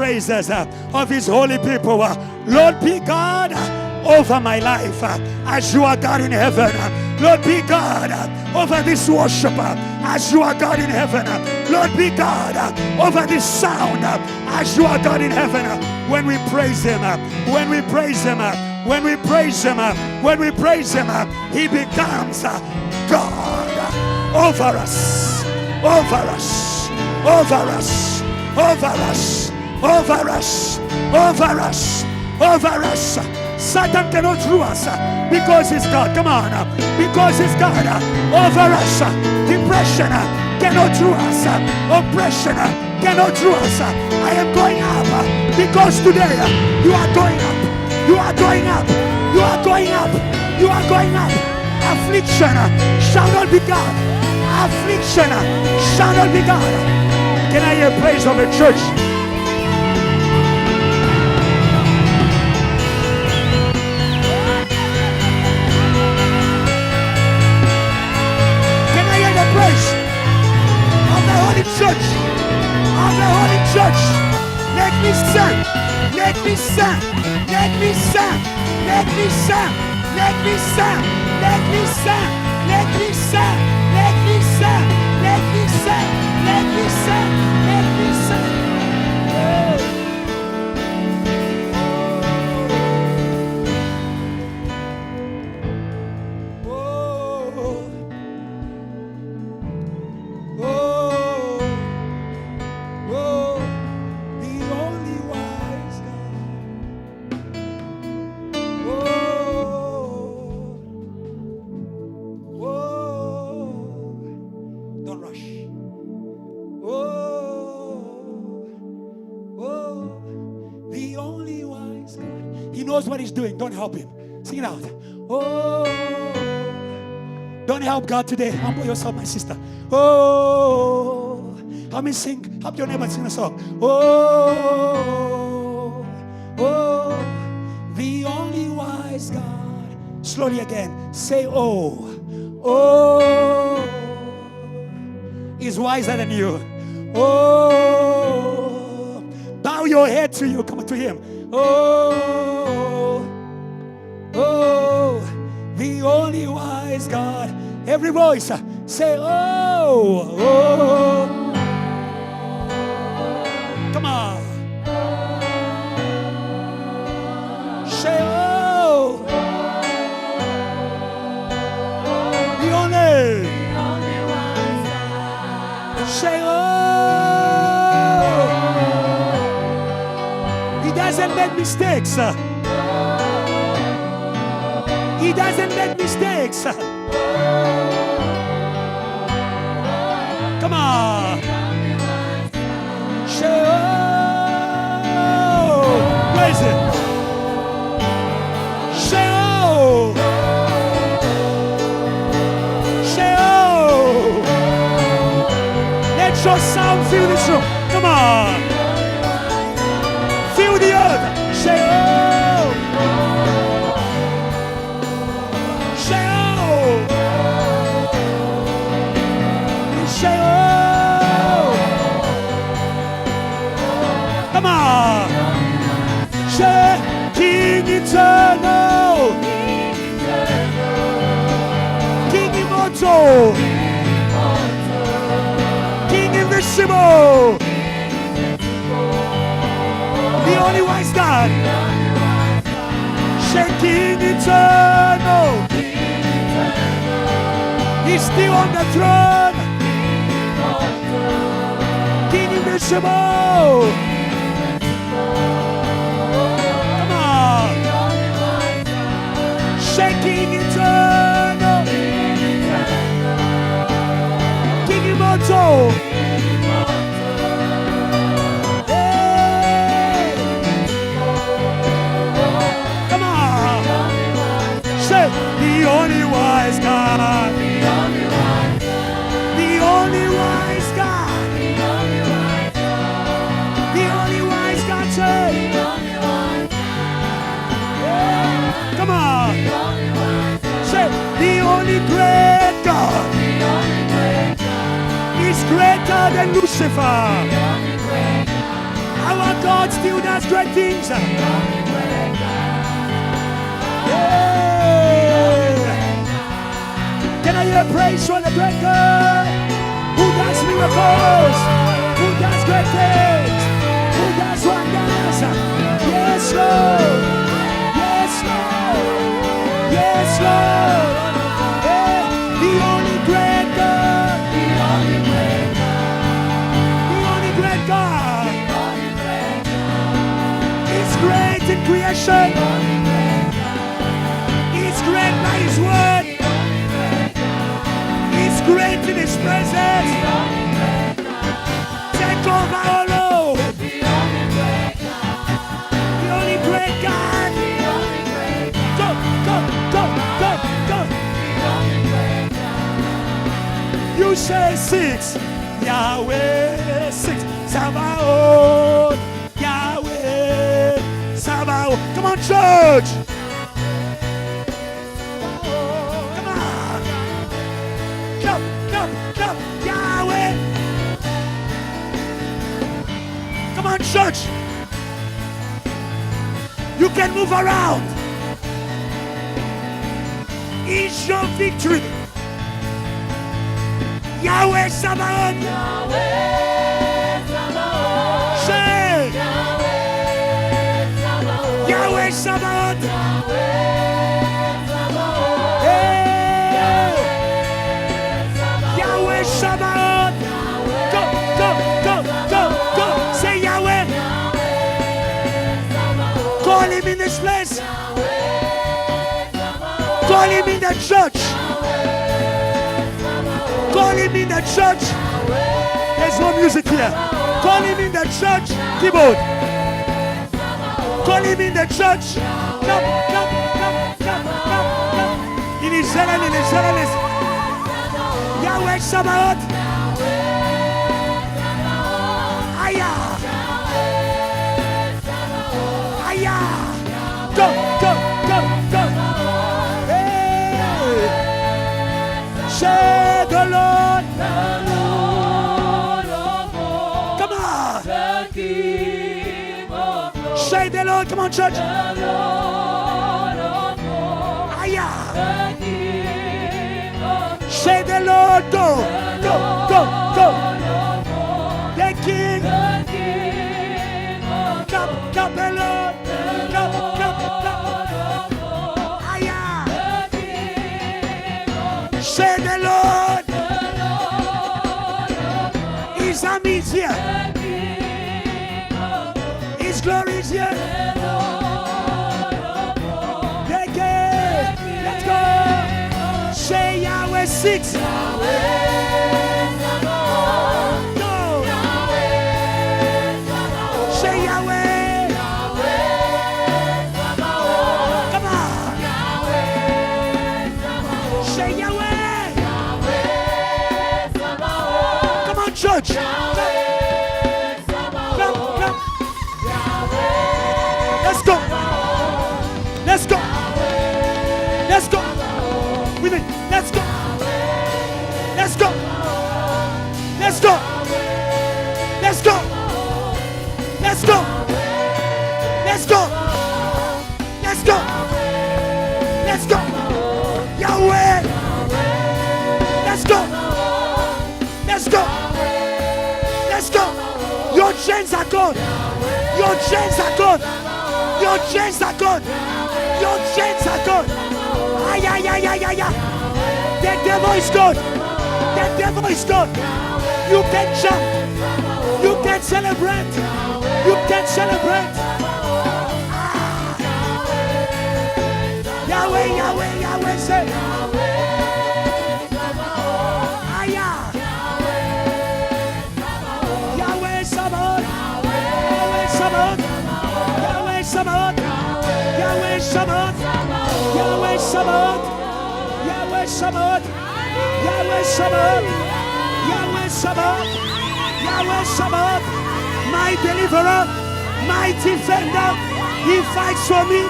praises of his holy people. Lord, be God over my life as you are God in heaven. Lord, be God over this worship as you are God in heaven. Lord, be God over this sound as you are God in heaven. When we praise him, when we praise him, when we praise him, when we praise him, he becomes God over us, over us, over us, over us, over us, over us, over us. Satan cannot rule us because he's God. Come on, because he's God over us. Depression cannot rule us. Oppression cannot rule us. I am going up because today you are going up. You are going up. You are going up. You are going up. Affliction shall not be God. Affliction shall not be God. Can I hear praise of the church? Praise of the Holy Church, of the Holy Church. Let me sing, let me sing, let me sing, let me sing, let me sing, let me sing, let me sing, let me sing, let me sing, let me sing, let me sing. What he's doing, don't help him. Sing it out. Oh, don't help God today. Humble yourself, my sister. Oh, help me sing. Help your neighbor sing a song. Oh, oh, the only wise God. Slowly again. Say, oh, oh, is wiser than you. Oh, bow your head to you. Come to him. Oh, oh, the only wise God. Every voice say, oh, oh. Come on. Say, oh. The only wise God. Say, oh. He doesn't make mistakes. He doesn't make mistakes. Come on. Say, oh. Praise it. Say, oh. Say, oh. Let your sound fill this room. Come on. Fill the earth. Say, oh. Say, oh. Say, oh. Come on. Say, King eternal. King immortal. King invisible. The only wise God. Say, King eternal. He's still on the throne. King invisible. Come on. Say, King eternal. King immortal. The only wise God. The only wise God. The only wise God. Say. Come on. Say, the only great God. Is greater than Lucifer. Our God still does great things. Yeah. Can I hear praise for the great God who does miracles, who does great things, who does wonders? Yes, Lord. Yes, Lord. Yes, Lord. Yeah. The only great God. The only great God. The only great God. The only great God. He's great in creation. He's great by His word. He's great in His presence. Take over, oh Lord. The only great God. Go, go, go, go, go. You say 6. Yahweh 6. Sabaoth. Yahweh Sabaoth. Come on, church. Come on. Come, come, come. Yahweh. Come on, church. You can move around. It's your victory. Yahweh Sabaoth. Yahweh Sabaoth. Say. Yahweh Sabaoth. Yahweh Sabaoth. Yahweh Sabaoth. Hey. Yahweh Sabaoth. Go, go, go, go, go. Say Yahweh. Call Him in this place. Call Him in the church. Call Him in the church. There's no music here. Call Him in the church. Keyboard. Call Him in the church. Come, come, come, come, come, come. In Israel, in Israel. Yahweh Sabaoth. Aya. Aya. Go, go, go, go. Hey. Say the Lord. Come on. Say the Lord. Come on, church. Aya. Say the Lord. Go, go, go, go. The King. Come, come, the Lord. Come, come, come. Aya. Say the Lord. His army is here. His glory is here. Let's go. Say Yahweh 6. Go. Say Yahweh. Come on. Say Yahweh. Come on, church. Come, come. Let's go. Let's go. Let's go. With me. Let's go. Let's go. Let's go. Let's go. Let's go. Let's go. Let's go. Let's go. Yahweh. Let's go. Let's go. Let's go. Your chains are gone. Your chains are gone. Your chains are gone. Your chains are gone. Ay, ay, ay, ay, ay, ay. The devil is gone. The devil is gone. You can jump. You can celebrate. You can celebrate. Ah. Yahweh, Yahweh, Yahweh, say. Aya. Yahweh Sabaoth. Yahweh Sabaoth. Yahweh Sabaoth. Yahweh Sabaoth. Yahweh Sabaoth. Yahweh Sabaoth. Yahweh Sabaoth. Yahweh Sabaoth. Yahweh Sabaoth. My deliverer, my defender. He fights for me.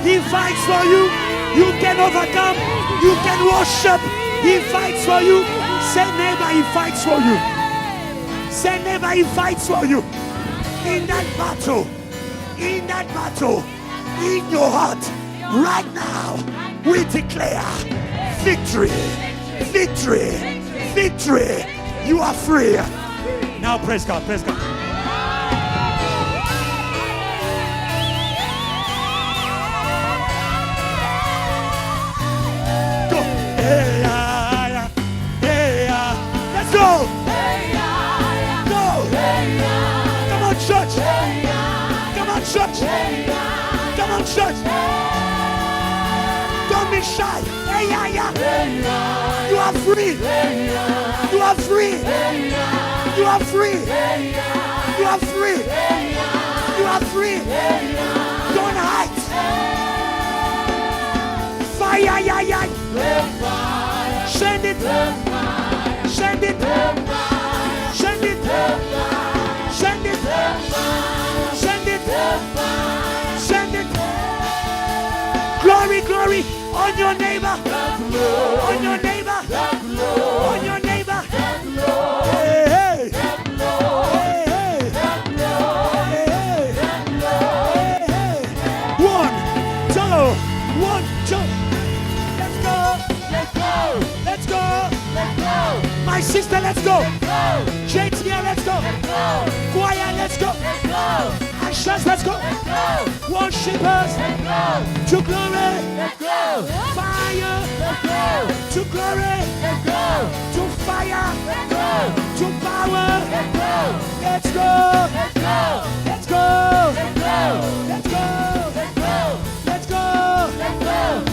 He fights for you. You can overcome. You can worship. He fights for you. Say neighbor, He fights for you. Say neighbor, He fights for you. in that battle, in your heart, right now, we declare victory, victory, victory. You are free. Now praise God, praise God. Go. Hey, yeah. Let's go. Go. Come on, church. Come on, church. Come on, church. Don't be shy. Hey, yeah. You are free. You are free. You are free. You are free. You are free. Don't hide. Fire, yeah. Send it. Send it. Send it. Send it. Send it. Send it. Glory, glory on your neighbor. On your neighbor. On your neighbor. Hey, hey. Hey, hey. 1, 2. 1, 2. Let's go. Let's go. My sister, let's go. JTL, let's go. Choir, let's go. Ashes, let's go. Worshippers, to glory. Fire, to glory. To fire, to power. Let's go. Let's go. Let's go. Let's go.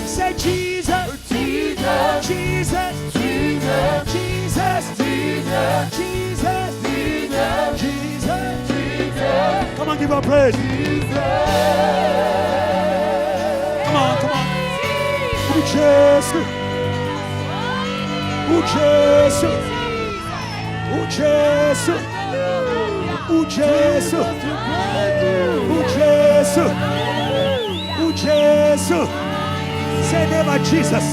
Say Jesus. Jesus. Jesus. Jesus. Jesus. Come on, give her praise. Come on. Oh, Jesus. Oh, Jesus. Oh, Jesus. Oh, Jesus. Oh, Jesus. Oh, Jesus. Say never Jesus.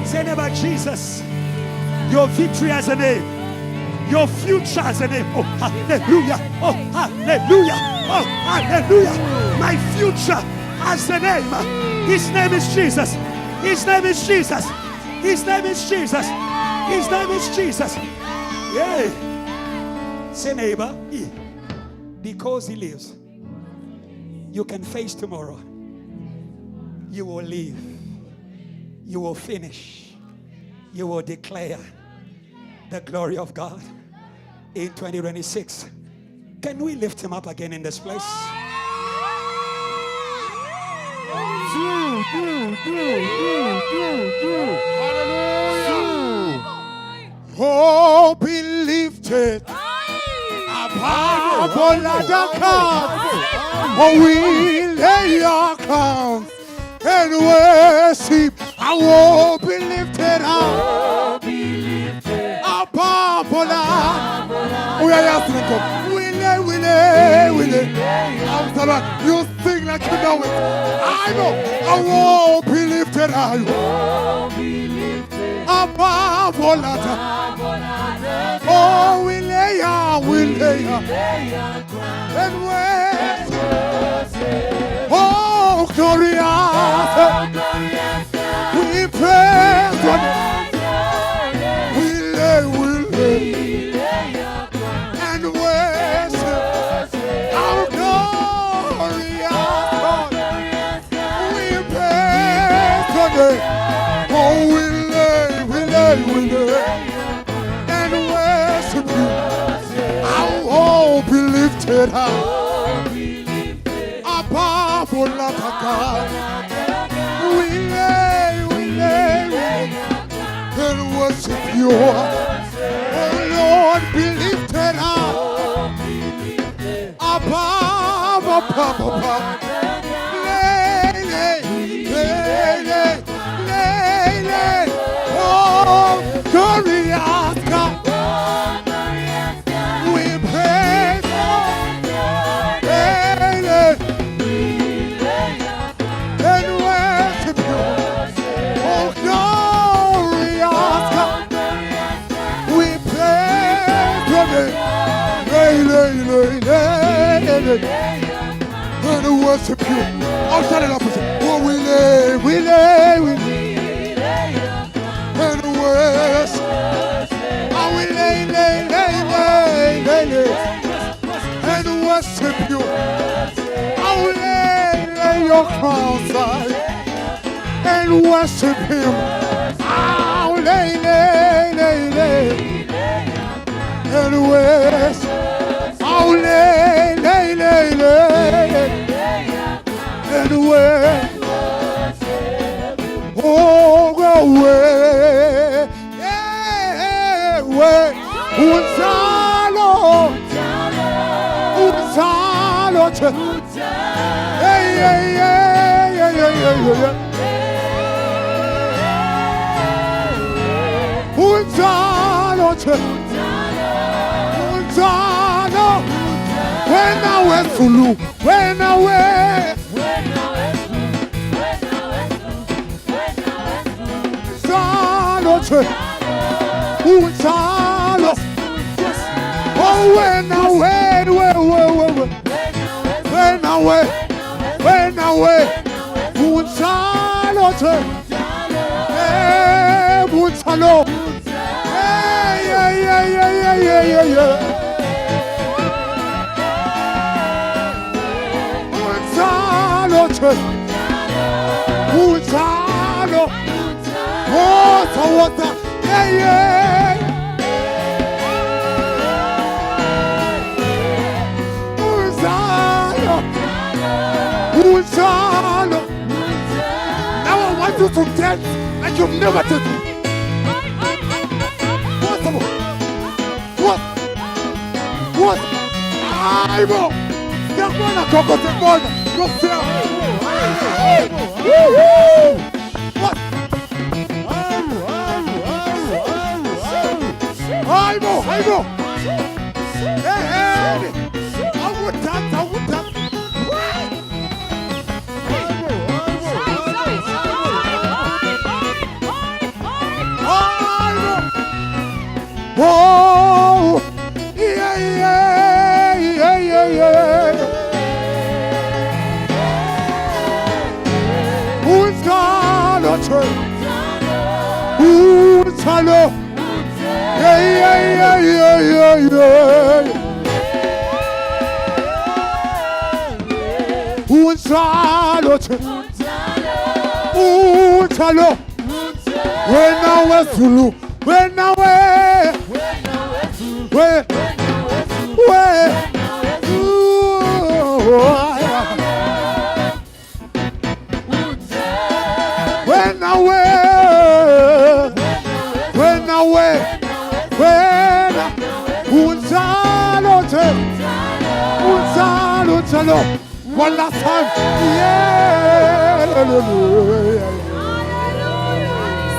Say never Jesus. Your victory has a name. Your future has a name. Oh, hallelujah. Oh, hallelujah. Oh, hallelujah. My future has a name. His name is Jesus. His name is Jesus. His name is Jesus. His name is Jesus. Yeah. Say neighbor, because he lives, you can face tomorrow. You will live. You will finish. You will declare the glory of God in 2026. Can we lift him up again in this place? Oh, be lifted above all other crowns. Oh, we lay our crowns and worship. I will be lifted up above all other. We are asking God. We lay. You sing like you know it. I know. I will be lifted high above all other. Oh, we lay and worship. Oh, glorious. We praise God. We lay and worship our glorious God. We praise God. Oh, we lay and worship you. Oh, be lifted high above all other God. We lay and worship you. Oh Lord, be lifted high above. Lay. Oh, glorious God. We praise and worship you. Oh, glorious God. We praise your name. Lay. and worship you. I'll tell it up. Oh, we lay, we lay, we lay, and worship. Oh, we lay, lay, lay, lay, lay, lay, and worship you. Oh, we lay, lay your crowns and worship him. Oh, lay, lay, lay, lay, and worship. Oh, lay, lay, lay, lay, and where? Oh, go away, yeah, where? Unzalo, yeah, yeah, yeah, yeah, yeah, yeah. Unzalo, when I went to Lu, when I went, oh, when I went, when I went, yeah. Unzalo, water, yeah, yeah. Unzalo. Now I want you to dance like you've never danced. What? I'm gonna go to the go sit what? I know. Hey, I would dance. Oh, yeah. Unzalo, yeah. Unzalo, when I was Zulu, when I went, Unzalo, one last time, yeah.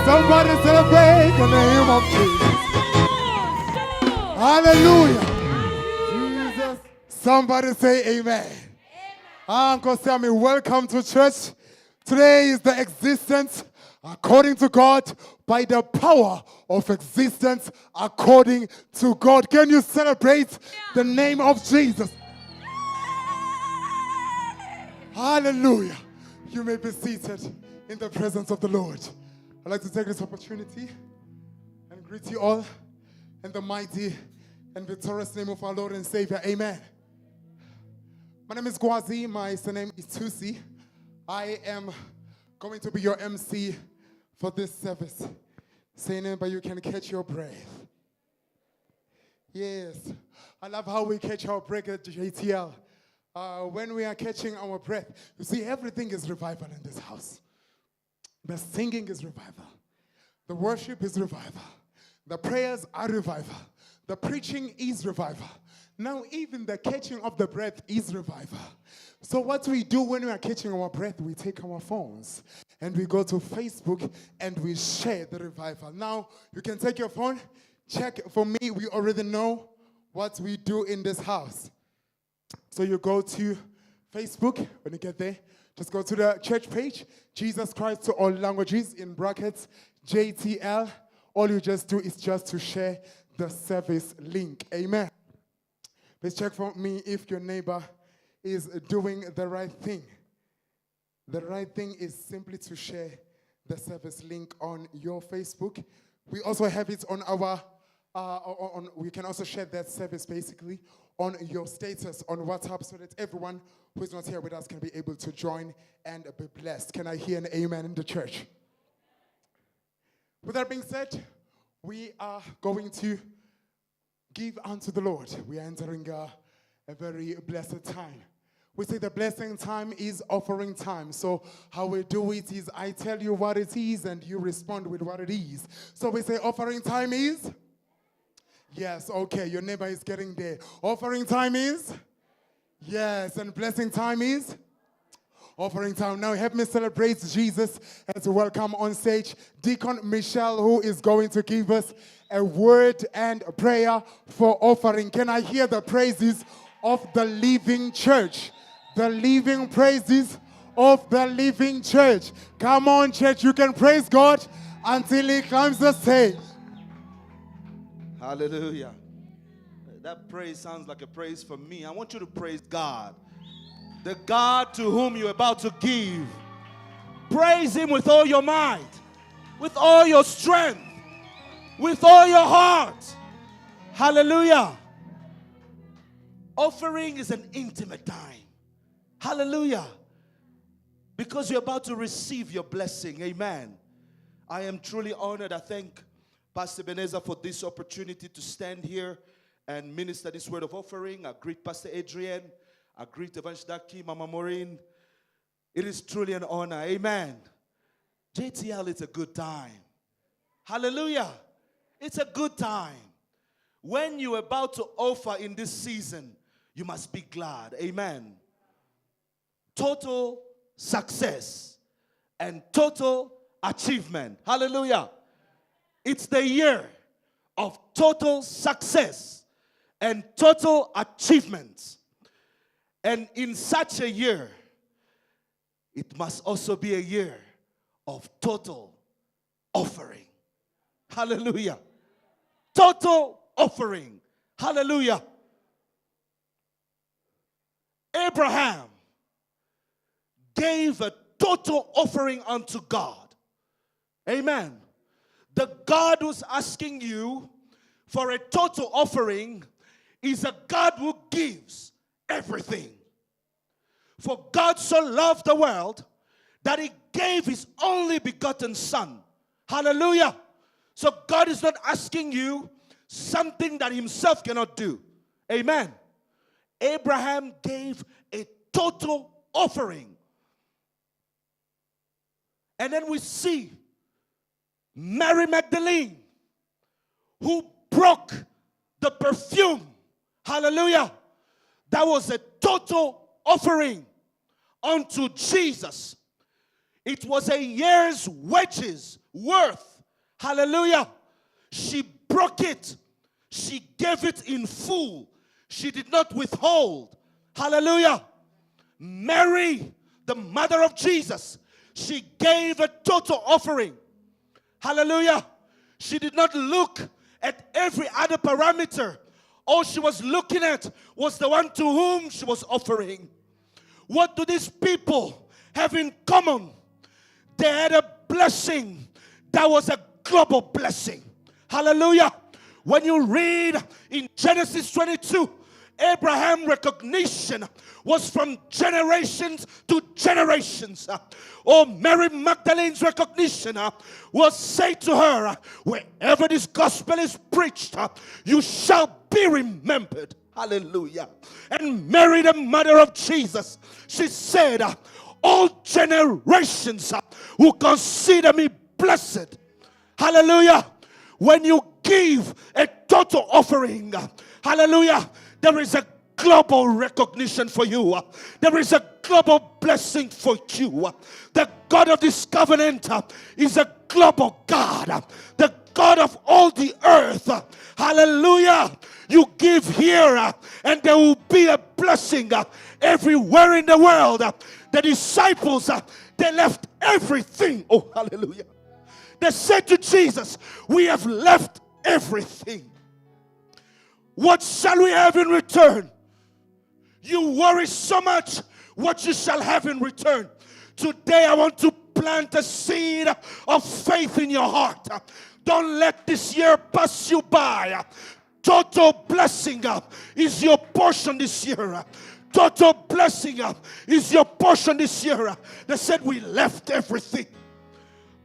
Somebody celebrate the name of Jesus. Hallelujah. Jesus. Somebody say amen. Uncle Sammy, welcome to church. Today is the existence according to God by the power of existence according to God. Can you celebrate the name of Jesus? Hallelujah. You may be seated in the presence of the Lord. I'd like to take this opportunity and greet you all in the mighty and victorious name of our Lord and Savior. Amen. My name is Gwazi. My surname is Tusi. I am going to be your MC for this service. Say name, but you can catch your breath. Yes. I love how we catch our breath at JTL. When we are catching our breath, you see, everything is revival in this house. The singing is revival. The worship is revival. The prayers are revival. The preaching is revival. Now, even the catching of the breath is revival. So what we do when we are catching our breath, we take our phones and we go to Facebook and we share the revival. Now, you can take your phone, check. For me, we already know what we do in this house. So you go to Facebook. When you get there, just go to the church page, Jesus Christ to all languages, in brackets, JTL. All you just do is just to share the service link. Amen. Please check for me if your neighbor is doing the right thing. The right thing is simply to share the service link on your Facebook. We also have it on our, we can also share that service basically on your status on WhatsApp so that everyone who is not here with us can be able to join and be blessed. Can I hear an amen in the church? With that being said, we are going to give unto the Lord. We are entering a very blessed time. We say the blessing time is offering time. So how we do it is I tell you what it is and you respond with what it is. So we say offering time is? Yes, okay, your neighbor is getting there. Offering time is? Yes, and blessing time is? Offering time. Now help me celebrate Jesus and to welcome on stage Deacon Michelle, who is going to give us a word and a prayer for offering. Can I hear the praises of the living church? The living praises of the living church. Come on, church, you can praise God until he climbs the stage. Hallelujah. That praise sounds like a praise for me. I want you to praise God. The God to whom you're about to give. Praise him with all your might, with all your strength, with all your heart. Hallelujah. Offering is an intimate time. Hallelujah. Because you're about to receive your blessing. Amen. I am truly honored. I thank Pastor Ebenezer for this opportunity to stand here and minister this word of offering. I greet Pastor Adrian. I greet Evangelist Daki, Mama Maureen. It is truly an honor. Amen. JTL, it's a good time. Hallelujah. It's a good time. When you're about to offer in this season, you must be glad. Amen. Total success and total achievement. Hallelujah. It's the year of total success and total achievement. And in such a year, it must also be a year of total offering. Hallelujah. Total offering. Hallelujah. Abraham gave a total offering unto God. Amen. The God who's asking you for a total offering is a God who gives everything. For God so loved the world that he gave his only begotten son. Hallelujah. So God is not asking you something that himself cannot do. Amen. Abraham gave a total offering. And then we see Mary Magdalene, who broke the perfume. Hallelujah. That was a total offering unto Jesus. It was a year's wages worth. Hallelujah. She broke it. She gave it in full. She did not withhold. Hallelujah. Mary, the mother of Jesus, she gave a total offering. Hallelujah. She did not look at every other parameter. All she was looking at was the one to whom she was offering. What do these people have in common? They had a blessing that was a global blessing. Hallelujah. When you read in Genesis 22, Abraham's recognition was from generations to generations. Oh, Mary Magdalene's recognition was say to her, wherever this gospel is preached, you shall be remembered. Hallelujah. And Mary, the mother of Jesus, she said, all generations will consider me blessed. Hallelujah. When you give a total offering, hallelujah, there is a global recognition for you. There is a global blessing for you. The God of this covenant is a global God. The God of all the earth. Hallelujah. You give here and there will be a blessing everywhere in the world. The disciples, they left everything. Oh, hallelujah. They said to Jesus, we have left everything. What shall we have in return? You worry so much what you shall have in return. Today I want to plant a seed of faith in your heart. Don't let this year pass you by. Total blessing is your portion this year. Total blessing is your portion this year. They said we left everything.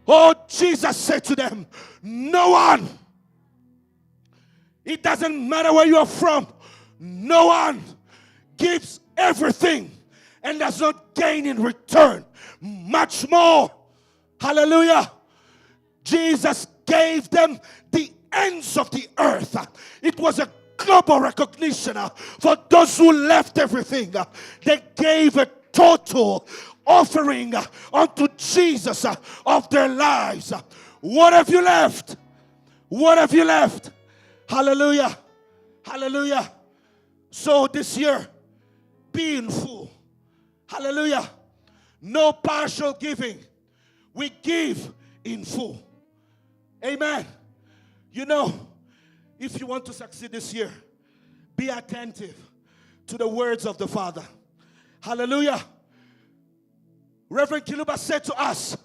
Oh, Jesus said to them, no one, it doesn't matter where you are from, no one gives everything and does not gain in return much more. Hallelujah. Jesus gave them the ends of the earth. It was a global recognition for those who left everything. They gave a total offering unto Jesus of their lives. What have you left? What have you left? Hallelujah. Hallelujah. So this year, be in full. Hallelujah. No partial giving. We give in full. Amen. You know, if you want to succeed this year, be attentive to the words of the Father. Hallelujah. Reverend Kiluba said to us,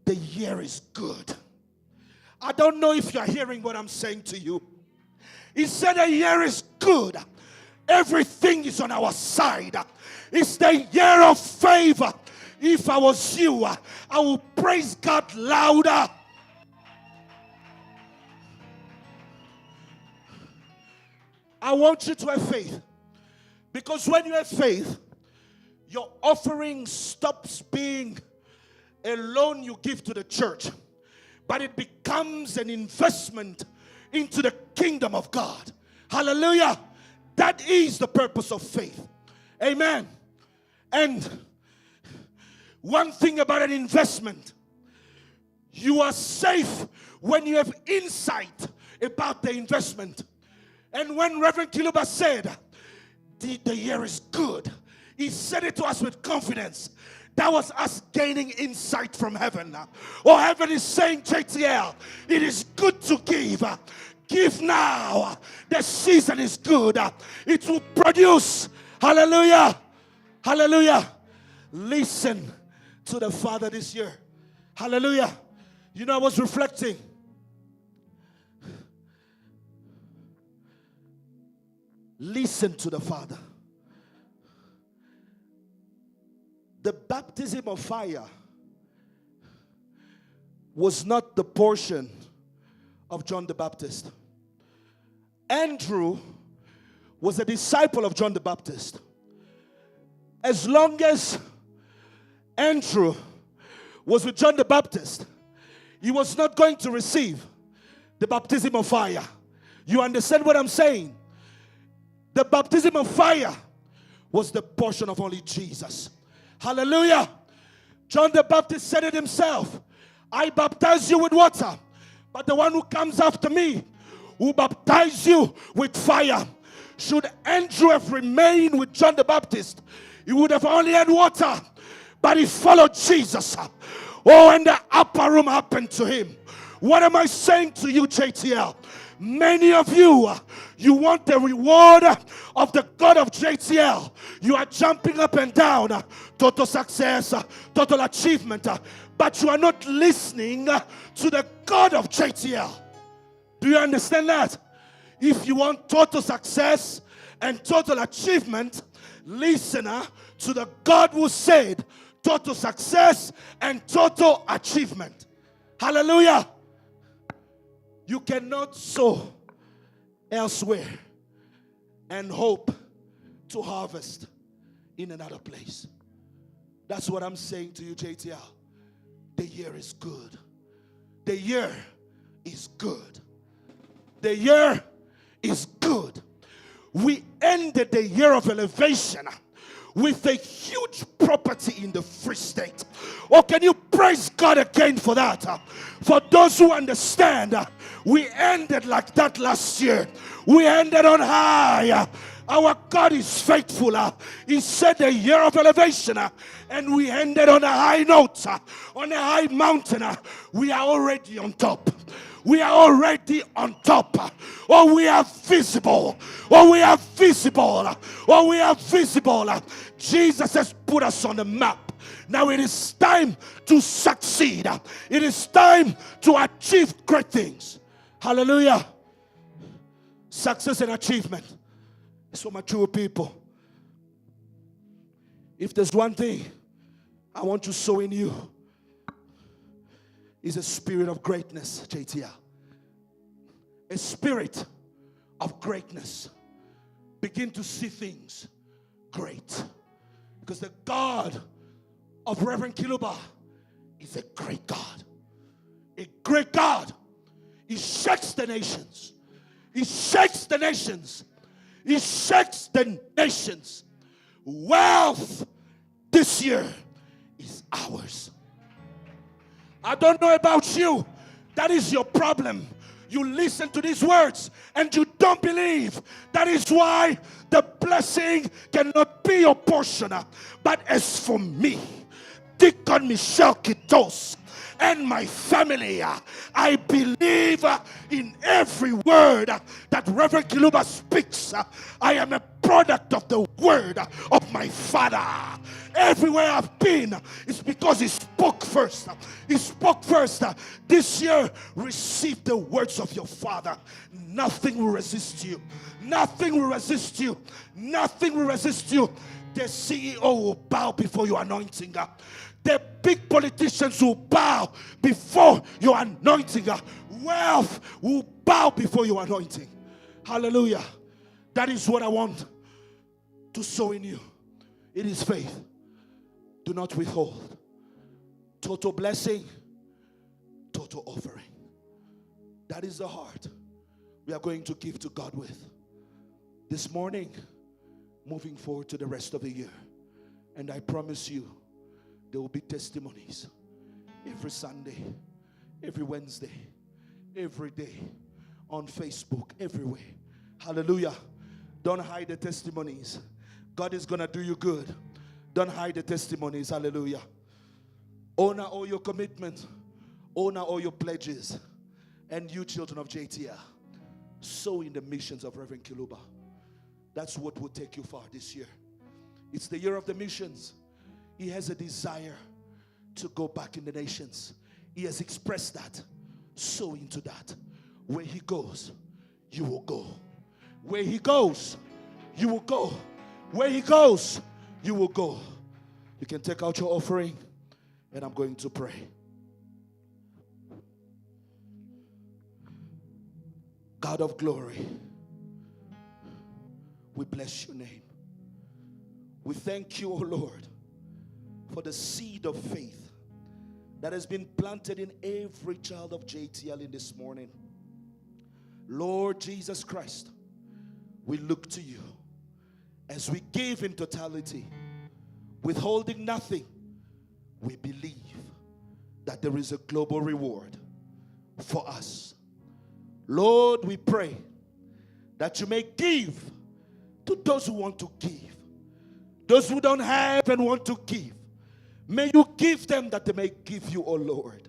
the year is good. I don't know if you're hearing what I'm saying to you. He said the year is good. Everything is on our side. It's the year of favor. If I was you, I would praise God louder. I want you to have faith. Because when you have faith, your offering stops being a loan you give to the church, but it becomes an investment into the kingdom of God. Hallelujah. That is the purpose of faith. Amen. And one thing about an investment, you are safe when you have insight about the investment. And when Reverend Kiluba said, the year is good, he said it to us with confidence. That was us gaining insight from heaven. Oh, heaven is saying, JTL, it is good to give. Give now. The season is good. It will produce. Hallelujah. Hallelujah. Listen to the Father this year. Hallelujah. You know, I was reflecting. Listen to the Father. The baptism of fire was not the portion of John the Baptist. Andrew was a disciple of John the Baptist. As long as Andrew was with John the Baptist, he was not going to receive the baptism of fire. You understand what I'm saying? The baptism of fire was the portion of only Jesus. Hallelujah. John the Baptist said it himself. I baptize you with water, but the one who comes after me will baptize you with fire. Should Andrew have remained with John the Baptist, he would have only had water, but he followed Jesus. Oh, and the upper room happened to him. What am I saying to you, JTL? Many of you, you want the reward of the God of JTL. You are jumping up and down, total success, total achievement, but you are not listening to the God of JTL. Do you understand that? If you want total success and total achievement, listen to the God who said total success and total achievement. Hallelujah. You cannot sow elsewhere and hope to harvest in another place. That's what I'm saying to you, JTL. The year is good. The year is good. The year is good. We ended the year of elevation with a huge property in the Free State. Oh, can you praise God again for that? For those who understand, we ended like that last year. We ended on high. Our God is faithful. He said the year of elevation, and we ended on a high note, on a high mountain. We are already on top. we are already on top, or we are visible, or we are visible, or we are visible. Jesus has put us on the map. Now it is time to succeed. It is time to achieve great things. Hallelujah. Success and achievement is for mature people. If there's one thing I want to sow in you, is a spirit of greatness, JTL. A spirit of greatness. Begin to see things great. Because the God of Reverend Kiluba is a great God. A great God. He shakes the nations. He shakes the nations. He shakes the nations. Wealth this year is ours. I don't know about you. That is your problem. You listen to these words and you don't believe. That is why the blessing cannot be your portion. But as for me, Deacon Michel Kitos, and my family, I believe in every word that Reverend Kiluba speaks. I am a product of the word of my father. Everywhere I've been, it's because he spoke first. He spoke first. This year, receive the words of your father. Nothing will resist you. Nothing will resist you. Nothing will resist you. The CEO will bow before your anointing. The big politicians will bow before your anointing. Wealth will bow before your anointing. Hallelujah. That is what I want to sow in you. It is faith. Do not withhold. Total blessing, total offering. That is the heart we are going to give to God with this morning, moving forward to the rest of the year. And I promise you, there will be testimonies every Sunday, every Wednesday, every day, on Facebook, everywhere. Hallelujah. Don't hide the testimonies. God is going to do you good. Don't hide the testimonies. Hallelujah. Honor all your commitments. Honor all your pledges. And you children of JTL, sow in the missions of Reverend Kiluba. That's what will take you far this year. It's the year of the missions. He has a desire to go back in the nations. He has expressed that. Sow into that. Where he goes, you will go. Where he goes, you will go. Where he goes, you will go. You can take out your offering, and I'm going to pray. God of glory, we bless your name. We thank you, O Lord, for the seed of faith that has been planted in every child of JTL in this morning. Lord Jesus Christ, we look to you as we give in totality, withholding nothing. We believe that there is a global reward for us. Lord, we pray that you may give to those who want to give. Those who don't have and want to give, may you give them that they may give you, O Lord.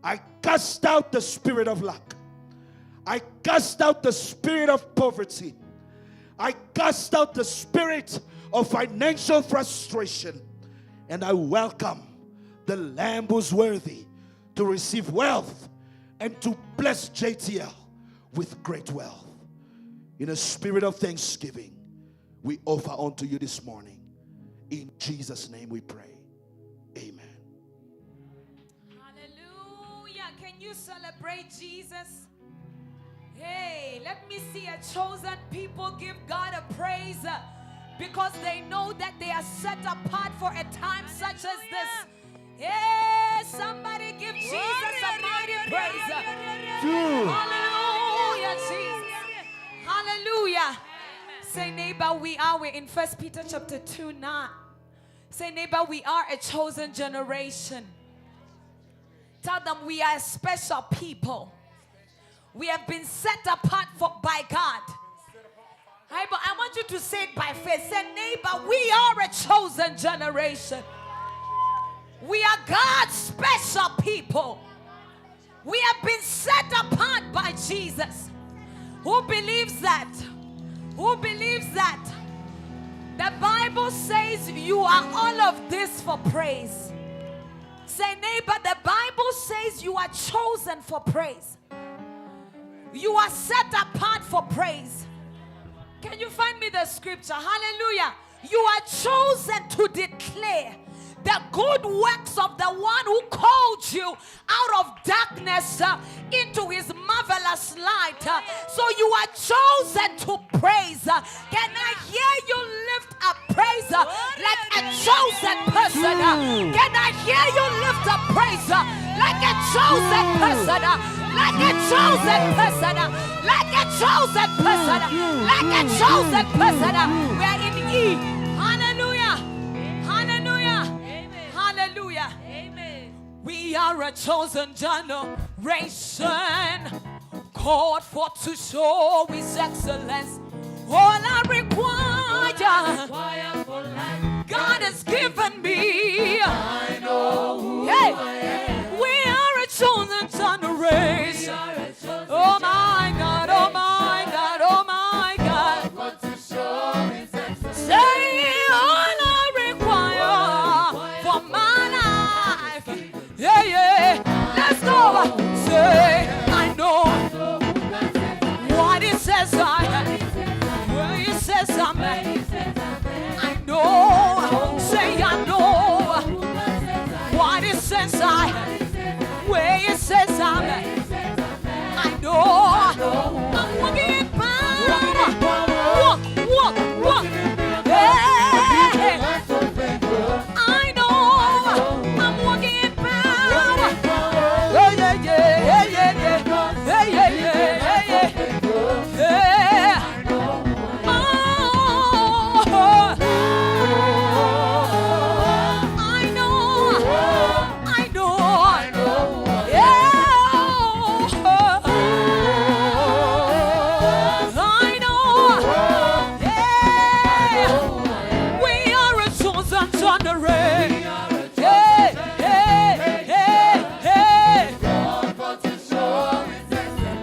I cast out the spirit of lack. I cast out the spirit of poverty. I cast out the spirit of financial frustration. And I welcome the Lamb who's worthy to receive wealth and to bless JTL with great wealth. In a spirit of thanksgiving, we offer unto you this morning. In Jesus' name we pray. Amen. Hallelujah. Can you celebrate Jesus? Hey, let me see a chosen people give God a praise because they know that they are set apart for a time such as this. Hey, somebody give Jesus a mighty praise. Hallelujah, Jesus. Hallelujah. Say, neighbor, we're in 1 Peter chapter 2:9. Say, neighbor, we are a chosen generation. Tell them we are a special people. We have been set apart by God. But I want you to say it by faith. Say, neighbor, we are a chosen generation. We are God's special people. We have been set apart by Jesus. Who believes that? Who believes that? The Bible says you are all of this for praise. Say, neighbor, the Bible says you are chosen for praise. You are set apart for praise. Can you find me the scripture? Hallelujah. You are chosen to declare the good works of the one who called you out of darkness into his marvelous light. So you are chosen to praise. Can I hear you lift up praise like a chosen person? Can I hear you lift up praise like a chosen person? Like a chosen person. Like a chosen person. Like a chosen person. We are in E. Hallelujah. Hallelujah. Hallelujah. Amen. We are a chosen generation, called for to show his excellence. All I require God has given me. I know who I am. We are a chosen generation. Oh my God, oh my God, oh my God. Say all I require for my life. Yeah, yeah. Let's go. Say, I know what it says I am. Where it says I'm at. I know. Say, I know what it says I am. Where it says I'm at. I know. I'm walking in power. Walk, walk, walk. Hey. I know. I'm walking in power. Oh, yeah, yeah, yeah, yeah, yeah. Yeah, yeah, yeah, yeah, yeah. Yeah. Oh, I know. I know. Yeah. I know. Yeah. We are a chosen generation. Hey, hey, hey, hey.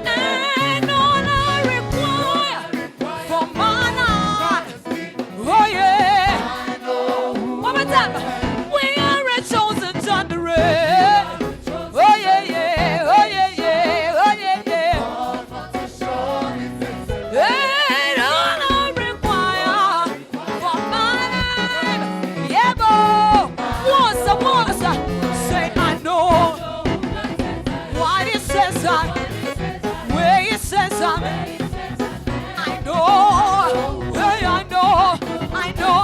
And all I require for my life. Oh, yeah. One more time. We are a chosen generation. Oh, yeah, yeah. Oh, yeah, yeah. Oh, yeah, yeah. And all I require for my life. Yeah, boy. Once, say, I know what it says I, where it says I'm. I know, hey, I know, I know,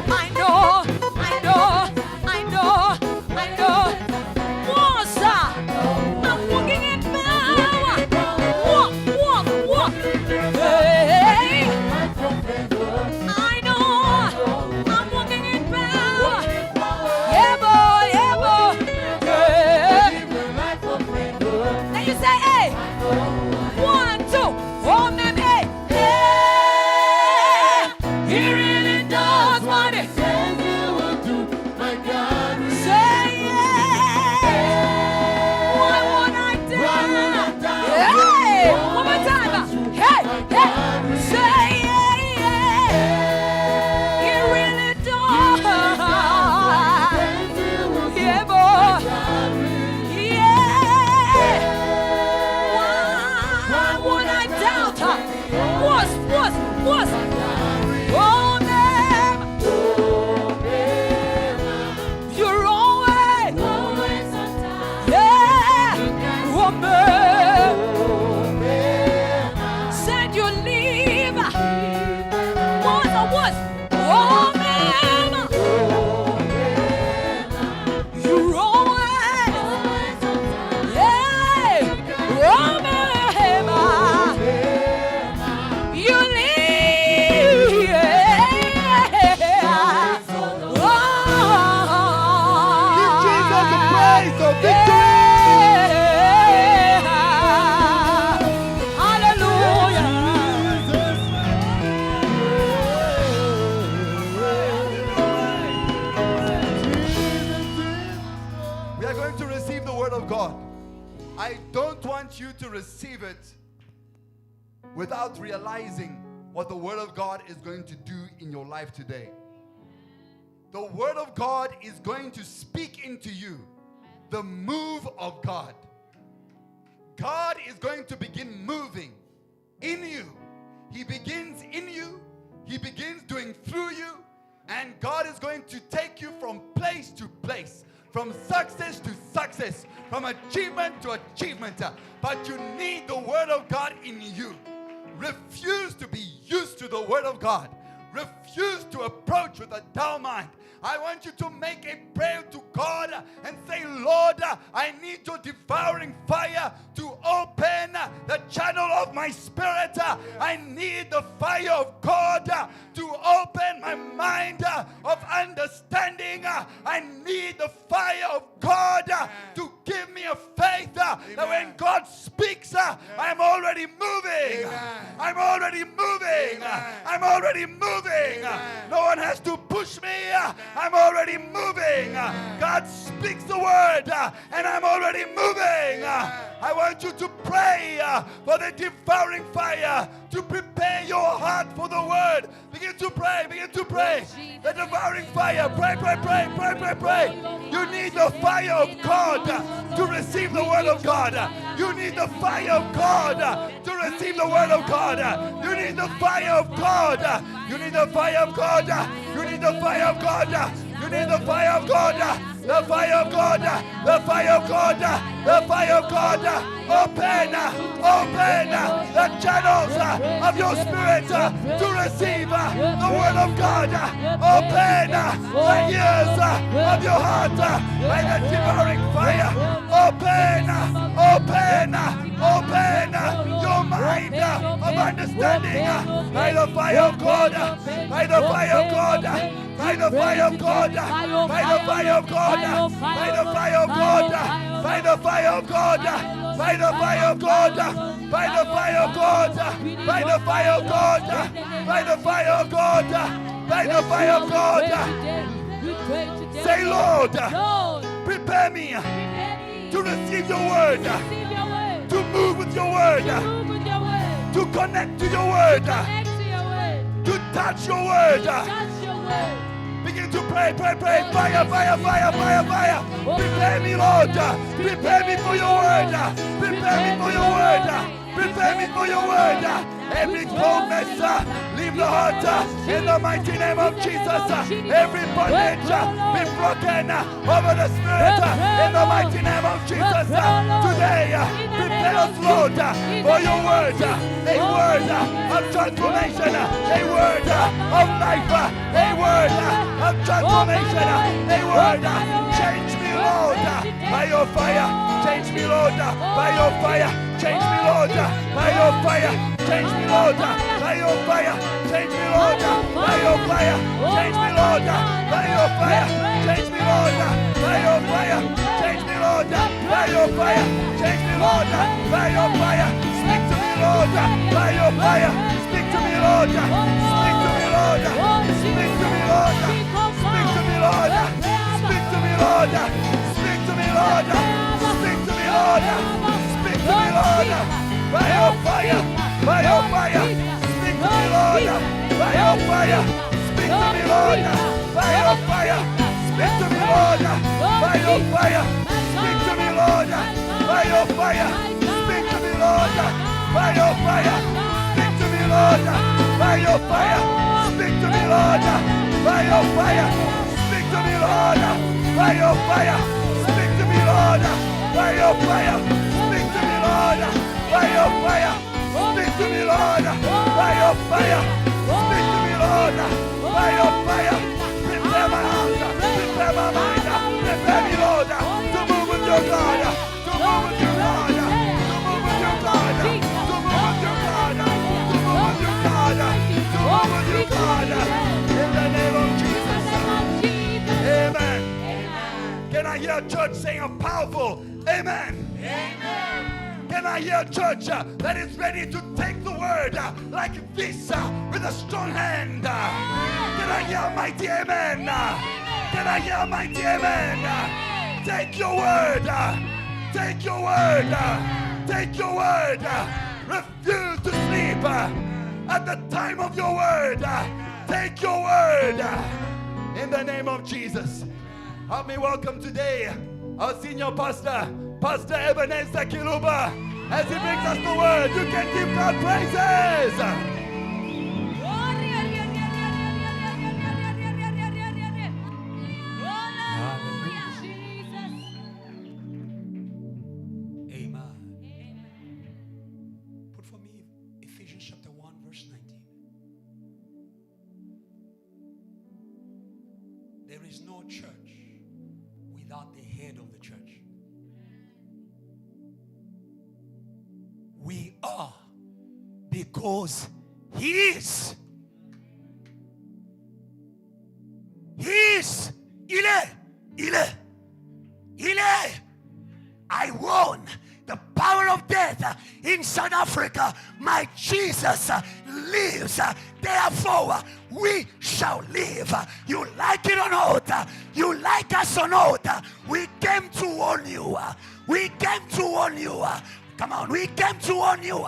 I know, I know, I know, I know. Once, I'm walking in power. Walk, walk, walk. Hey, I know, I'm walking in power. Yeah, boy, yeah, boy. Yeah. Then you say, hey. 1, 2, hold them, hey. Yeah. He really does what he says he will do. My God. Say, yeah. Why would I die? Hey. One more time. Hey, hey. Say, yeah, yeah. He really does. Yeah, boy. Yeah. Why would I doubt? Was. Oh, to receive it without realizing what the Word of God is going to do in your life today. The Word of God is going to speak into you the move of God. God is going to begin moving in you. He begins in you. He begins doing through you. And God is going to take you from place to place, from success to success, from achievement to achievement. But you need the Word of God in you. Refuse to be used to the Word of God. Refuse to approach with a dull mind. I want you to make a prayer to God and say, Lord, I need your devouring fire to open the channel of my spirit. I need the fire of God to open my mind of understanding. I need the fire of God to give me a faith that when God speaks, I'm already moving. I'm already moving. I'm already moving. No one has to push me. I'm already moving. God speaks the word and I'm already moving. I want you to pray for the devouring fire to prepare your heart for the word. Begin to pray. Begin to pray. The devouring fire. Pray, pray, pray, pray, pray, pray. You need the fire of God to receive the word of God. You need the fire of God to receive the word of God. You need the fire of God. You need the fire of God. You need the fire of God. You need the fire of God. The fire of God. The fire of God. The fire of God. Open the channels of your spirit to receive the word of God. Open the ears of your heart by the devouring fire. Open your mind of understanding by the fire of God. By the fire of God. By the fire of God. By the fire of God. By the fire of God. By the fire of God. By the fire of God. By the fire of God. By the fire of God. By the fire of God. By the fire of God. Say, Lord, prepare me to receive your word, to move with your word, to connect to your word, to touch your word. Begin to pray, pray, pray. Fire, fire, fire, fire, fire. Prepare me, Lord. Prepare me for your word. Prepare me for your word. Prepare me for your word. Every coldness, leave the heart in the mighty name of Jesus. Every bondage be broken over the spirit in the mighty name of Jesus. Today, prepare us, Lord, for your word. A word of transformation. A word of life. A word of transformation. A word. Change me, Lord, by your fire. Change me, Lord, by your fire. Change me, Lord, by your fire. Change me, Lord, by your fire. Change me, Lord, by your fire. Change me, Lord, by your fire. Change me, Lord, by your fire. Change me, Lord, by your fire. Change me, Lord, by your fire. Speak to me, Lord, by your fire. Speak to me, Lord. Speak to me, Lord. Speak to me, Lord. Speak to me, Lord. Speak to me, Lord. Speak to me, Lord. Speak to me, Lord. Speak to me, Lord. By your fire. By your fire. Speak to me, Lord. By your fire. Speak to me, Lord. By your fire. Speak to me, Lord. By your fire. Speak to me, Lord. By your fire. Speak to me, Lord. By your fire. Speak to me, Lord. By your fire. Speak to me, Lord. By your fire. Speak to me, Lord. By your fire. Speak to me, Lord. By your fire. Speak to me, Lord. By your fire. Speak to me, Lord. By your fire. Speak to me, Lord. By your fire. Prepare my heart. Prepare my mind. Prepare me, Lord, to move with your God. To move with your God. To move with your God. To move with your God. To move with your God. To move with your God. In the name of Jesus. Amen. Can I hear a church saying a powerful amen? Amen. Can I hear a church that is ready to take the word like this with a strong hand? Can I hear a mighty amen? Can I hear a mighty amen? Take your word. Take your word. take your word. Refuse to sleep at the time of your word. Take your word in the name of Jesus. Help me welcome today our senior pastor, Pastor Ebenezer Kiluba. As he brings us the word, you can give God praises. There is no church without the head of the church. We are because He is. He is. Il est. I won the power of death in South Africa. My Jesus lives. Therefore, we shall live. You like it or not, you like us or not, we came to warn you. We came to warn you. Come on, we came to warn you.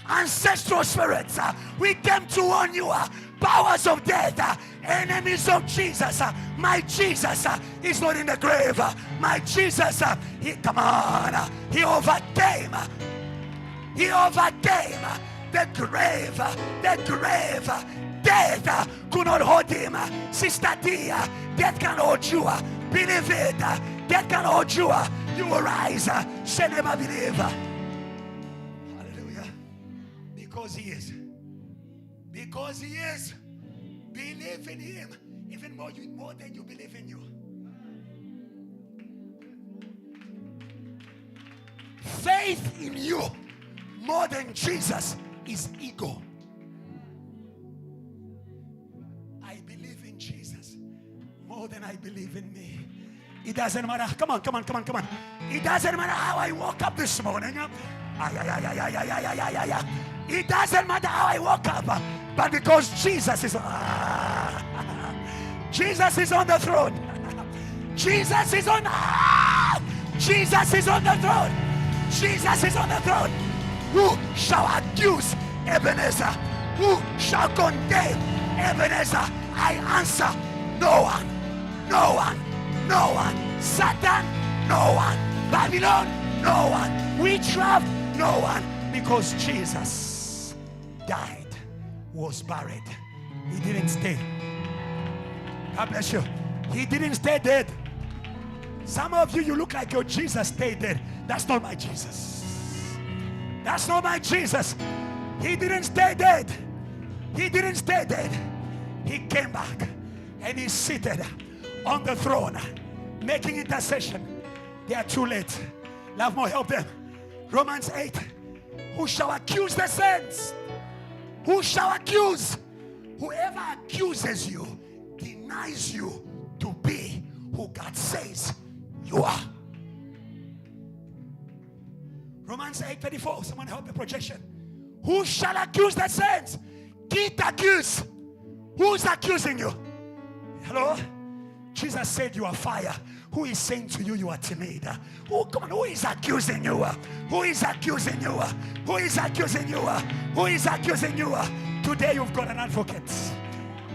Ancestral spirits, we came to warn you. Powers of death, enemies of Jesus. My Jesus is not in the grave. My Jesus, come on, he overcame. He overcame the grave. The grave. Death could not hold him. Sister Dia, death can hold you. Believe it. Death can hold you. You will rise. Shall never believe. Hallelujah. Because he is. Because he is. Believe in him. Even more than you believe in you. Faith in you more than Jesus is ego. I believe in Jesus more than I believe in me. It doesn't matter. Come on. It doesn't matter how I woke up this morning. It doesn't matter how I woke up. But because Jesus is Jesus is on the throne. Jesus is on Jesus is on the throne. Jesus is on the throne. Who shall accuse Ebenezer? Who shall condemn Ebenezer? I answer, no one. No one. No one. Satan, no one. Babylon, no one. Witchcraft, no one. Because Jesus died, was buried. He didn't stay. God bless you. He didn't stay dead. Some of you look like your Jesus stayed dead. That's not my Jesus. That's not my Jesus. He didn't stay dead. He didn't stay dead. He came back and he's seated on the throne making intercession. They are too late. Love more, help them. Romans 8. Who shall accuse the saints? Who shall accuse? Whoever accuses you denies you to be who God says you are. Romans 8:34. Someone help the projection. Who shall accuse the saints? Get accused. Who's accusing you? Hello? Jesus said you are fire. Who is saying to you you are timid? Oh, come on. Who is accusing you? Who is accusing you? Who is accusing you? Who is accusing you? Today you've got an advocate.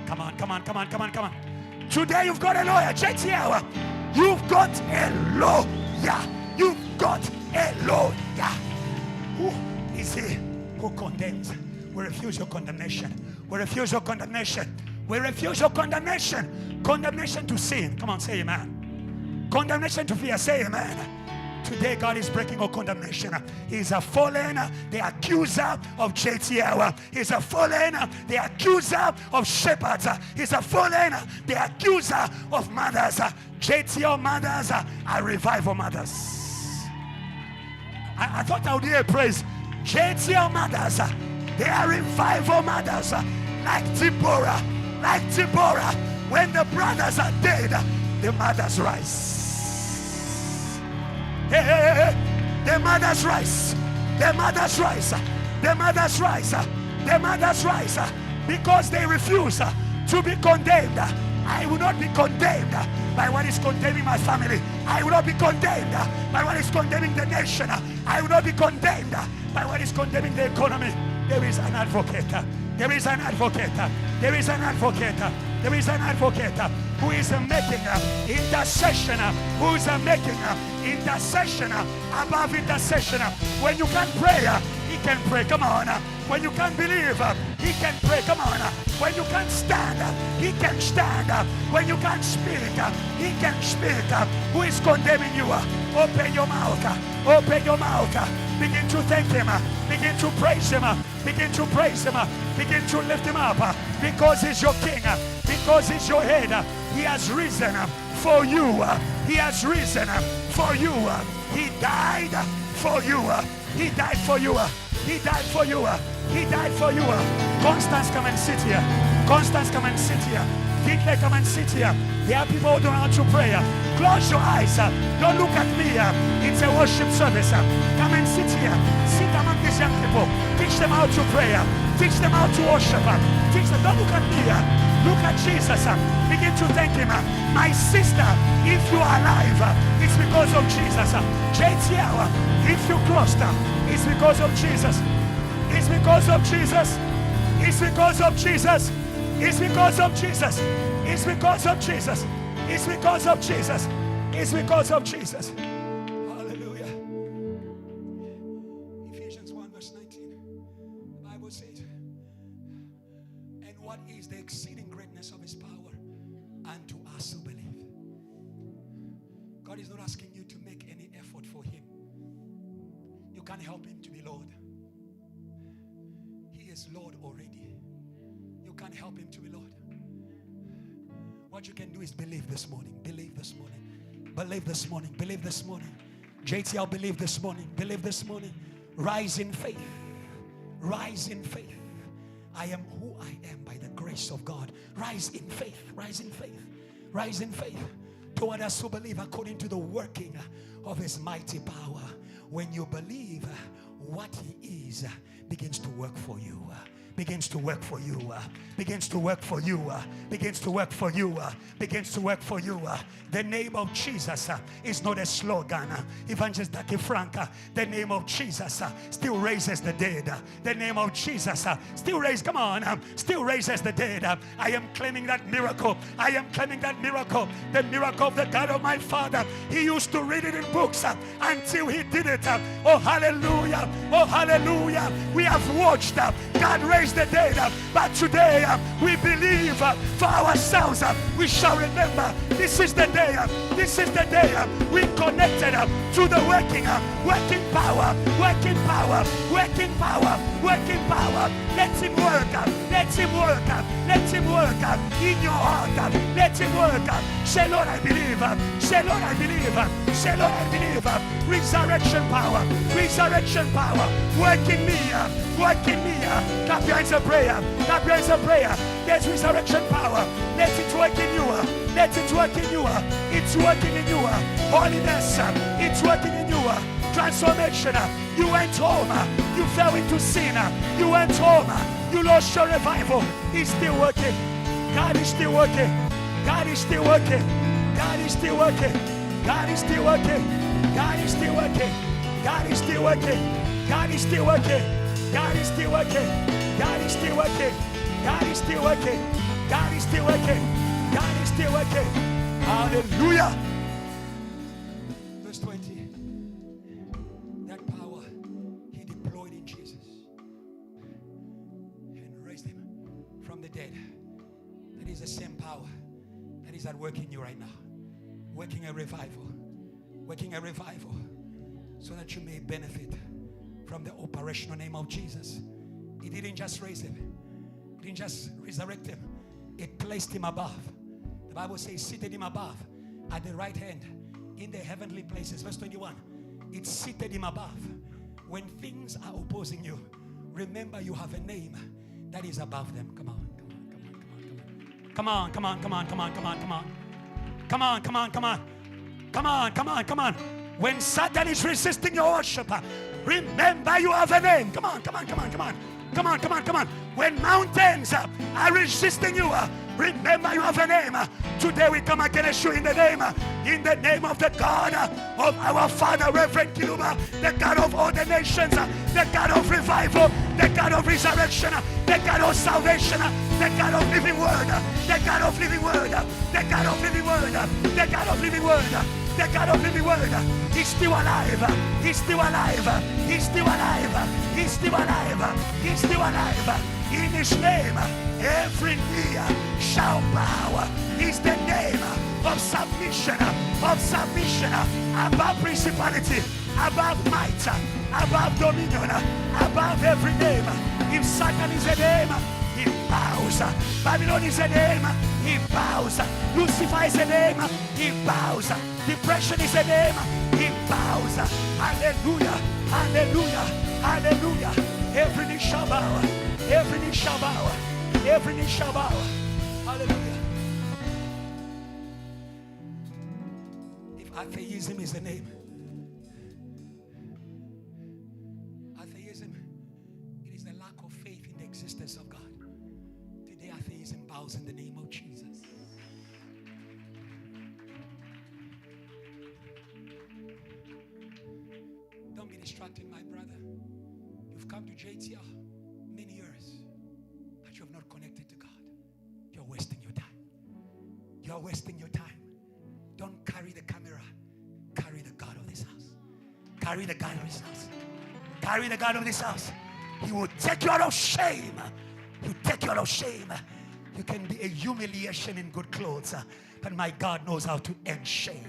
Come on. Today you've got a lawyer. JTL. You've got a lawyer. You've got a lawyer. Who is he who condemns? We refuse your condemnation. We refuse your condemnation. We refuse your condemnation. Condemnation to sin. Come on, say amen. Condemnation to fear. Say amen. Today God is breaking all condemnation. He's a fallen, the accuser of JTL. He's a fallen, the accuser of shepherds. He's a fallen, the accuser of mothers. JTL mothers are revival mothers. I thought I would hear praise. JTL mothers, they are revival mothers. Like Deborah. When the brothers are dead, the mothers rise. Hey. The mothers rise. The mothers rise. The mothers rise. The mothers rise. Because they refuse to be condemned. I will not be condemned by what is condemning my family. I will not be condemned by what is condemning the nation. I will not be condemned by what is condemning the economy. There is an advocate. There is an advocate. There is an advocate. There is an advocate who is making intercession. Who is making intercession above intercession. When you can't pray, he can pray. Come on. When you can't believe, he can pray. Come on. When you can't stand, he can stand. When you can't speak, he can speak. Who is condemning you? Open your mouth. Open your mouth. Begin to thank him. Begin to praise him. Begin to praise him. Begin to lift him up. Because he's your king. Because he's your head. He has risen for you. He has risen for you. He died for you. He died for you. He died for you. He died for you. Constance, come and sit here. Constance, come and sit here. Victor, come and sit here. There are people who don't know how to pray. Close your eyes. Don't look at me. It's a worship service. Come and sit here. Sit among these young people. Teach them how to pray. Teach them how to worship. Teach them. Don't look at me. Look at Jesus. Begin to thank him. My sister, if you are alive, it's because of Jesus. JTL, if you crossed, it's because of Jesus. It's because of Jesus. It's because of Jesus. It's because of Jesus. It's because of Jesus. It's because of Jesus. It's because of Jesus. Hallelujah. Ephesians 1 verse 19. The Bible says, and what is the exceeding greatness of his power unto us who believe. God is not asking you to make any effort for him. You can't help him to be Lord. He is Lord already. You can't help him to be Lord. What you can do is believe this morning. Believe this morning. Believe this morning. Believe this morning. JTL, believe this morning. Believe this morning. Rise in faith. Rise in faith. I am who I am by the grace of God. Rise in faith. Rise in faith. Rise in faith. Toward us who believe according to the working of his mighty power. When you believe, what he is begins to work for you. Begins to work for you. Begins to work for you. Begins to work for you. Begins to work for you. The name of Jesus is not a slogan. Evangelist Daki Franca, the name of Jesus still raises the dead. The name of Jesus still raises, come on, still raises the dead. I am claiming that miracle. I am claiming that miracle. The miracle of the God of my father. He used to read it in books until he did it. Oh, hallelujah. Oh, hallelujah. We have watched God raise the dead, but today we believe for ourselves. We shall remember this is the day. This is the day we connected to the working power, working power, working power, working power. Let him work. Let him work. Let him work in your heart. Let him work. Say, Lord, I believe. Say, Lord, I believe. Say, Lord, I believe. Resurrection power. Resurrection power. Work in me. Work in me. Clap your hands of prayer. Clap your hands of prayer. There's resurrection power. Let it work in you. Let it work in you. It's working in you. Holiness. It's working in you. Transformation. You went home. You fell into sin. You went home. You lost your revival. He's still working. God is still working. God is still working. God is still working. God is still working. God is still working. God is still working. God is still working. God is still working. God is still working. God is still working. God is still working. God is still working. Hallelujah. Verse 20. That power he deployed in Jesus and raised him from the dead. That is the same power that is at work in you right now. Working a revival. Working a revival. So that you may benefit from the operational name of Jesus. He didn't just raise him. He didn't just resurrect him. It placed him above. The Bible says seated him above at the right hand in the heavenly places. Verse 21. It seated him above. When things are opposing you, remember you have a name that is above them. Come on, come on, come on, come on, come on, come on, come on, come on, come on, come on, come on, come on, come on. When Satan is resisting your worship, remember you have a name. Come on, come on, come on, come on. Come on, come on, come on. When mountains are resisting you, Remember you have a name. Today we come against you in the name of the God of our Father, Reverend Kiluba, the God of all the nations, the God of revival, the God of resurrection, the God of salvation, the God of living word, the God of living word, the God of living word, the God of living word, the God of living word. He's still alive. He's still alive. He's still alive. He's still alive. He's still alive. In his name, every knee shall bow. He's the name of submission, above principality, above might, above dominion, above every name. If Satan is a name, he bows. Babylon is a name, he bows. Lucifer is a name, he bows. Depression is a name, he bows. Hallelujah, hallelujah, hallelujah. Every knee shall bow, every knee shall bow, every knee shall bow. Hallelujah. If atheism is a name, atheism, it is the lack of faith in the existence of God. Today atheism bows in the name of Jesus. Don't be distracted, my brother. You've come to JTR many years, but you have not connected to God. You're wasting your time. You're wasting your time. Don't carry the camera. Carry the God of this house. Carry the God of this house. Carry the God of this house. He will take you out of shame. He will take you out of shame. You can be a humiliation in good clothes, but my God knows how to end shame.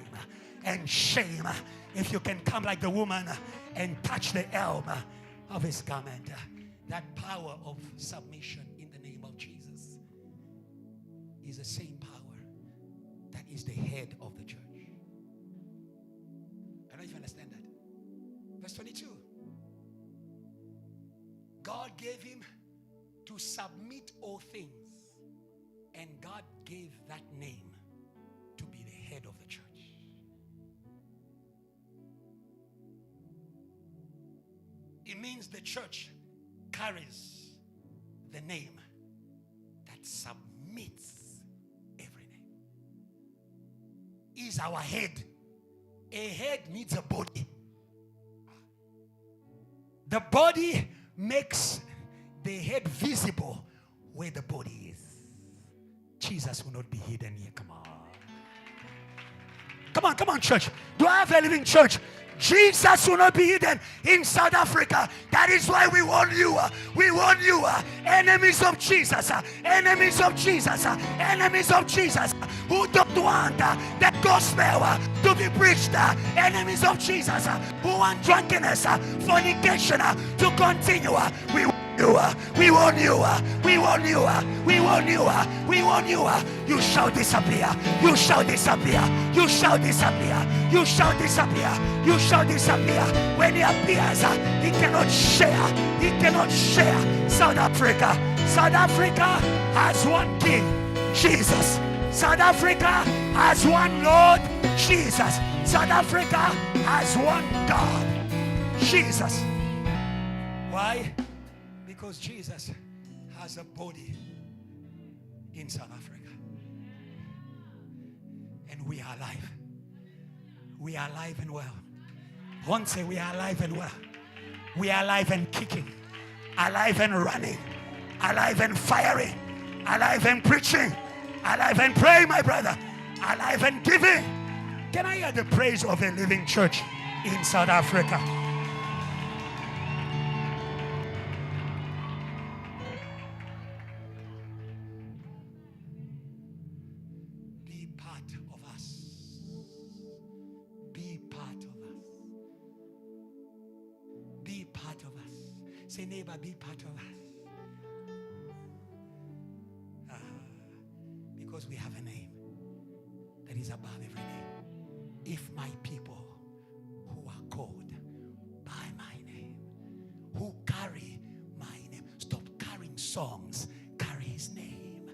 And shame. If you can come like the woman and touch the elm of his garment, that power of submission in the name of Jesus is the same power that is the head of the church. I don't know if you understand that. Verse 22. God gave him to submit all things, and God gave that name to be the head of the church. It means the church carries the name that submits every name. Is our head. A head needs a body. The body makes the head visible where the body is. Jesus will not be hidden here. Come on. Come on, come on, church. Do I have a living church? Jesus will not be hidden in South Africa. That is why we warn you. We warn you. Enemies of Jesus. Enemies of Jesus. Enemies of Jesus. Who don't want the gospel to be preached. Enemies of Jesus. Who want drunkenness, fornication to continue. We warn you. We warn you. We warn you. We warn you. You shall disappear. You shall disappear. You shall disappear. You shall disappear. You shall disappear. When he appears, he cannot share. He cannot share. South Africa. South Africa has one king, Jesus. South Africa has one Lord, Jesus. South Africa has one God, Jesus. Why? Because Jesus has a body in South Africa. And we are alive. We are alive and well. Once say we are alive and well. We are alive and kicking. Alive and running. Alive and firing. Alive and preaching. Alive and praying, my brother. Alive and giving. Can I hear the praise of a living church in South Africa? Be part of us. Be part of us. Be part of us. Say, neighbor, be part of us. Because we have a name that is above every name. If my people who are called by my name, who carry my name, stop carrying songs, carry his name.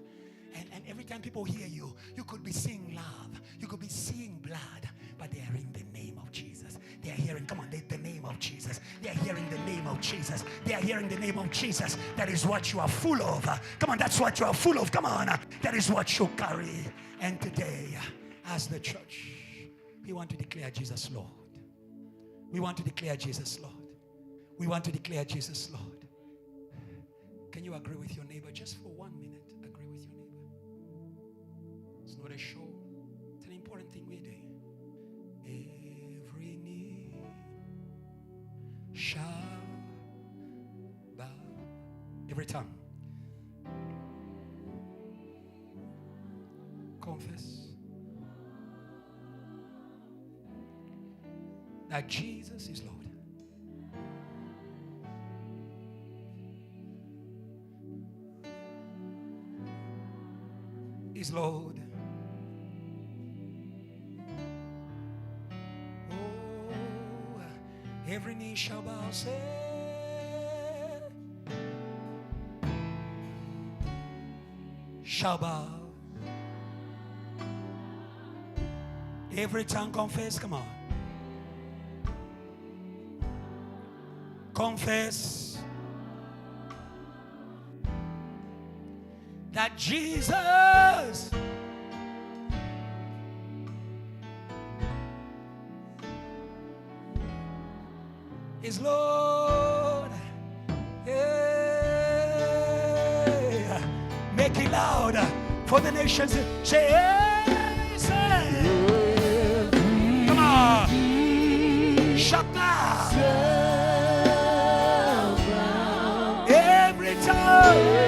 And every time people hear you, you could be seeing love, you could be seeing blood, but they are in the name of Jesus. They are hearing, come on, the name of Jesus. They are hearing the name of Jesus. They are hearing the name of Jesus. That is what you are full of. Come on, that's what you are full of. Come on. That is what you carry. And today, as the church, we want to declare Jesus Lord. We want to declare Jesus Lord. We want to declare Jesus Lord. Can you agree with your neighbor just for 1 minute? Agree with your neighbor. It's not a show. It's an important thing we're doing. Every knee shall bow. Every tongue confess that Jesus is Lord. Is Lord. Oh, every knee shall bow, say, shall bow. Every tongue confess, come on. Confess that Jesus is Lord. Yeah. Make it loud for the nations. Say, hey, say. Come on. Shut down. Every time.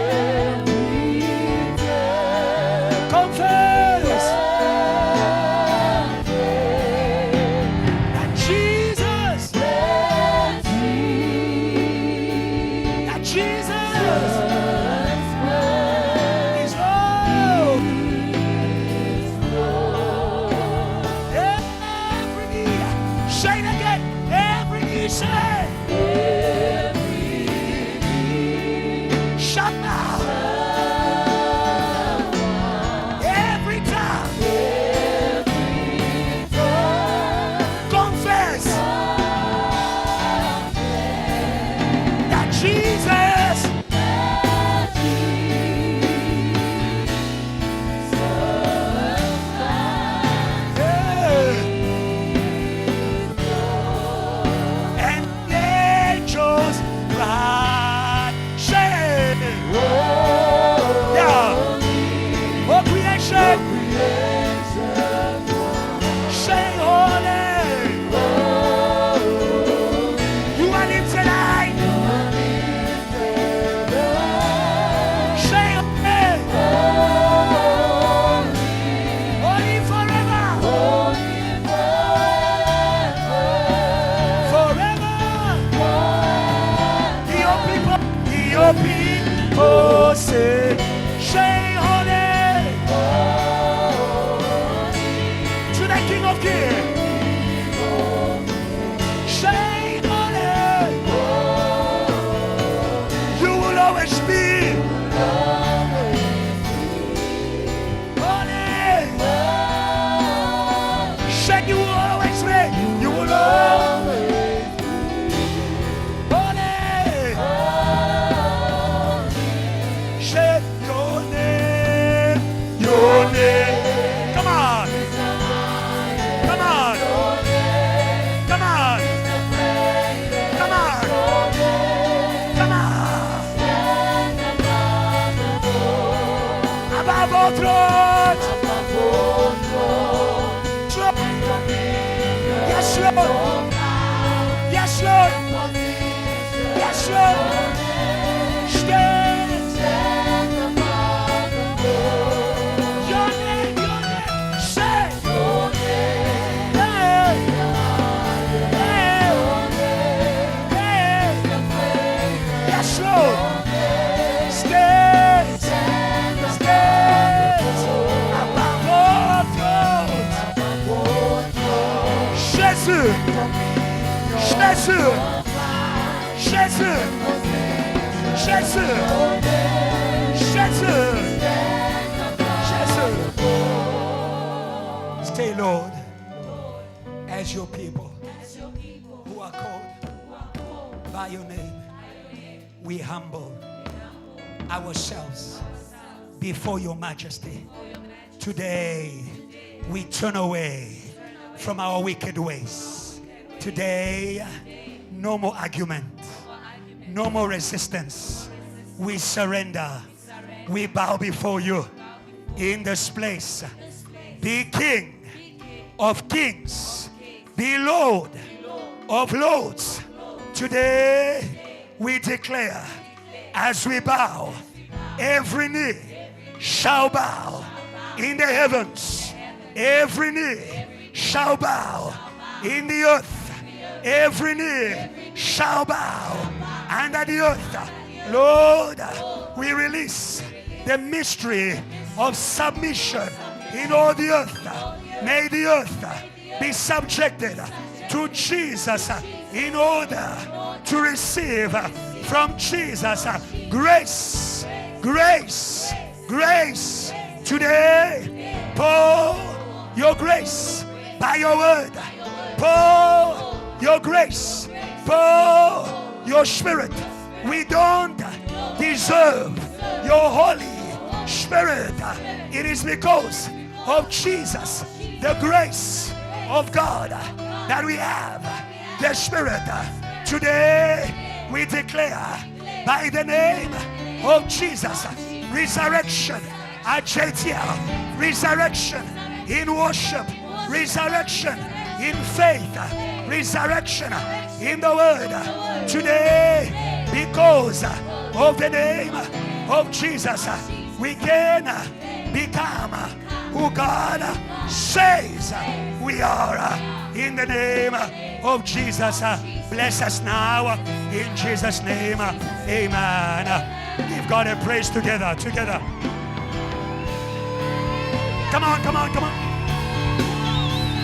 Stay, Lord, as your people who are called by your name. We humble ourselves before your majesty. Today, we turn away from our wicked ways. Today, no more argument, no more resistance. We surrender. We bow before you in this place. Be King of kings. Be Lord of lords. Today, we declare as we bow, every knee shall bow in the heavens. Every knee shall bow in the earth. Every knee shall bow under the earth. Lord, we release the mystery of submission in all the earth. May the earth be subjected to Jesus in order to receive from Jesus grace, grace, grace. Today, pour your grace by your word. Pour your grace. Pour your spirit. We don't deserve your Holy Spirit. It is because of Jesus, the grace of God, that we have the Spirit. Today, we declare by the name of Jesus, resurrection at JTL, resurrection in worship, resurrection in faith, resurrection in the word. Today, because of the name of Jesus, we can become who God says we are. In the name of Jesus, bless us now. In Jesus' name, amen. Give God a praise together. Come on, come on, come on.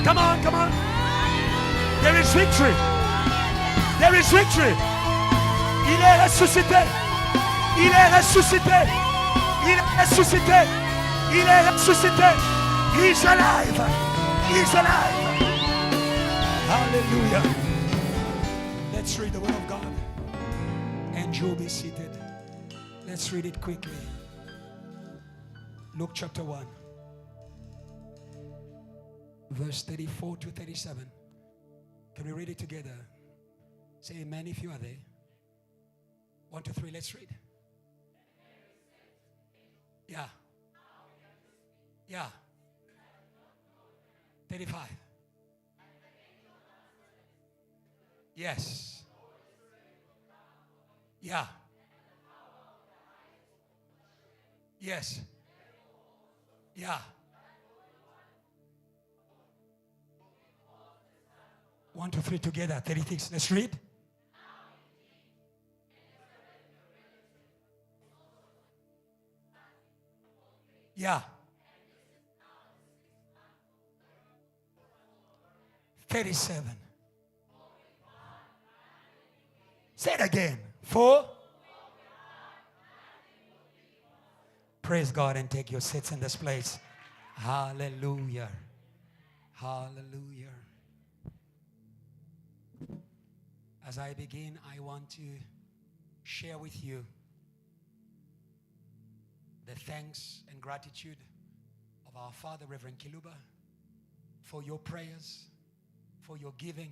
Come on, come on. There is victory. There is victory. Il est ressuscité. Il est ressuscité. Il est ressuscité. Il est ressuscité. He's alive. He's alive. Hallelujah. Let's read the word of God. And you'll be seated. Let's read it quickly. Luke chapter 1. Verse 34 to 37. Can we read it together? Say amen if you are there. 1, 2, 3, let's read. Yeah. Yeah. 35. Yes. Yeah. Yes. Yeah. 1, 2, 3 together. 36. Let's read. Yeah. 37. Say it again. 4. Praise God and take your seats in this place. Hallelujah. Hallelujah. As I begin, I want to share with you the thanks and gratitude of our Father, Reverend Kiluba, for your prayers, for your giving,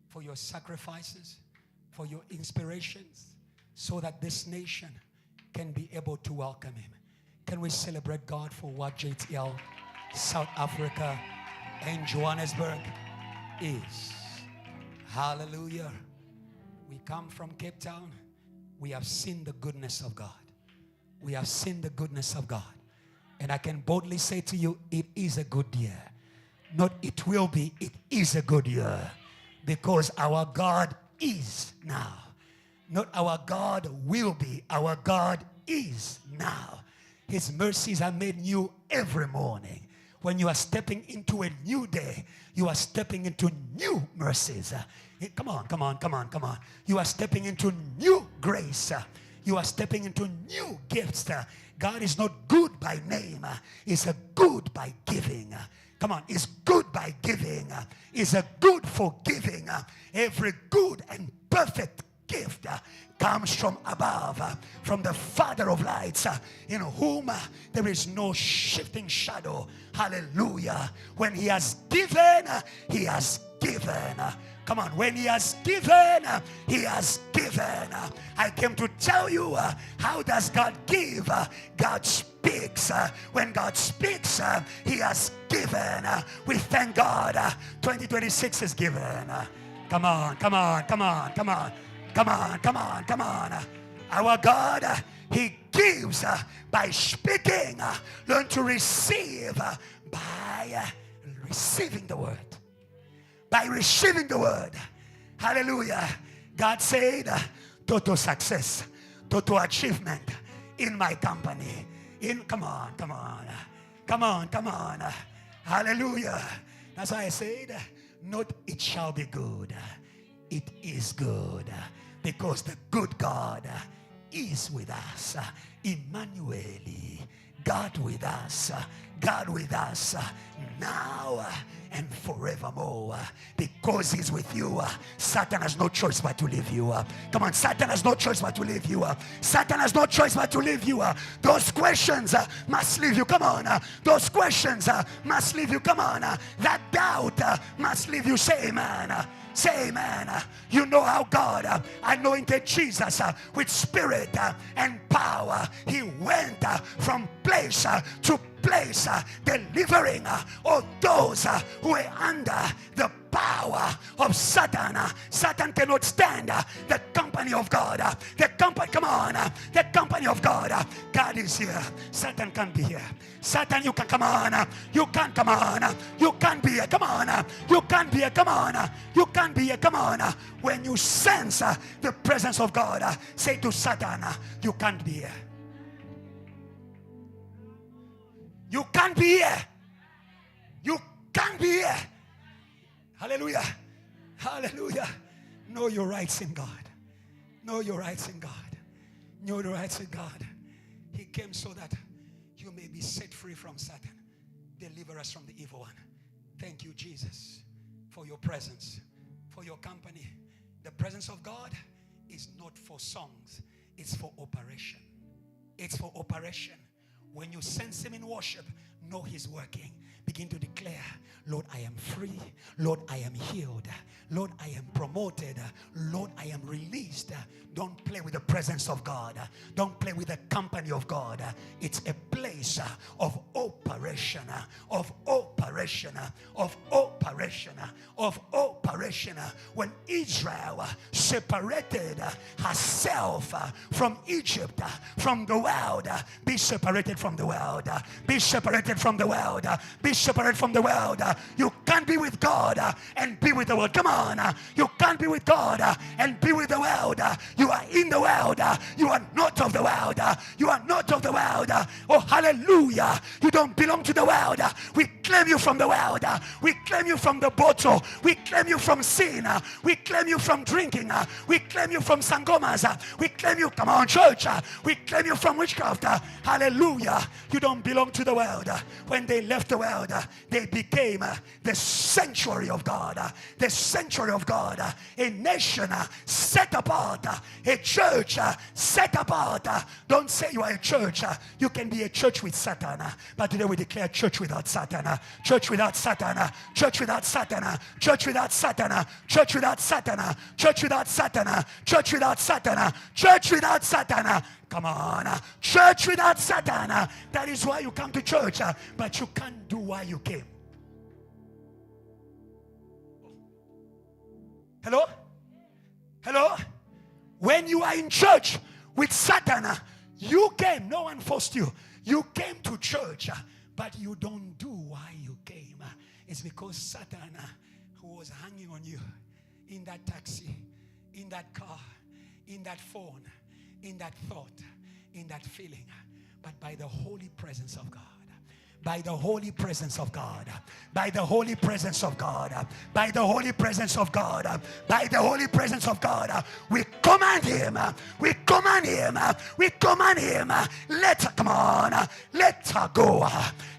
for your sacrifices, for your inspirations, so that this nation can be able to welcome him. Can we celebrate God for what JTL, South Africa, and Johannesburg is? Hallelujah. We come from Cape Town. We have seen the goodness of God. We have seen the goodness of God. And I can boldly say to you, it is a good year. Not it will be, it is a good year. Because our God is now. Not our God will be, our God is now. His mercies are made new every morning. When you are stepping into a new day, you are stepping into new mercies. Come on, come on, come on, come on. You are stepping into new grace. You are stepping into new gifts. God is not good by name. He's a good by giving. Come on, he's good by giving. He's a good for giving. Every good and perfect gift comes from above, from the Father of lights, in whom there is no shifting shadow. Hallelujah. When he has given, he has given. Come on, when he has given, he has given. I came to tell you, how does God give? God speaks. When God speaks, he has given. We thank God. 2026 is given. Come on, come on, come on, come on. Come on, come on, come on. Our God, he gives by speaking. Learn to receive by receiving the word. By receiving the word. Hallelujah. God said, total success, total achievement in my company. Come on, come on. Come on, come on. Hallelujah. That's why I said, not it shall be good. It is good. Because the good God is with us. Emmanuel, God with us. God with us now and forevermore. Because he's with you, Satan has no choice but to leave you. Come on, Satan has no choice but to leave you. Satan has no choice but to leave you. Those questions must leave you. Come on. Those questions must leave you. Come on. That doubt must leave you. Say amen. Say amen. You know how God anointed Jesus with spirit and power. He went from place to place, delivering all those who were under the power of Satan. Satan cannot stand the company of God. The company, come on, the company of God. God is here. Satan can't be here. Satan, you can come on. You can't come on. You can't be here. Come on. You can't be here. Come on. You can't be here. Come on. When you sense the presence of God, say to Satan, you can't be here. You can't be here. You can't be here. Hallelujah. Hallelujah. Know your rights in God. Know your rights in God. Know your rights in God. He came so that you may be set free from Satan. Deliver us from the evil one. Thank you, Jesus, for your presence, for your company. The presence of God is not for songs. It's for operation. It's for operation. When you sense him in worship, know he's working. Begin to declare, Lord, I am free. Lord, I am healed. Lord, I am promoted. Lord, I am released. Don't play with the presence of God. Don't play with the company of God. It's a place of operation, of operation, of operation, of operation. When Israel separated herself from Egypt, from the world, be separated from the world. Be separated from the world. Be separated from the world. You can't be with God and be with the world. Come on. You can't be with God and be with the world. You are in the world. You are not of the world. You are not of the world. Oh, hallelujah. You don't belong to the world. We claim you from the world. We claim you from the bottle. We claim you from sin. We claim you from drinking. We claim you from sangomas. We claim you, come on, church. We claim you from witchcraft. Hallelujah. You don't belong to the world. When they left the world, they became the sanctuary of God. The sanctuary of God. A nation set apart. A church set apart. Don't say you are a church. You can be a church with Satan. But today we declare church without Satan. Church without Satan. Church without Satan. Church without Satan. Church without Satan. Church without Satan. Church without Satan. Church without Satan. Come on. Church without Satan. That is why you come to church. But you can't do why you came. Hello? Hello? When you are in church with Satan, you came. No one forced you. You came to church, but you don't do why you came. It's because Satan, who was hanging on you in that taxi, in that car, in that phone, in that thought, in that feeling, but by the holy presence of God, by the holy presence of God, by the holy presence of God, by the holy presence of God, by the holy presence of God, we command him, we command him, we command him, let her, come on, let her go,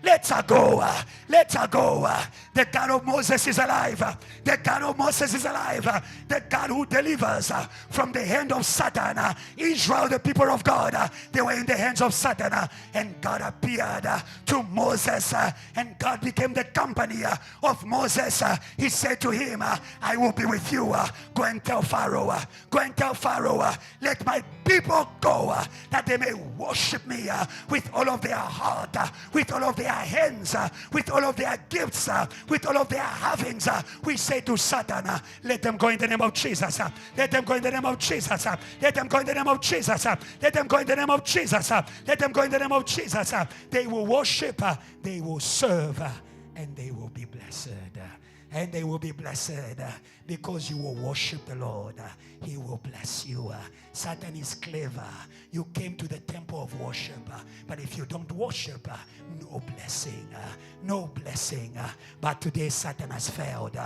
let her go, let her go. The God of Moses is alive, the God of Moses is alive, the God who delivers from the hand of Satan. Israel, the people of God, they were in the hands of Satan, and God appeared to Moses, and God became the company of Moses. He said to him, I will be with you. Go and tell Pharaoh, go and tell Pharaoh, let my people go, that they may worship me with all of their heart, with all of their hands, with all of their gifts, with all of their havings. We say to Satan, let them go in the name of Jesus. Let them go in the name of Jesus. Let them go in the name of Jesus. Let them go in the name of Jesus. Let them go in the name of Jesus. They will worship, they will serve, and they will be blessed. And they will be blessed because you will worship the Lord. He will bless you. Satan is clever. You came to the temple of worship, but if you don't worship, no blessing, no blessing. But today Satan has failed.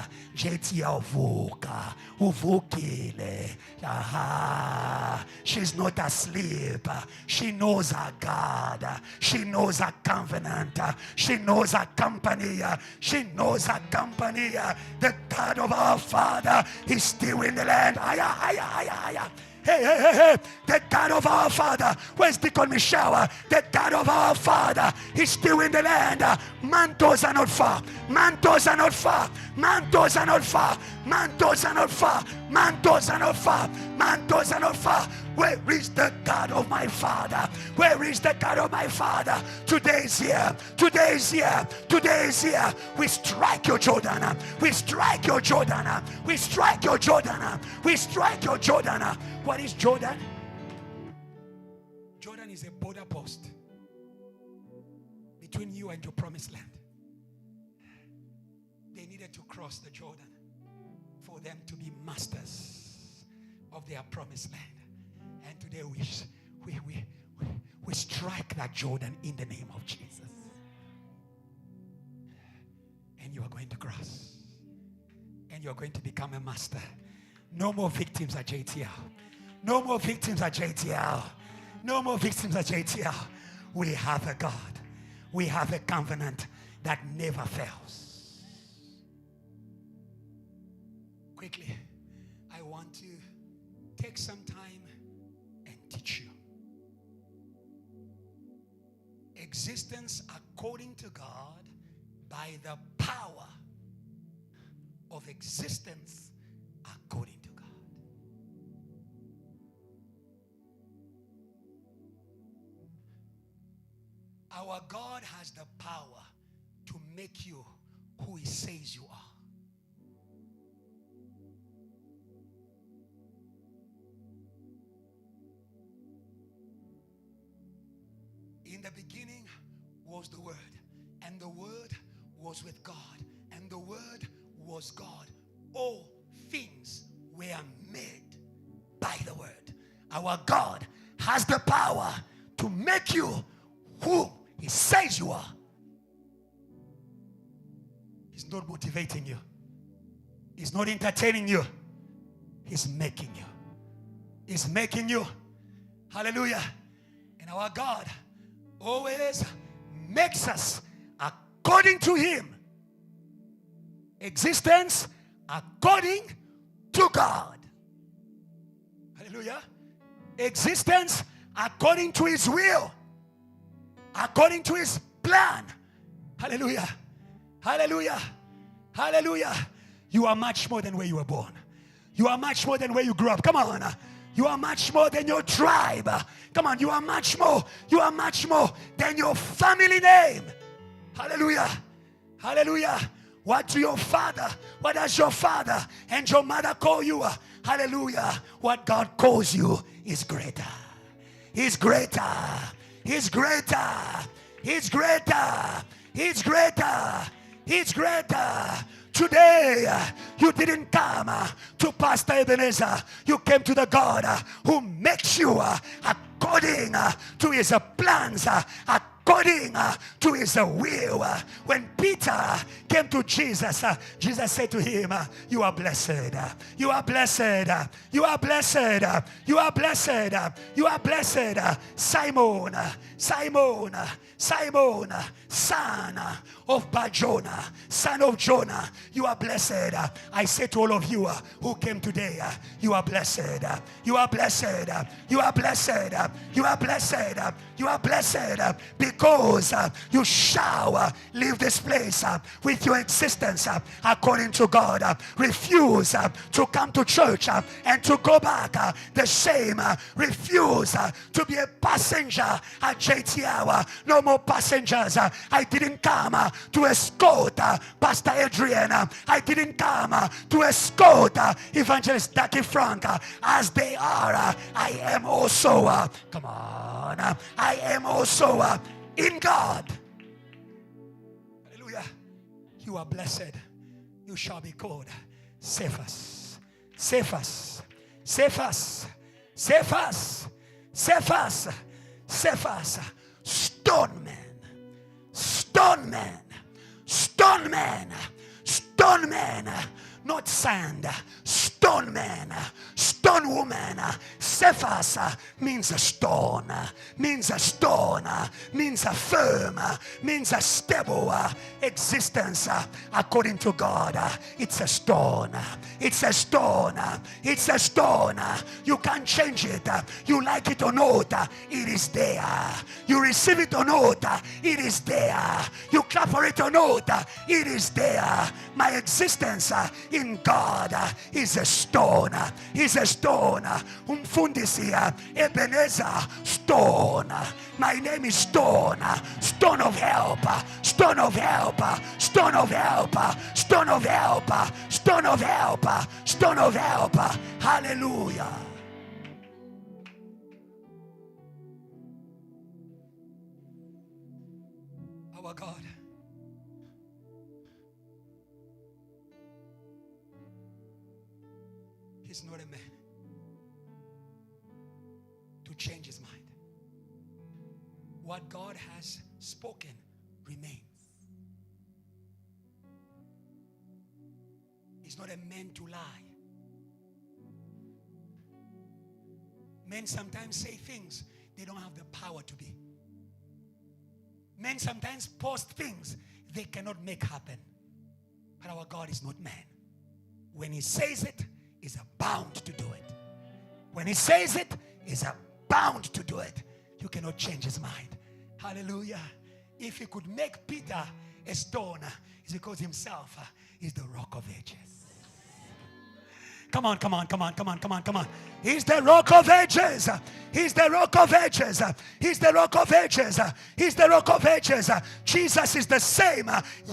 She's not asleep. She knows her God. She knows her covenant. She knows her company. She knows her company. The God of our Father is still in the land. Hey, hey, hey, hey. The God of our Father. Where's Deacon Michelle? The God of our Father is still in the land. Mantos are not far. Mantos are not far. Mantos are not far. Mantos are not far. Mantos are not far. Mantos are not far. Where is the God of my Father? Where is the God of my Father? Today is here. Today is here. Today is here. We strike your Jordan. We strike your Jordan. We strike your Jordan. We strike your Jordan. What is Jordan? Jordan is a border post between you and your promised land. They needed to cross the Jordan for them to be masters of their promised land. And today we strike that Jordan in the name of Jesus. And you are going to cross. And you are going to become a master. No more victims at JTL. No more victims at JTL. No more victims at JTL. We have a God. We have a covenant that never fails. Quickly, I want to take some time and teach you. Existence according to God by the power of existence according to God. Our God has the power to make you who He says you are. In the beginning was the Word, and the Word was with God, and the Word was God. All things were made by the Word. Our God has the power to make you who He says you are. He's not motivating you. He's not entertaining you. He's making you. He's making you. Hallelujah. And our God always makes us according to Him. Existence according to God. Hallelujah. Existence according to His will. According to His plan. Hallelujah. Hallelujah. Hallelujah. You are much more than where you were born. You are much more than where you grew up. Come on. You are much more than your tribe. Come on. You are much more. You are much more than your family name. Hallelujah. Hallelujah. What do your father, what does your father and your mother call you? Hallelujah. What God calls you is greater. He's greater. He's greater. He's greater. He's greater. He's greater. Today, you didn't come to Pastor Ebenezer. You came to the God who makes you according to His plans, according to his will. When Peter came to Jesus, Jesus said to him, you are blessed. You are blessed. You are blessed. You are blessed. You are blessed. Simon, Simon, Simon, son of Barjona, son of Jonah, you are blessed. I say to all of you who came today, you are blessed. You are blessed. You are blessed. You are blessed. You are blessed because you shall leave this place with your existence according to God. Refuse to come to church and to go back the same. Refuse to be a passenger at JTL. No more passengers. I didn't come to escort Pastor Adrian. I didn't come to escort Evangelist Ducky Frank as they are. I am also, come on, I am also in God. Hallelujah. You are blessed. You shall be called Cephas. Cephas. Cephas. Cephas. Cephas. Cephas. Stone man. Stone man. Stone man. Stone man. Not sand. Stone man. Stone woman. Cephas means a stone. Means a stone. Means a firm. Means a stable existence according to God. It's a stone. It's a stone. It's a stone. You can't change it. You like it or not, it is there. You receive it or not, it is there. You clap for it or not, it is there. My existence in God is a stone. Is a stone. Umfundisi Ebenezer, stone. My name is Stone. Stone of help. Stone of help. Stone of help. Stone of help. Stone of help. Stone of help. Hallelujah. Our God. He's not a man to change his mind. What God has spoken remains. He's not a man to lie. Men sometimes say things they don't have the power to be. Men sometimes post things they cannot make happen. But our God is not man. When he says it, he's bound to do it. When he says it, he's bound to do it. You cannot change his mind. Hallelujah. If he could make Peter a stone, it's because himself is the rock of ages. Come on, come on, come on, come on, come on, come on. He's the rock of ages. He's the rock of ages. He's the rock of ages. He's the rock of ages. Jesus is the same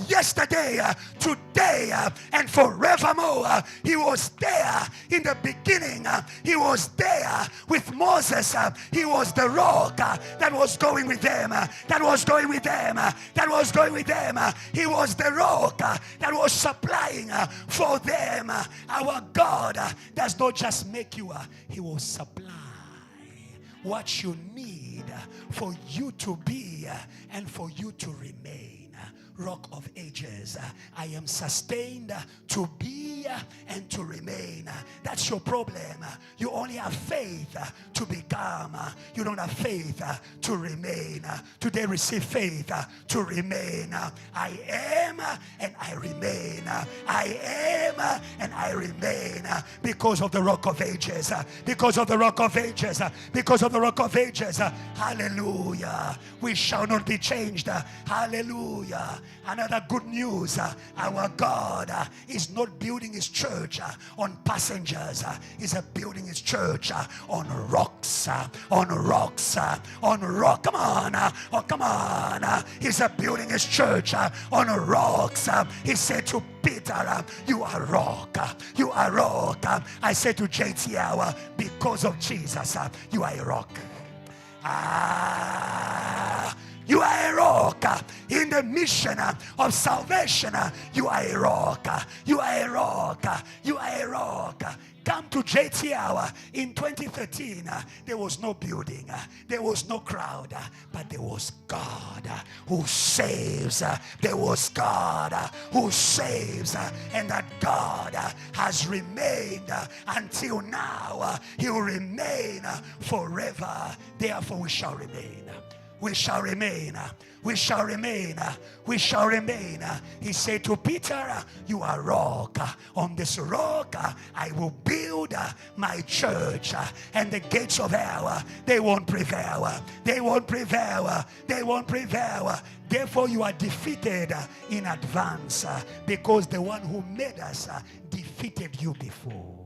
yesterday, today, and forevermore. He was there in the beginning. He was there with Moses. He was the rock that was going with them. That was going with them. That was going with them. He was the rock that was supplying for them. Our God does not just make you, he will supply what you need for you to be and for you to remain. Rock of ages, I am sustained to be and to remain. That's your problem. You only have faith to become. You don't have faith to remain. Today receive faith to remain. I am and I remain. I am and I remain because of the rock of ages. Because of the rock of ages. Because of the rock of ages. Hallelujah. We shall not be changed. Hallelujah. Another good news, our God is not building his church on passengers. He's building his church on rocks, on rocks, on rock. Come on, oh come on. He's building his church on rocks. He said to Peter, you are rock. You are rock. I said to JTL, because of Jesus, you are a rock. You are a rock. In the mission of salvation, you are a rock. You are a rock. You are a rock. Come to JTL in 2013. There was no building, there was no crowd, but there was God who saves. There was God who saves, and that God has remained until now. He will remain forever. Therefore, we shall remain. We shall remain. We shall remain. We shall remain. He said to Peter, you are rock. On this rock I will build my church, and the gates of hell, they won't prevail. They won't prevail. They won't prevail. Therefore you are defeated in advance, because the one who made us defeated you before.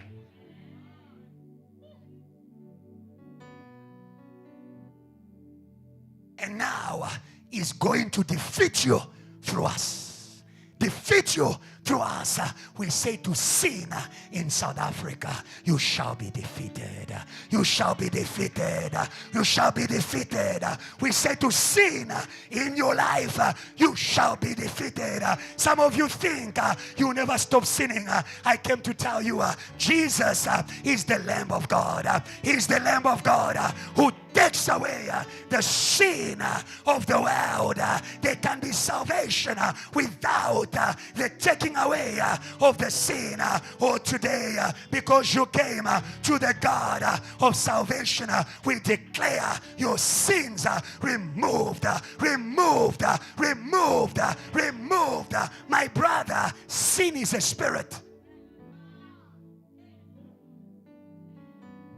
And now is going to defeat you through us. Defeat you through us. We say to sin in South Africa, you shall be defeated. You shall be defeated. You shall be defeated. We say to sin in your life, you shall be defeated. Some of you think you never stop sinning. I came to tell you, Jesus is the Lamb of God. He's the Lamb of God who takes away the sin of the world. There can be salvation without the taking away of the sin. Or today, because you came to the God of salvation, we declare your sins removed, removed, removed, removed. My brother, sin is a spirit.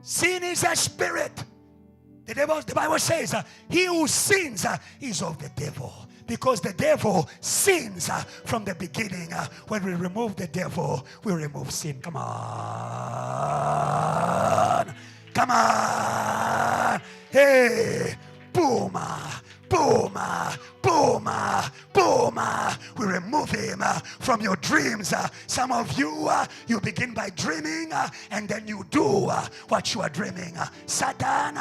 Sin is a spirit. The Bible says he who sins is of the devil, because the devil sins from the beginning. When we remove the devil, we remove sin. Come on. Come on. Hey, boom. Boom, boom, boom. We remove him from your dreams. Some of you, you begin by dreaming and then you do what you are dreaming. Satan,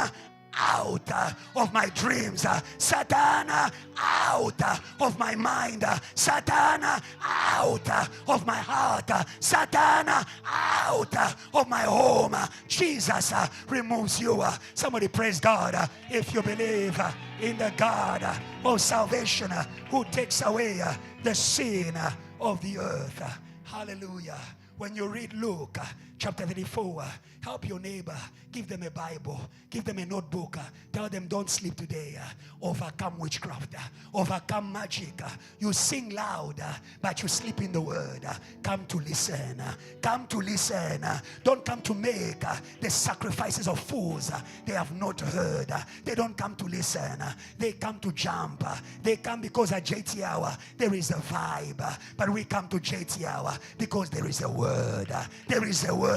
out of my dreams. Satan, out of my mind. Satan, out of my heart. Satan, out of my home. Jesus removes you. Somebody praise God if you believe in the God of salvation who takes away the sin of the earth. Hallelujah. When you read Luke chapter 34, help your neighbor, give them a Bible, give them a notebook, tell them don't sleep today, overcome witchcraft, overcome magic. You sing loud, but you sleep in the word. Come to listen, come to listen. Don't come to make the sacrifices of fools they have not heard. They don't come to listen, they come to jump. They come because at JTL there is a vibe, but we come to JTL because there is a word. There is a word.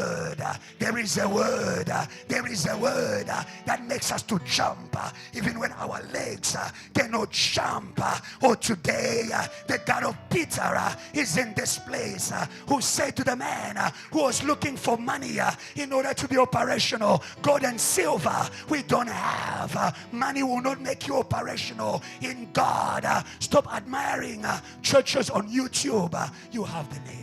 There is a word. There is a word that makes us to jump even when our legs cannot jump. Oh, today the God of Peter is in this place, who said to the man who was looking for money in order to be operational, gold and silver we don't have. Money will not make you operational in God. Stop admiring churches on YouTube. You have the name.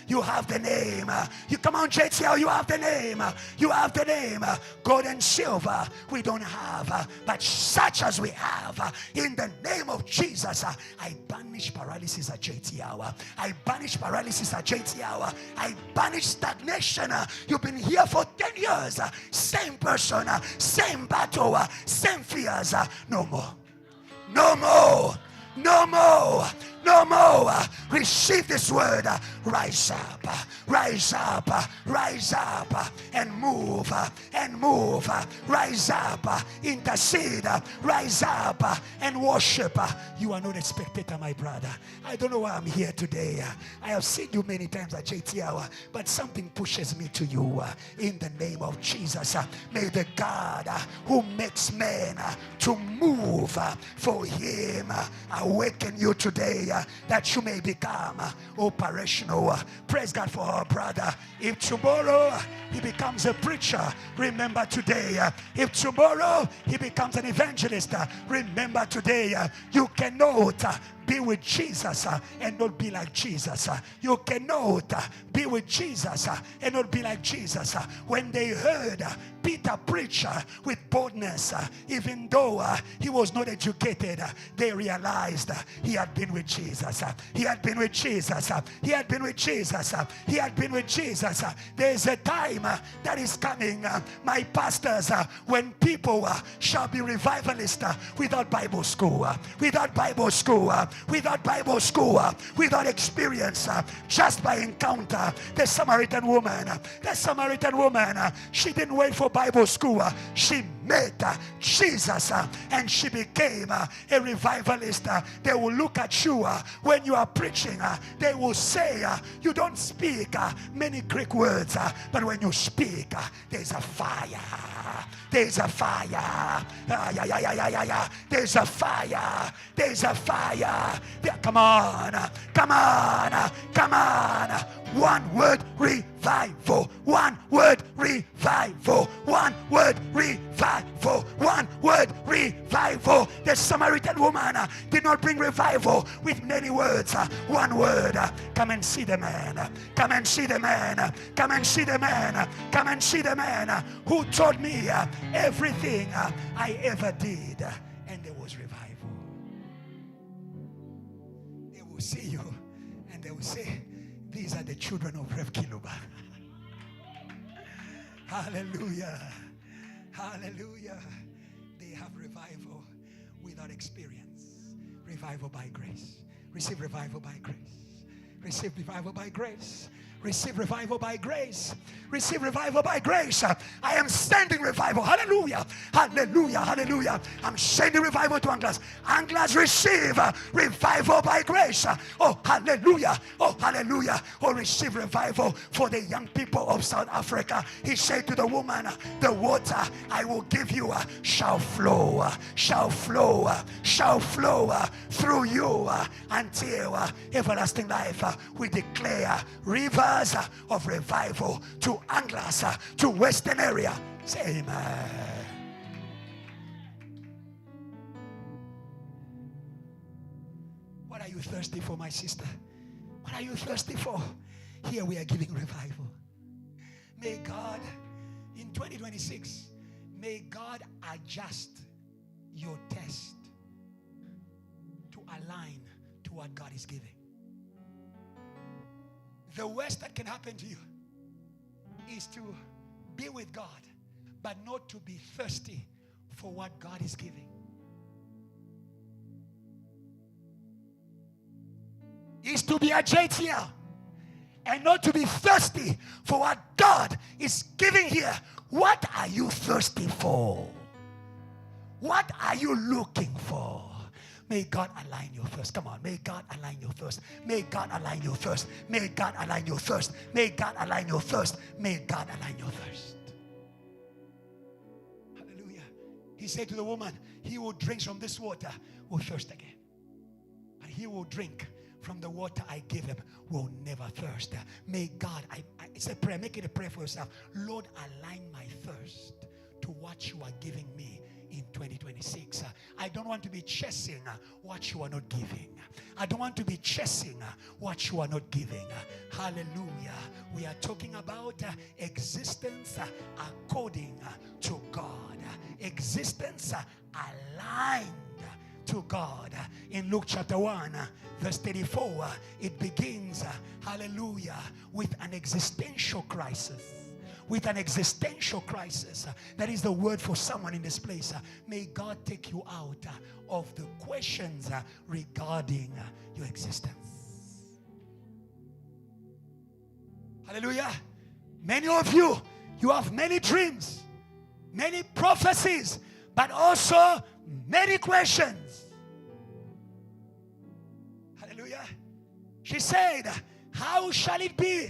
You have the name. You come on, JTL, you have the name. You have the name. Gold and silver we don't have, but such as we have, in the name of Jesus, I banish paralysis at JTL. I banish paralysis at JTL. I banish stagnation. You've been here for 10 years. Same person, same battle, same fears. No more. No more. No more. No more. Receive this word. Rise up. Rise up. Rise up. And move. And move. Rise up. Intercede. Rise up. And worship. You are not a spectator, my brother. I don't know why I'm here today. I have seen you many times at JTL, but something pushes me to you. In the name of Jesus, may the God who makes men to move for him awaken you today. that you may become operational. Praise God for our brother. If tomorrow he becomes a preacher, remember today. If tomorrow he becomes an evangelist, remember today. You cannot be with Jesus and not be like Jesus. You cannot be with Jesus and not be like Jesus. When they heard Peter preach with boldness, even though he was not educated, they realized he had been with Jesus. He had been with Jesus. He had been with Jesus. He had been with Jesus. There's a time that is coming, my pastors, when people shall be revivalists without Bible school, without Bible school, without Bible school, without experience, just by encounter. The Samaritan woman, she didn't wait for Bible school. She met Jesus and she became a revivalist. They will look at you when you are preaching. They will say you don't speak many Greek words, but when you speak, there's a fire. There's a fire. There's a fire. There's a fire. Come on. Come on. Come on. One word revival. One word revival. One word revival. One word revival. The Samaritan woman did not bring revival with many words. One word. Come and see the man. Come and see the man. Come and see the man. Come and see the man who taught me everything I ever did. And there was revival. They will see you and they will say, these are the children of Rev Kiluba. Hallelujah. Hallelujah. They have revival without experience. Revival by grace. Receive revival by grace. Receive revival by grace. Receive revival by grace. Receive revival by grace. I am sending revival. Hallelujah. Hallelujah. Hallelujah. I'm sending revival to Anglas. Anglas, receive revival by grace. Oh, hallelujah. Oh, hallelujah. Oh, receive revival for the young people of South Africa. He said to the woman, the water I will give you shall flow, shall flow, shall flow through you until everlasting life. We declare rivers of revival to Anglas, to Western area. Say amen. What are you thirsty for, my sister? What are you thirsty for? Here we are giving revival. May God, in 2026, may God adjust your test to align to what God is giving. The worst that can happen to you is to be with God, but not to be thirsty for what God is giving. Is to be a JTL and not to be thirsty for what God is giving here. What are you thirsty for? What are you looking for? May God align your thirst. Come on. May God align your thirst. May God align your thirst. May God align your thirst. May God align your thirst. May God align your thirst. Hallelujah. He said to the woman, he who drinks from this water will thirst again. But he will drink from the water I give him will never thirst. May God, it's a prayer. Make it a prayer for yourself. Lord, align my thirst to what you are giving me in 2026. I don't want to be chasing what you are not giving. I don't want to be chasing what you are not giving. Hallelujah. We are talking about existence according to God. Existence aligned to God. In Luke chapter 1 verse 34, it begins, hallelujah, with an existential crisis. With an existential crisis. That is the word for someone in this place. May God take you out of the questions regarding your existence. Hallelujah. Many of you, you have many dreams, many prophecies, but also many questions. Hallelujah. She said, how shall it be?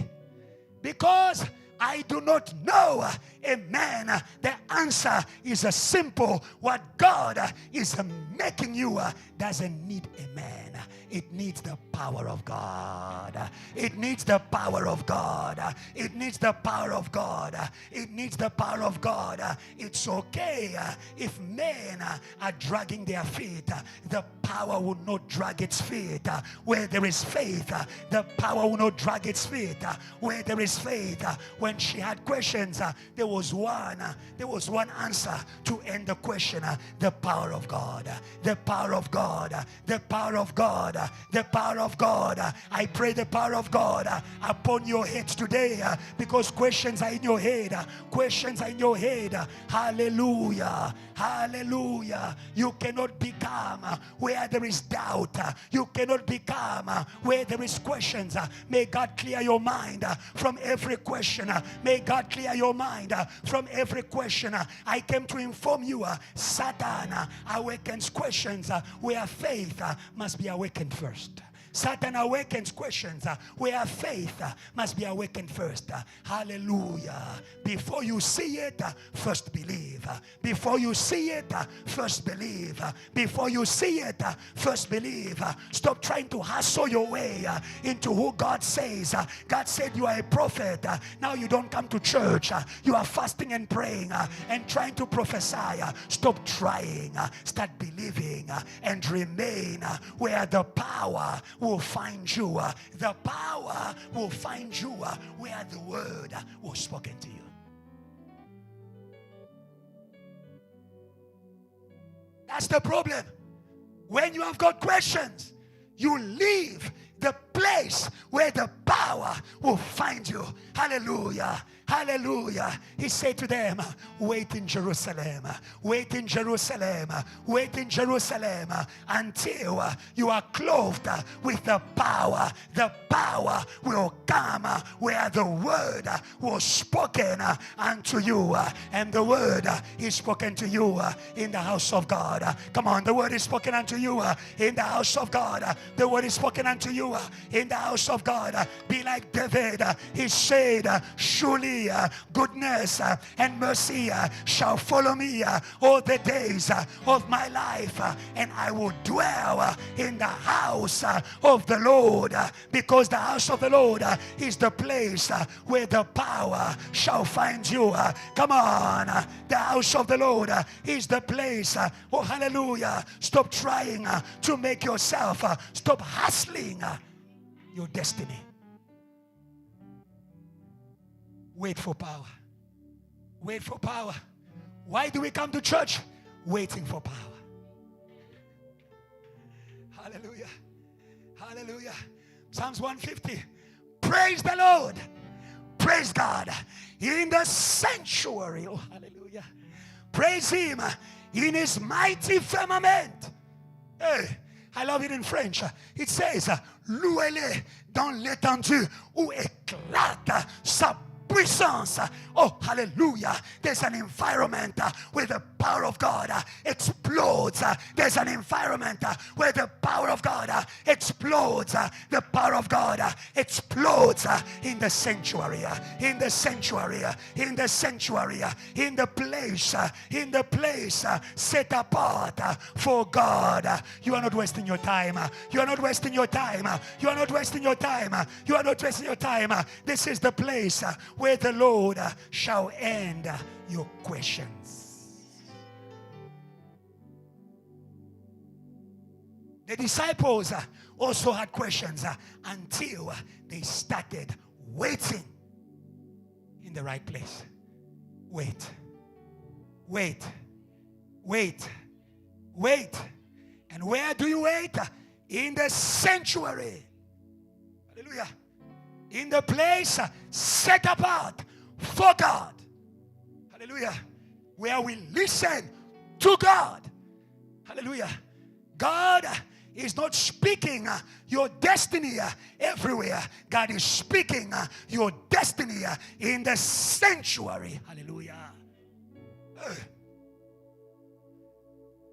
Because I do not know. Amen. The answer is a simple. What God is making you doesn't need a man. It needs the power of God. It needs the power of God. It needs the power of God. It needs the power of God. It's okay if men are dragging their feet. The power will not drag its feet. Where there is faith, the power will not drag its feet. Where there is faith. When she had questions, there was one answer to end the question. The power of God. The power of God. The power of God. The power of God. I pray the power of God upon your heads today, because questions are in your head. Questions are in your head. Hallelujah. Hallelujah. You cannot become where there is doubt. You cannot become where there is questions. May God clear your mind from every question. May God clear your mind from every question. I came to inform you, Satan awakens questions where faith must be awakened first. Satan awakens questions where faith must be awakened first. Hallelujah. Before you see it, first believe. Before you see it, first believe. Before you see it, first believe. Stop trying to hustle your way into who God says. God said you are a prophet. Now you don't come to church. You are fasting and praying and trying to prophesy. Stop trying. Start believing and remain where the power will find you. The power will find you where the word was spoken to you. That's the problem. When you have got questions, you leave the place where the power will find you. Hallelujah. Hallelujah. He said to them, wait in Jerusalem. Wait in Jerusalem. Wait in Jerusalem until you are clothed with the power. The power will come where the word was spoken unto you. And the word is spoken to you in the house of God. Come on, the word is spoken unto you in the house of God. The word is spoken unto you in the house of God. Be like David. He said, surely goodness and mercy shall follow me all the days of my life, and I will dwell in the house of the Lord, because the house of the Lord is the place where the power shall find you. Come on, the house of the Lord is the place. Oh, hallelujah. Stop trying to make yourself, stop hustling your destiny. Wait for power. Wait for power. Why do we come to church? Waiting for power. Hallelujah. Hallelujah. Psalms 150. Praise the Lord. Praise God in the sanctuary. Oh, hallelujah. Praise Him in His mighty firmament. Hey, I love it in French. It says, louez-le dans l'étendue où éclate sa puissance. Oh, hallelujah. There's an environment where the power of God explodes. There's an environment where the power of God explodes. The power of God explodes in the sanctuary. In the sanctuary. In the sanctuary. In the place set apart for God. You are not wasting your time. You are not wasting your time. You are not wasting your time. You are not wasting your time. This is the place where the Lord shall end your questions. The disciples also had questions until they started waiting in the right place. Wait. Wait. Wait. Wait. And where do you wait? In the sanctuary. Hallelujah. In the place set apart for God. Hallelujah. Where we listen to God. Hallelujah. God is not speaking your destiny everywhere. God is speaking your destiny in the sanctuary. Hallelujah.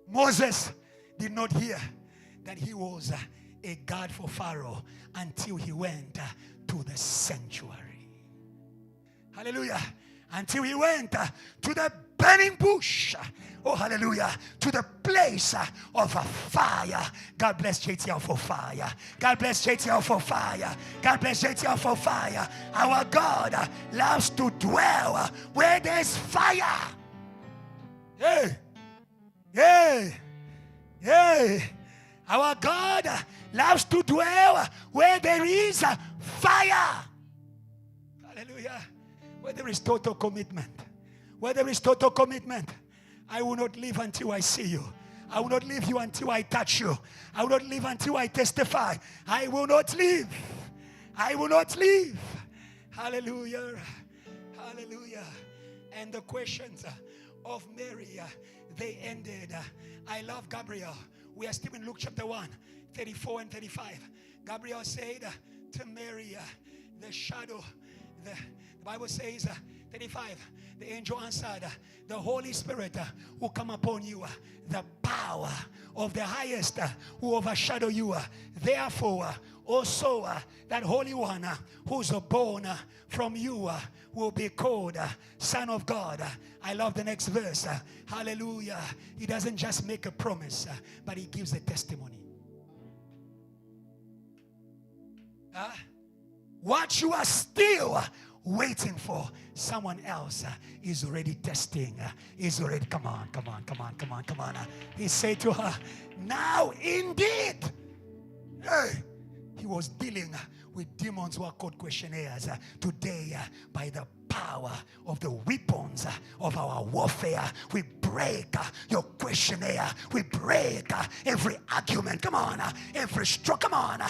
Moses did not hear that he was a God for Pharaoh until he went to the sanctuary. Hallelujah. Until he went to the burning bush. Oh, hallelujah. To the place of a fire. God bless JTL for fire. God bless JTL for fire. God bless JTL for fire. Our God loves to dwell where there's fire. Hey. Hey. Hey. Our God loves to dwell where there is fire. Hallelujah. Where there is total commitment. Where there is total commitment. I will not leave until I see you. I will not leave you until I touch you. I will not leave until I testify. I will not leave. I will not leave. Hallelujah. Hallelujah. And the questions of Mary, they ended. I love Gabriel. We are still in Luke chapter 1, 34 and 35. Gabriel said to Mary, the shadow, the Bible says, 35, the angel answered, the Holy Spirit will come upon you, the power of the highest will overshadow you. Therefore, also that Holy One who's born from you will be called Son of God. I love the next verse. Hallelujah. He doesn't just make a promise, but he gives a testimony. What you are still waiting for, someone else is already testing. Is already, come on. He said to her, now indeed. Hey, he was dealing with demons who are called questionnaires. Today, by the power of the weapons of our warfare, we break your questionnaire. We break every argument. Come on, every stronghold,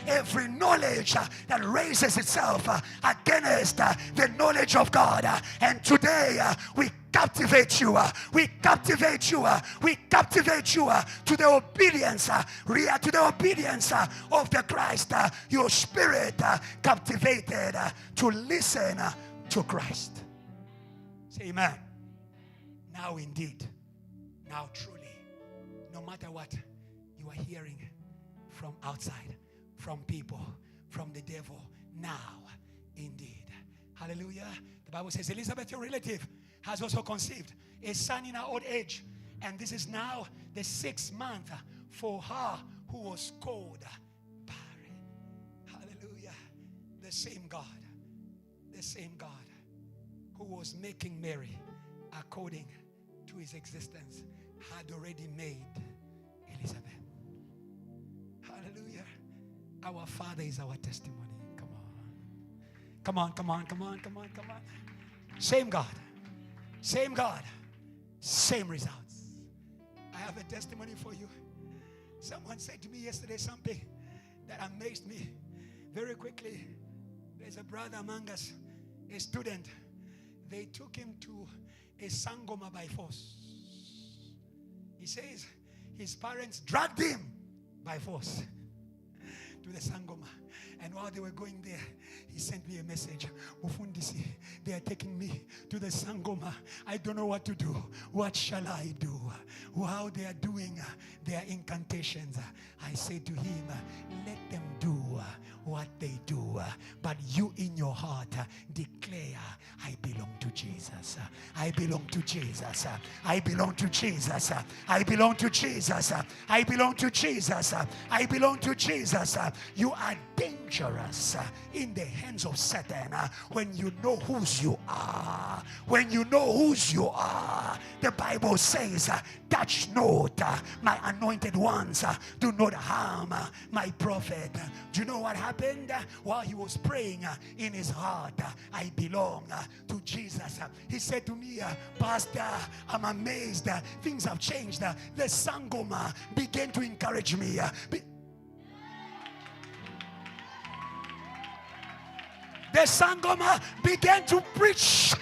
every knowledge that raises itself against the knowledge of God. And today we captivate you. We captivate you. We captivate you to the obedience, of the Christ. Your spirit captivated to listen to Christ. Say amen. Now indeed, now truly, no matter what you are hearing from outside, from people, from the devil, now indeed. Hallelujah. The Bible says Elizabeth, your relative, has also conceived a son in her old age, and this is now the 6th month for her who was called barren. Hallelujah. The same God who was making Mary according to his existence had already made Elizabeth. Hallelujah. Our Father is our testimony. Come on. Same God, same results. I have a testimony for you. Someone said to me yesterday something that amazed me very quickly. There's a brother among us, a student. They took him to a sangoma by force. He says his parents dragged him by force to the sangoma. And while they were going there, he sent me a message. Mufundisi, they are taking me to the sangoma. I don't know what to do. What shall I do? While they are doing their incantations, I said to him, let them do what they do. But you in your heart declare, I belong to Jesus. I belong to Jesus. I belong to Jesus. I belong to Jesus. I belong to Jesus. I belong to Jesus. You are dangerous in the hands of Satan when you know whose you are. When you know whose you are. The Bible says, touch not my anointed ones. Do not harm my prophet. Do you know what happened? While he was praying in his heart, I belong to Jesus. He said to me, Pastor, I'm amazed. Things have changed. The sangoma began to encourage me. The sangoma began to preach.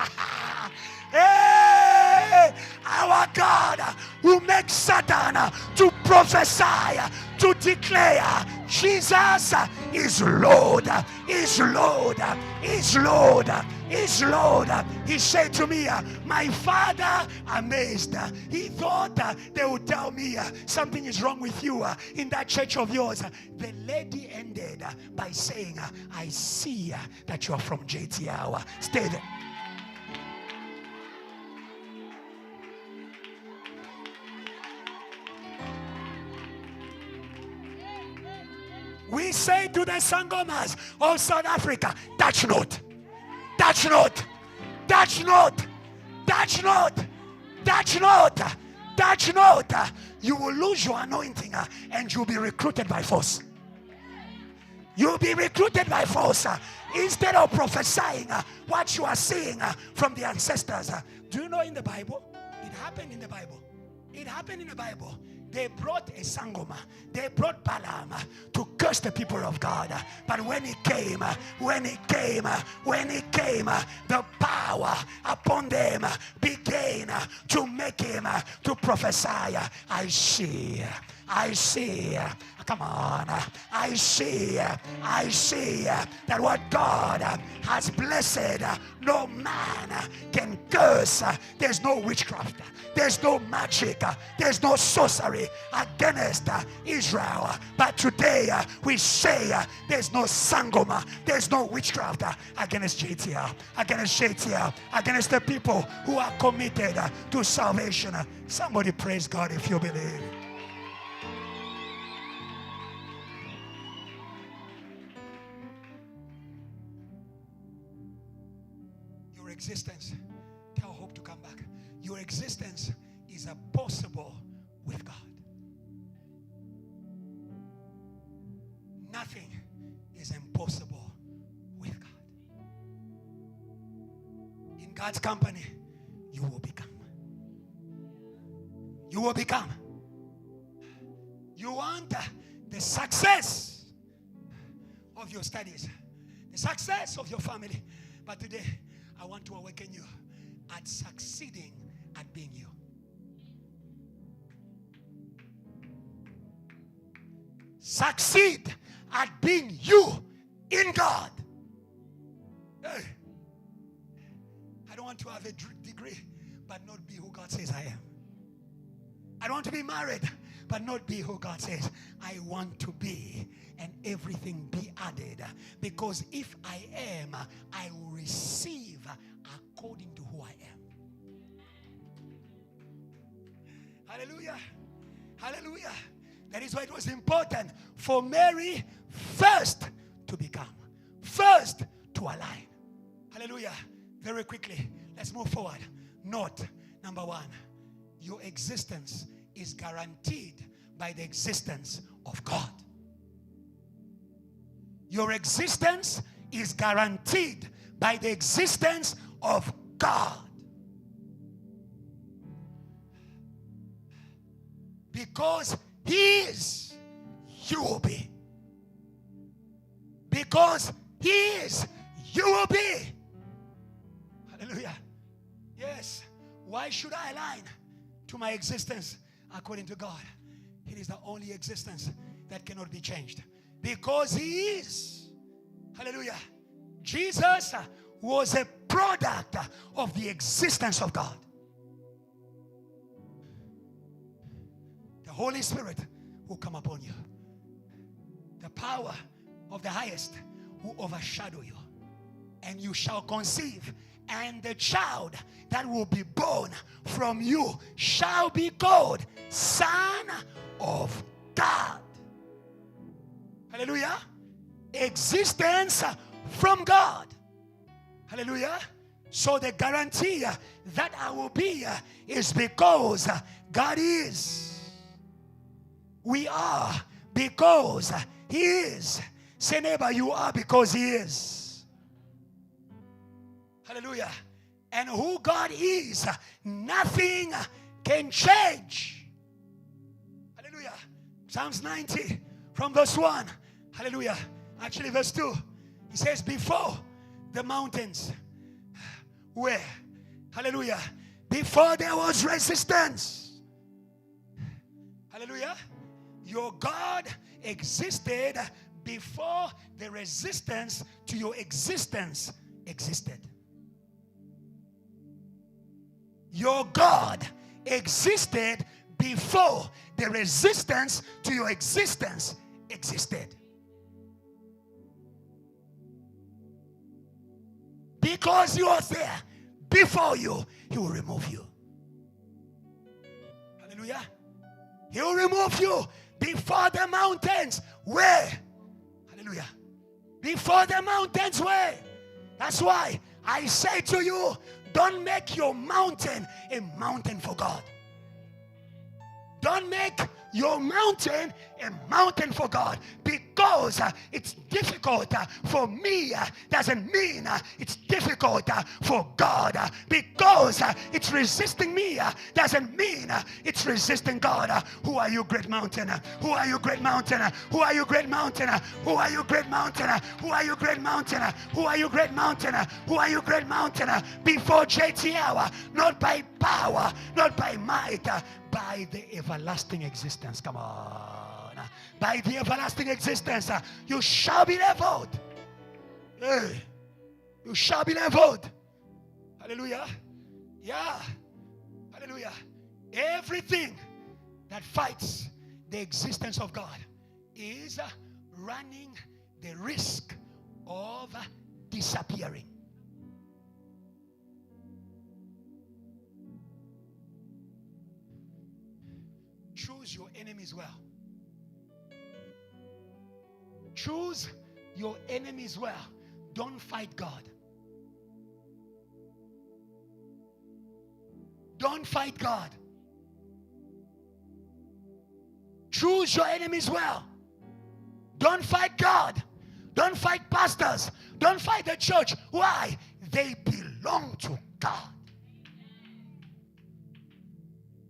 Hey, our God will make Satan to prophesy to declare Jesus is Lord, is Lord, is Lord, is Lord. He said to me, my father amazed. He thought they would tell me something is wrong with you in that church of yours. The lady ended by saying, I see that you are from JTL. Stay there. We say to the Sangomas of South Africa, touch not, touch not, touch not, touch not, touch not, touch not. You will lose your anointing and you'll be recruited by force. You'll be recruited by force instead of prophesying what you are seeing from the ancestors. Do you know in the Bible? It happened in the Bible. It happened in the Bible. They brought a Sangoma. They brought Balaam to curse the people of God. But when he came, the power upon them began to make him to prophesy. I see. Come on. I see that what God has blessed, no man can curse. There's no witchcraft. There's no magic. There's no sorcery against Israel. But today we say there's no Sangoma. There's no witchcraft against JTL. Against the people who are committed to salvation. Somebody praise God if you believe. Your existence, tell hope to come back. Your existence is possible with God. Nothing is impossible with God. In God's company, you will become. You will become. You want the success of your studies, the success of your family. But today, I want to awaken you at succeeding at being you. Succeed at being you in God. Hey, I don't want to have a degree but not be who God says I am. I don't want to be married but not be who God says I want to be, and everything be added. Because if I am, I will receive according to who I am. Hallelujah. Hallelujah. That is why it was important for Mary first to become, first to align. Hallelujah. Very quickly, let's move forward. Note, number one, your existence is guaranteed by the existence of God. Your existence is guaranteed by the existence of God. Because He is, you will be. Because He is, you will be. Hallelujah. Yes. Why should I align to my existence according to God? It is the only existence that cannot be changed. Because He is. Hallelujah. Jesus was a product of the existence of God. The Holy Spirit will come upon you. The power of the highest will overshadow you. And you shall conceive, and the child that will be born from you shall be called Son of God. Hallelujah. Existence from God. Hallelujah. So the guarantee that I will be is because God is. We are because He is. Say, neighbor, you are because He is. Hallelujah. And who God is, nothing can change. Hallelujah. Psalms 90 from verse 1. Hallelujah. Actually verse 2. He says, before the mountains were, hallelujah, before there was resistance, hallelujah, Your God existed before the resistance to your existence existed. Your God existed before the resistance to your existence existed. Because He was there before you, He will remove you. Hallelujah. He will remove you before the mountains were. Hallelujah. Before the mountains were. That's why I say to you, don't make your mountain a mountain for God. Don't make your mountain a mountain for God. Because it's difficult for me doesn't mean it's difficult for God. Because it's resisting me doesn't mean it's resisting God. Who are you, great mountain? Who are you, great mountain? Who are you, great mountain? Who are you, great mountain? Who are you, great mountain? Who are you, great mountain? Who are you, great mountain? Before JTL, not by power, not by might, by the everlasting existence. Come on. By the everlasting existence, you shall be leveled. Hey, you shall be leveled. Hallelujah. Yeah. Hallelujah. Everything that fights the existence of God is running the risk of disappearing. Choose your enemies well. Choose your enemies well. Don't fight God. Don't fight God. Choose your enemies well. Don't fight God. Don't fight pastors. Don't fight the church. Why? They belong to God.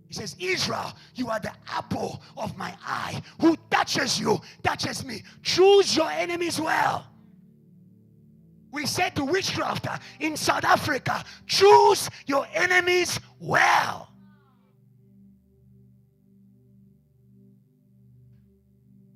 He says, Israel, you are the apple of my eye. Who touches you, touches me. Choose your enemies well. We said to witchcraft in South Africa, choose your enemies well.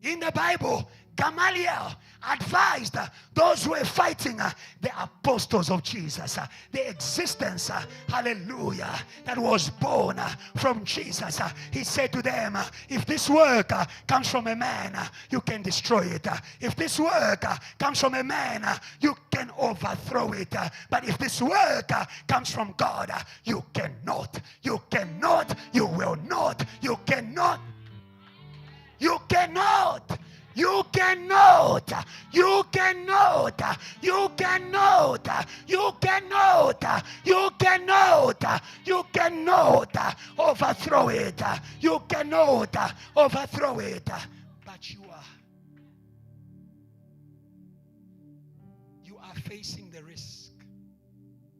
In the Bible, Gamaliel advised those who were fighting the apostles of Jesus, the existence, hallelujah, that was born from Jesus. He said to them, if this work comes from a man, you can destroy it. If this work comes from a man, you can overthrow it. But if this work comes from God, you cannot, you cannot, you will not, you cannot, you cannot. You cannot, you cannot, you cannot, you cannot, you cannot, you cannot overthrow it. You cannot overthrow it. But you are facing the risk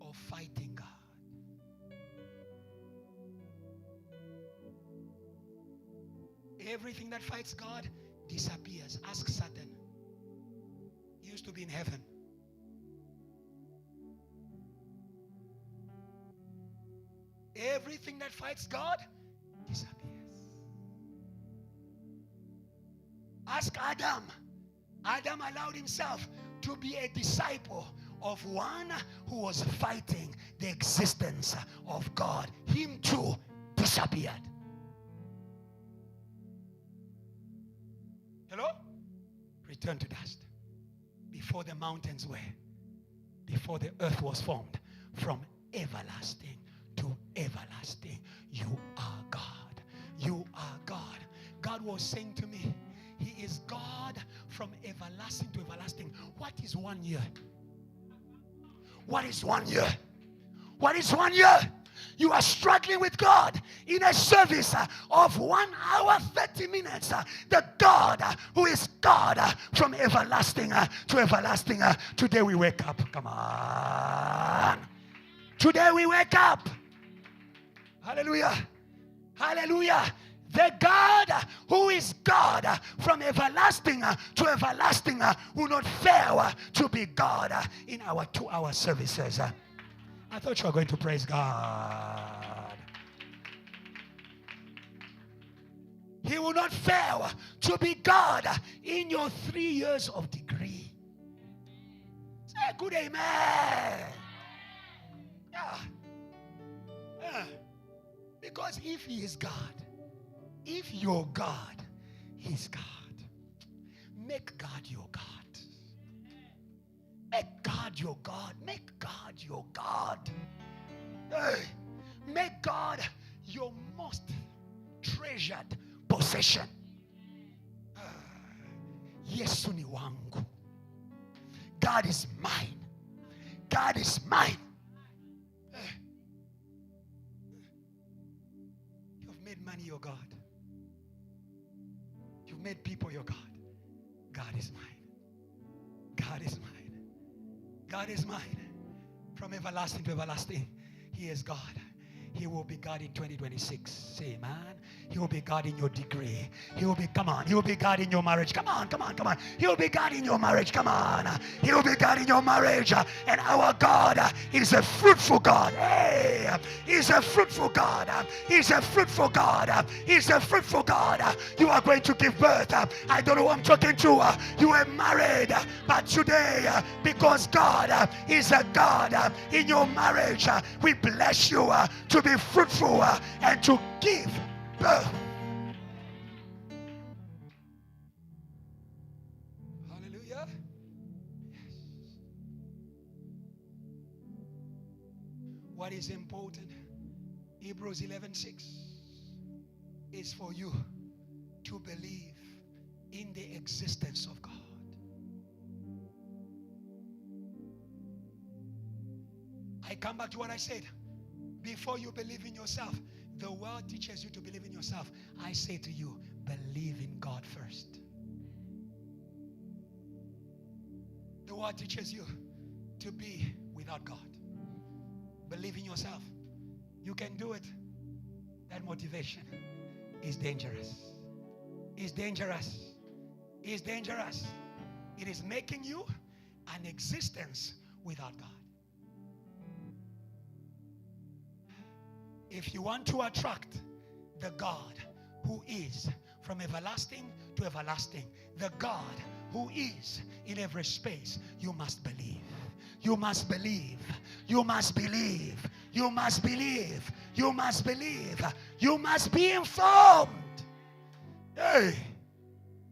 of fighting God. Everything that fights God disappears. Ask Satan. He used to be in heaven. Everything that fights God disappears. Ask Adam. Adam allowed himself to be a disciple of one who was fighting the existence of God. Him too disappeared. Hello? Return to dust. Before the mountains were, before the earth was formed, from everlasting to everlasting, you are God. You are God. God was saying to me, He is God from everlasting to everlasting. What is 1 year? What is 1 year? What is 1 year? You are struggling with God in a service of 1 hour 30 minutes. The God who is God from everlasting to everlasting. Today we wake up. Come on. Today we wake up. Hallelujah. Hallelujah. The God who is God from everlasting to everlasting will not fail to be God in our 2-hour services. I thought you were going to praise God. He will not fail to be God in your 3 years of degree. Say a good amen. Yeah. Because if he is God, if your God is God, make God your God. Make God your God. Make God your God. Hey, make God your most treasured possession. Yesu ni wangu. God is mine. God is mine. You've made money your God. You've made people your God. God is mine. God is mine. God is mine. From everlasting to everlasting, he is God. He will be God in 2026. Say, man, he will be God in your degree. He will be, come on, he will be God in your marriage. Come on, come on, come on. He will be God in your marriage. Come on. He will be God in your marriage. And our God is a fruitful God. Hey, he's a fruitful God. He's a fruitful God. He's a fruitful God. You are going to give birth. I don't know who I'm talking to. You are married. But today, because God is a God in your marriage, we bless you to be fruitful and to give birth. Hallelujah. Yes. What is important, Hebrews 11:6, is for you to believe in the existence of God. I come back to what I said. Before you believe in yourself, the world teaches you to believe in yourself. I say to you, believe in God first. The world teaches you to be without God. Believe in yourself. You can do it. That motivation is dangerous. It's dangerous. It's dangerous. It is making you an existence without God. If you want to attract the God who is from everlasting to everlasting, the God who is in every space, you must believe. You must believe. You must believe. You must believe. You must believe. You must be informed. Hey,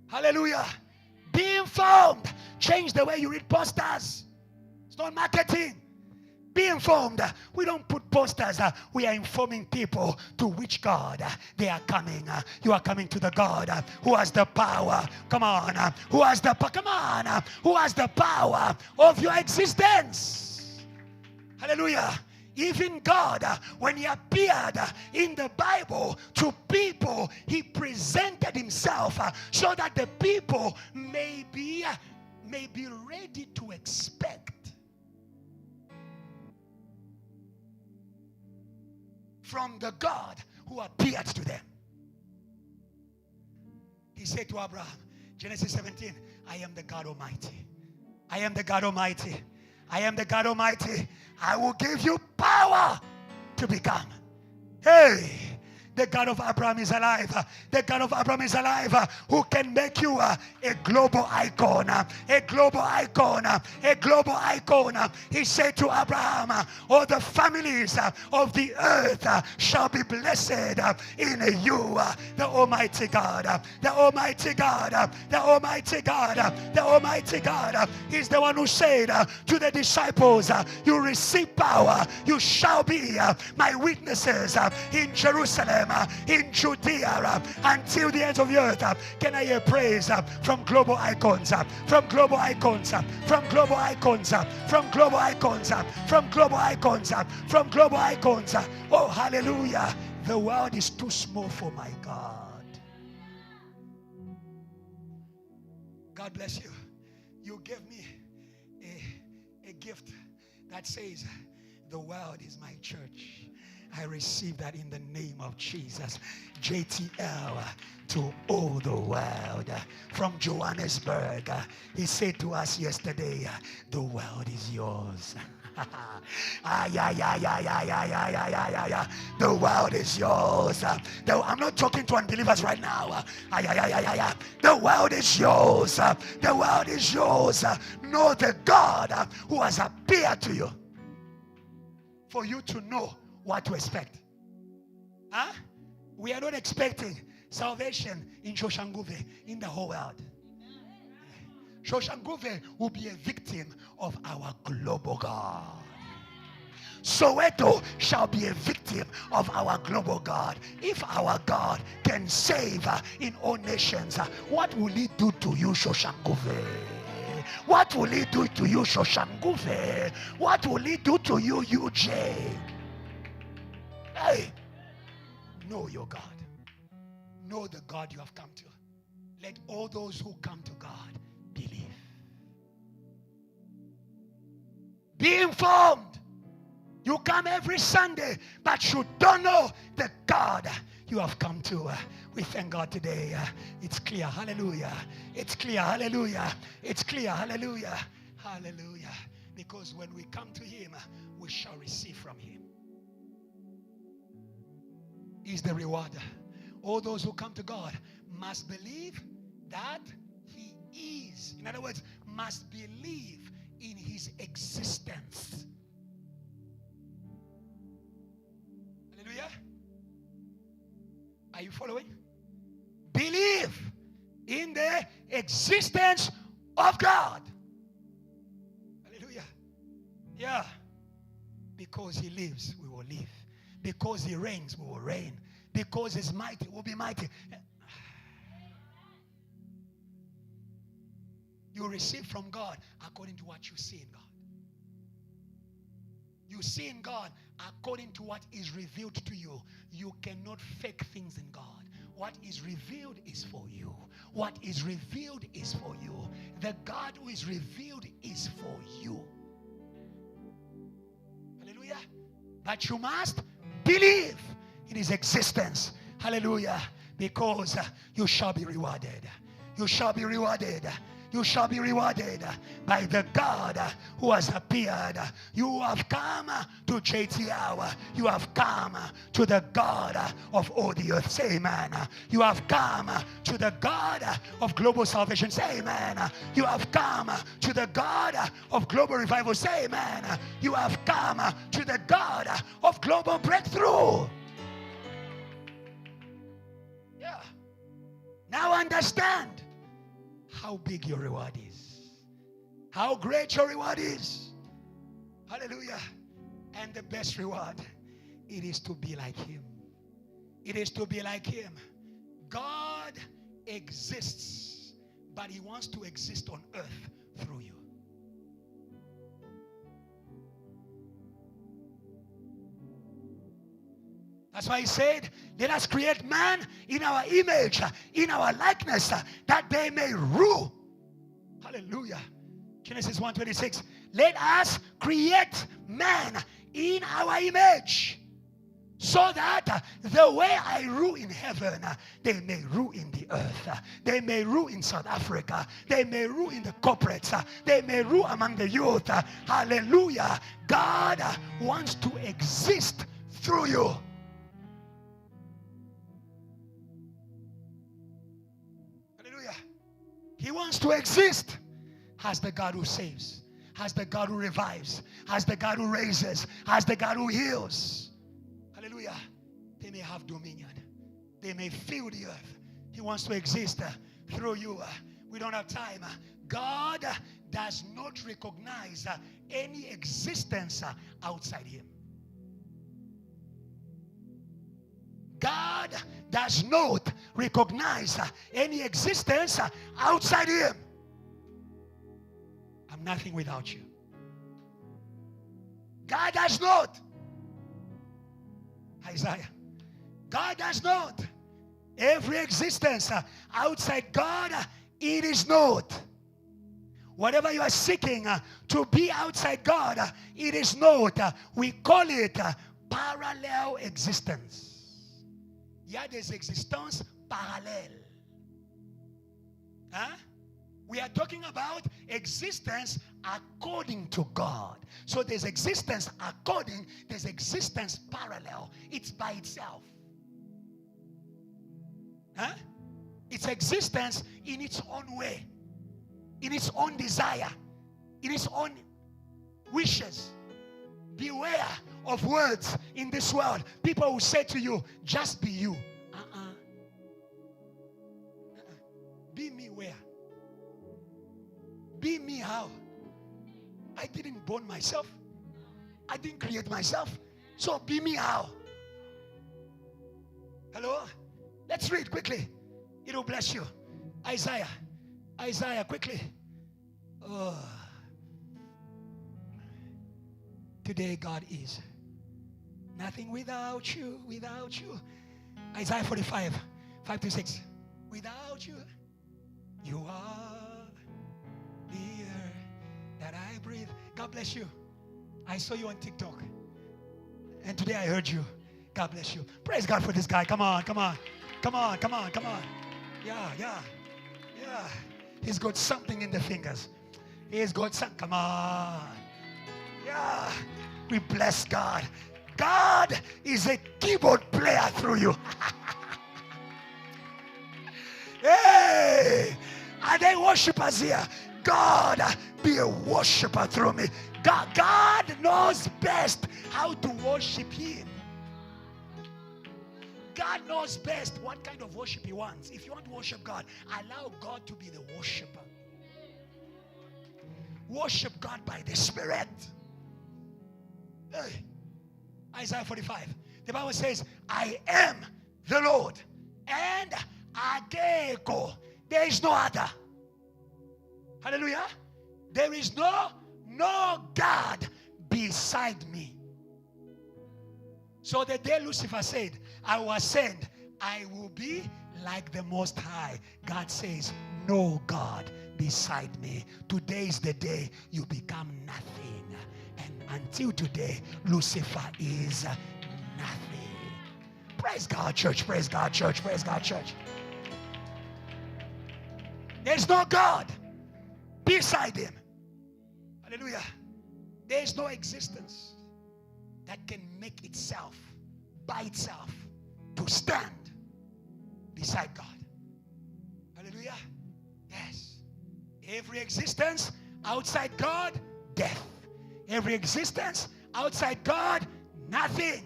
hallelujah. Be informed. Change the way you read posters. It's not marketing. Be informed. We don't put posters. We are informing people to which God they are coming. You are coming to the God who has the power. Come on. Who has the power? Come on. Who has the power of your existence? Hallelujah. Even God, when he appeared in the Bible to people, he presented himself so that the people may be ready to expect from the God who appeared to them. He said to Abraham, Genesis 17, I am the God Almighty. I am the God Almighty. I am the God Almighty. I will give you power to become. Hey, the God of Abraham is alive. The God of Abraham is alive, who can make you a global icon. A global icon. A global icon. He said to Abraham, all the families of the earth shall be blessed in you. The Almighty God. The Almighty God. The Almighty God. The Almighty God is the one who said to the disciples, you receive power. You shall be my witnesses in Jerusalem, in Judea, until the ends of the earth. Can I hear praise from global icons, from global icons, from global icons, from global icons, from global icons, from global icons? Oh, hallelujah. The world is too small for my God. God bless you. You gave me a gift that says, the world is my church. I receive that in the name of Jesus. JTL to all the world. From Johannesburg, he said to us yesterday, the world is yours. The world is yours. I'm not talking to unbelievers right now. The world is yours. The world is yours. Know the God who has appeared to you for you to know what to expect. Huh? We are not expecting salvation in Shoshanguve, in the whole world. Shoshanguve will be a victim of our global God. Soweto shall be a victim of our global God. If our God can save in all nations, what will he do to you, Shoshanguve? What will he do to you, Shoshanguve? What will he do to you, UJ? Hey, know your God. Know the God you have come to. Let all those who come to God believe. Be informed. You come every Sunday, but you don't know the God you have come to. We thank God today. It's clear. Hallelujah. It's clear. Hallelujah. It's clear. Hallelujah. Hallelujah. Because when we come to him, we shall receive from him. He's the rewarder. All those who come to God must believe that he is. In other words, must believe in his existence. Hallelujah. Are you following? Believe in the existence of God. Hallelujah. Yeah. Because he lives, we will live. Because he reigns, we will reign. Because he's mighty, we'll be mighty. You receive from God according to what you see in God. You see in God according to what is revealed to you. You cannot fake things in God. What is revealed is for you. What is revealed is for you. The God who is revealed is for you. Hallelujah. But you must believe in his existence. Hallelujah. Because you shall be rewarded. You shall be rewarded. You shall be rewarded by the God who has appeared. You have come to JTL. You have come to the God of all the earth. Say amen. You have come to the God of global salvation. Say amen. You have come to the God of global revival. Say amen. You have come to the God of global breakthrough. Yeah. Now understand how big your reward is. How great your reward is. Hallelujah. And the best reward, it is to be like him. It is to be like him. God exists, but he wants to exist on earth through you. That's why he said, let us create man in our image, in our likeness, that they may rule. Hallelujah. Genesis 1:26. Let us create man in our image, so that the way I rule in heaven, they may rule in the earth. They may rule in South Africa. They may rule in the corporates. They may rule among the youth. Hallelujah. God wants to exist through you. He wants to exist as the God who saves, as the God who revives, as the God who raises, as the God who heals. Hallelujah. They may have dominion. They may fill the earth. He wants to exist through you. We don't have time. God does not recognize any existence outside him. God does not recognize any existence outside him. I'm nothing without you. God does not. Isaiah. God does not. Every existence outside God, it is not. Whatever you are seeking to be outside God, it is not. We call it parallel existence. Il y a des existences parallèles. Huh? We are talking about existence according to God. So there's existence according, there's existence parallel. It's by itself. Huh? It's existence in its own way, in its own desire, in its own wishes. Beware of words in this world. People will say to you, just be you. Be me where? Be me how? I didn't born myself. I didn't create myself. So be me how? Hello? Let's read quickly. It'll bless you. Isaiah, quickly. Oh. Today God is nothing without you, without you. Isaiah 45, 5-6. Without you, you are the air that I breathe. God bless you. I saw you on TikTok, and today I heard you. God bless you. Praise God for this guy. Come on. Yeah. He's got something in the fingers. He's got some. Come on. Yeah. We bless God. God is a keyboard player through you. Hey, are they worshipers here? God, be a worshiper through me. God knows best how to worship Him. God knows best what kind of worship He wants. If you want to worship God, allow God to be the worshiper. Worship God by the Spirit. Hey. Isaiah 45. The Bible says, I am the Lord, and Ageko. There is no other. Hallelujah. There is no God beside me. So the day Lucifer said, I will ascend, I will be like the Most High, God says, no God beside me. Today is the day you become nothing. And until today, Lucifer is nothing. Praise God, church. Praise God, church. Praise God, church. There's no God beside Him. Hallelujah. There's no existence that can make itself, by itself, to stand beside God. Hallelujah. Yes. Every existence outside God, death. Every existence outside God, nothing.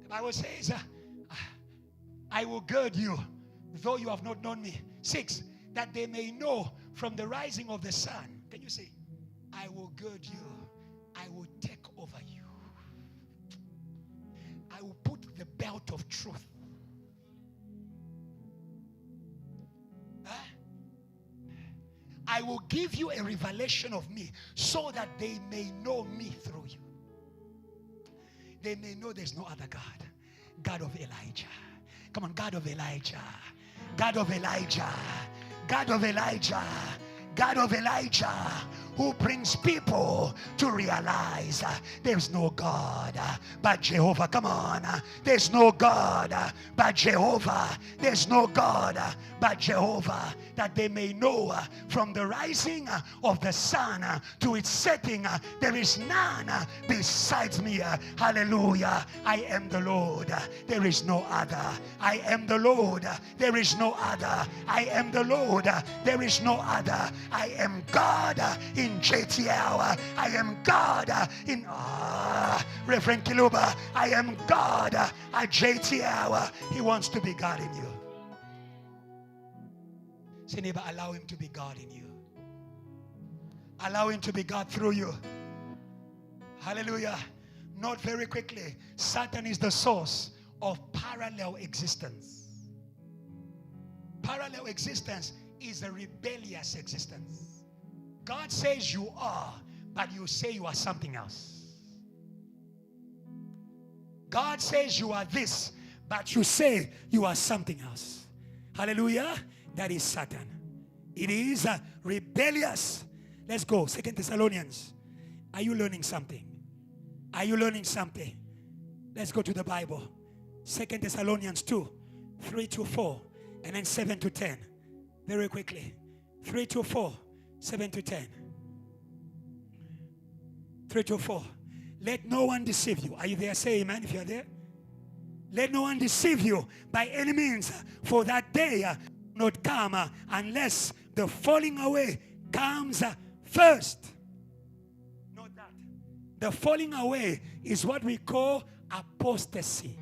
The Bible says, I will gird you, though you have not known me. 6, that they may know from the rising of the sun. Can you say, I will gird you, I will take over you. I will put the belt of truth. I will give you a revelation of me so that they may know me through you. They may know there's no other God. God of Elijah. Come on, God of Elijah. God of Elijah. God of Elijah. God of Elijah, who brings people to realize there's no God but Jehovah. Come on. There's no God but Jehovah. There's no God but Jehovah, that they may know from the rising of the sun to its setting, there is none besides me. Hallelujah. I am the Lord. There is no other. I am the Lord. There is no other. I am the Lord. There is no other. I am God in JTL. I am God in Reverend Kiluba. I am God at JTL. He wants to be God in you. Say, neighbor, allow Him to be God in you. Allow Him to be God through you. Hallelujah. Note very quickly, Satan is the source of parallel existence. Parallel existence is a rebellious existence. God says you are, but you say you are something else. God says you are this, but you say you are something else. Hallelujah. That is Satan. It is rebellious. Let's go. 2 Thessalonians. Are you learning something? Are you learning something? Let's go to the Bible. 2 Thessalonians 2, 3-4, and then 7-10. Very quickly. 3-4, 7-10. 3 to 4. Let no one deceive you. Are you there? Say amen if you're there. Let no one deceive you by any means, for that day not come unless the falling away comes first. Note that. The falling away is what we call apostasy.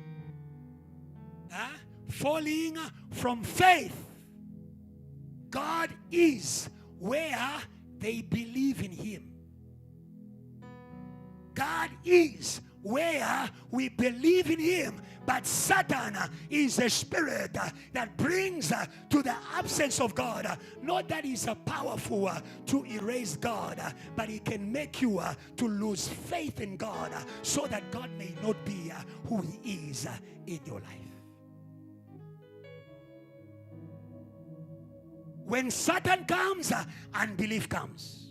Falling from faith. God is where they believe in him. God is where we believe in him. But Satan is a spirit that brings to the absence of God. Not that he's powerful to erase God, but he can make you to lose faith in God, so that God may not be who he is in your life. When Satan comes, unbelief comes.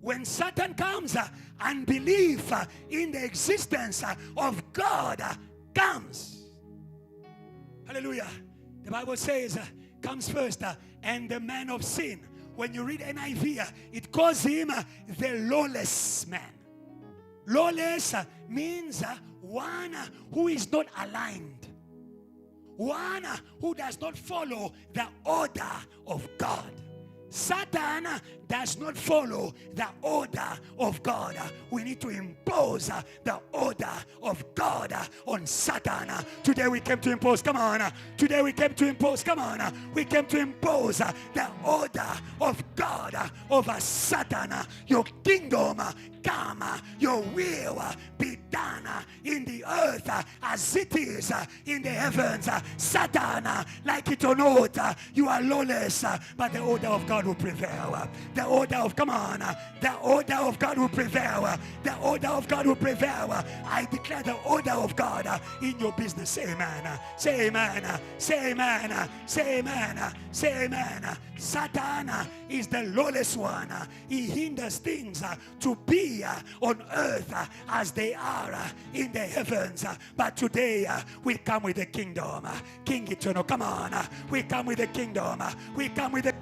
When Satan comes, unbelief in the existence of God comes. Hallelujah. The Bible says, comes first, and the man of sin. When you read NIV, it calls him the lawless man. Lawless means one who is not aligned. One who does not follow the order of God. Satan does not follow the order of God. We need to impose the order of God on Satan. Today we came to impose, come on. Today we came to impose, come on. We came to impose the order of God over Satan. Your kingdom come, your will be done in the earth as it is in the heavens. Satan, like it or not, you are lawless, but the order of God will prevail. The order of, come on, the order of God will prevail. The order of God will prevail. I declare the order of God in your business. Say amen. Say amen. Say amen. Say amen. Say amen. Satan is the lawless one. He hinders things to be on earth as they are in the heavens. But today we come with the kingdom. King eternal, come on. We come with the kingdom. We come with the kingdom.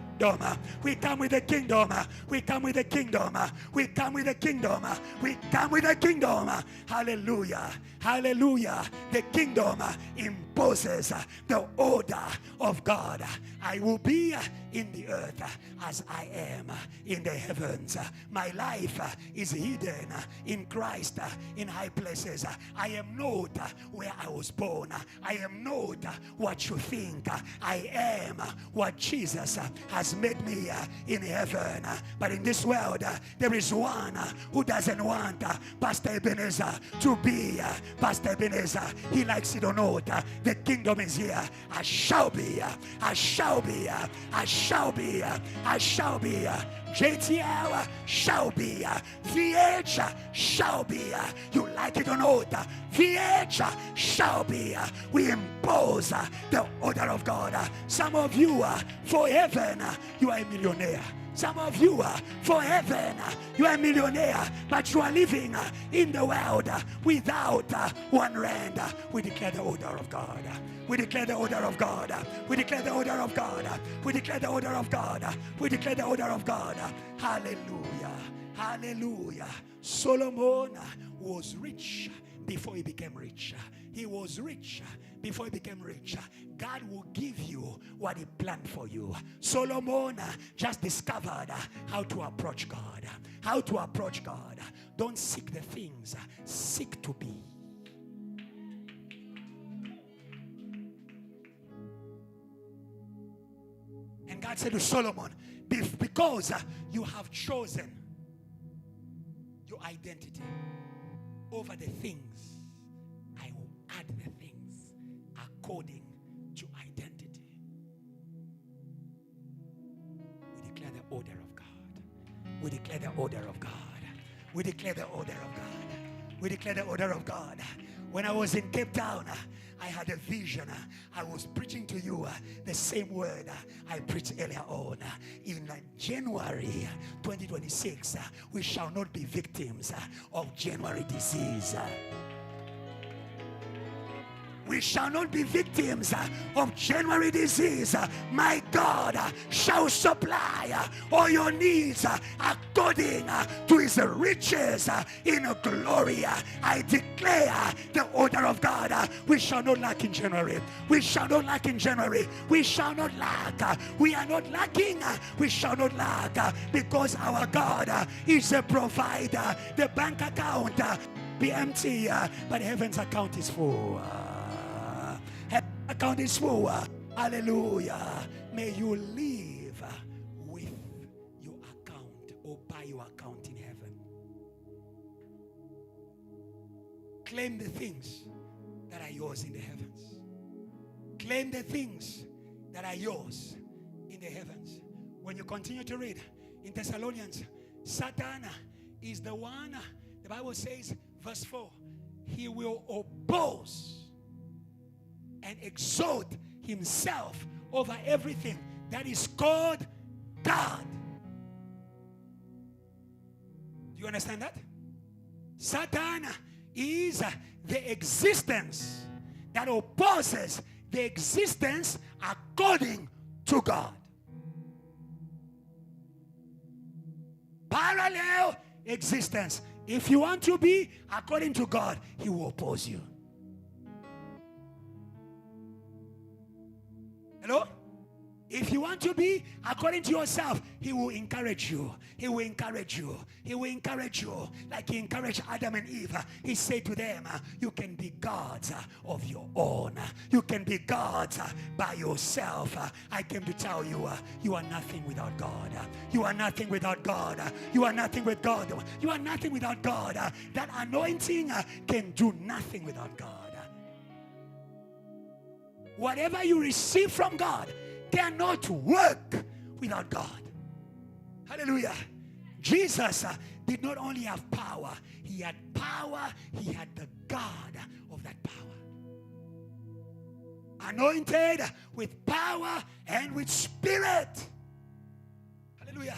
We come with the kingdom. We come with the kingdom. We come with the kingdom. We come with the kingdom. Hallelujah. Hallelujah. The kingdom imposes the order of God. I will be in the earth as I am in the heavens. My life is hidden in Christ in high places. I am not where I was born. I am not what you think. I am what Jesus has made me in heaven. But in this world, there is one who doesn't want Pastor Ebenezer to be Pastor Ebenezer. He likes it or not. The kingdom is here. I shall be. I shall be. I shall be. I shall be. JTL shall be. VH shall be. You like it or not? VH shall be. We impose the order of God. Some of you, for heaven, you are a millionaire. Some of you, for heaven, you are a millionaire, but you are living in the world without 1 rand. We declare the order of God. We declare the order of God. We declare the order of God. We declare the order of God. We declare the order of God. Hallelujah. Hallelujah. Solomon was rich before he became rich. He was rich before he became rich. God will give you what he planned for you. Solomon just discovered how to approach God. How to approach God. Don't seek the things, seek to be. And God said to Solomon, because you have chosen your identity over the things, I will add the things according to identity. We declare the order of God. We declare the order of God. We declare the order of God. We declare the order of God. When I was in Cape Town, I had a vision. I was preaching to you the same word I preached earlier on. In January 2026, we shall not be victims of January disease. We shall not be victims of January disease. My God shall supply all your needs according to his riches in glory. I declare the order of God. We shall not lack in January. We shall not lack in January. We shall not lack. We are not lacking. We shall not lack because our God is a provider. The bank account be empty, but heaven's account is full. Heaven's account is full. Hallelujah. May you live with your account or by your account in heaven. Claim the things that are yours in the heavens. Claim the things that are yours in the heavens. When you continue to read in Thessalonians, Satan is the one, the Bible says, verse 4, he will oppose and exalt himself over everything that is called God. Do you understand that? Satan is the existence that opposes the existence according to God. Parallel existence. If you want to be according to God, he will oppose you. Hello? If you want to be according to yourself, he will encourage you. He will encourage you. He will encourage you. Like he encouraged Adam and Eve. He said to them, you can be gods of your own. You can be gods by yourself. I came to tell you, you are nothing without God. You are nothing without God. You are nothing with God. You are nothing without God. That anointing can do nothing without God. Whatever you receive from God cannot work without God. Hallelujah. Jesus did not only have power, he had power, he had the God of that power. Anointed with power and with spirit. Hallelujah.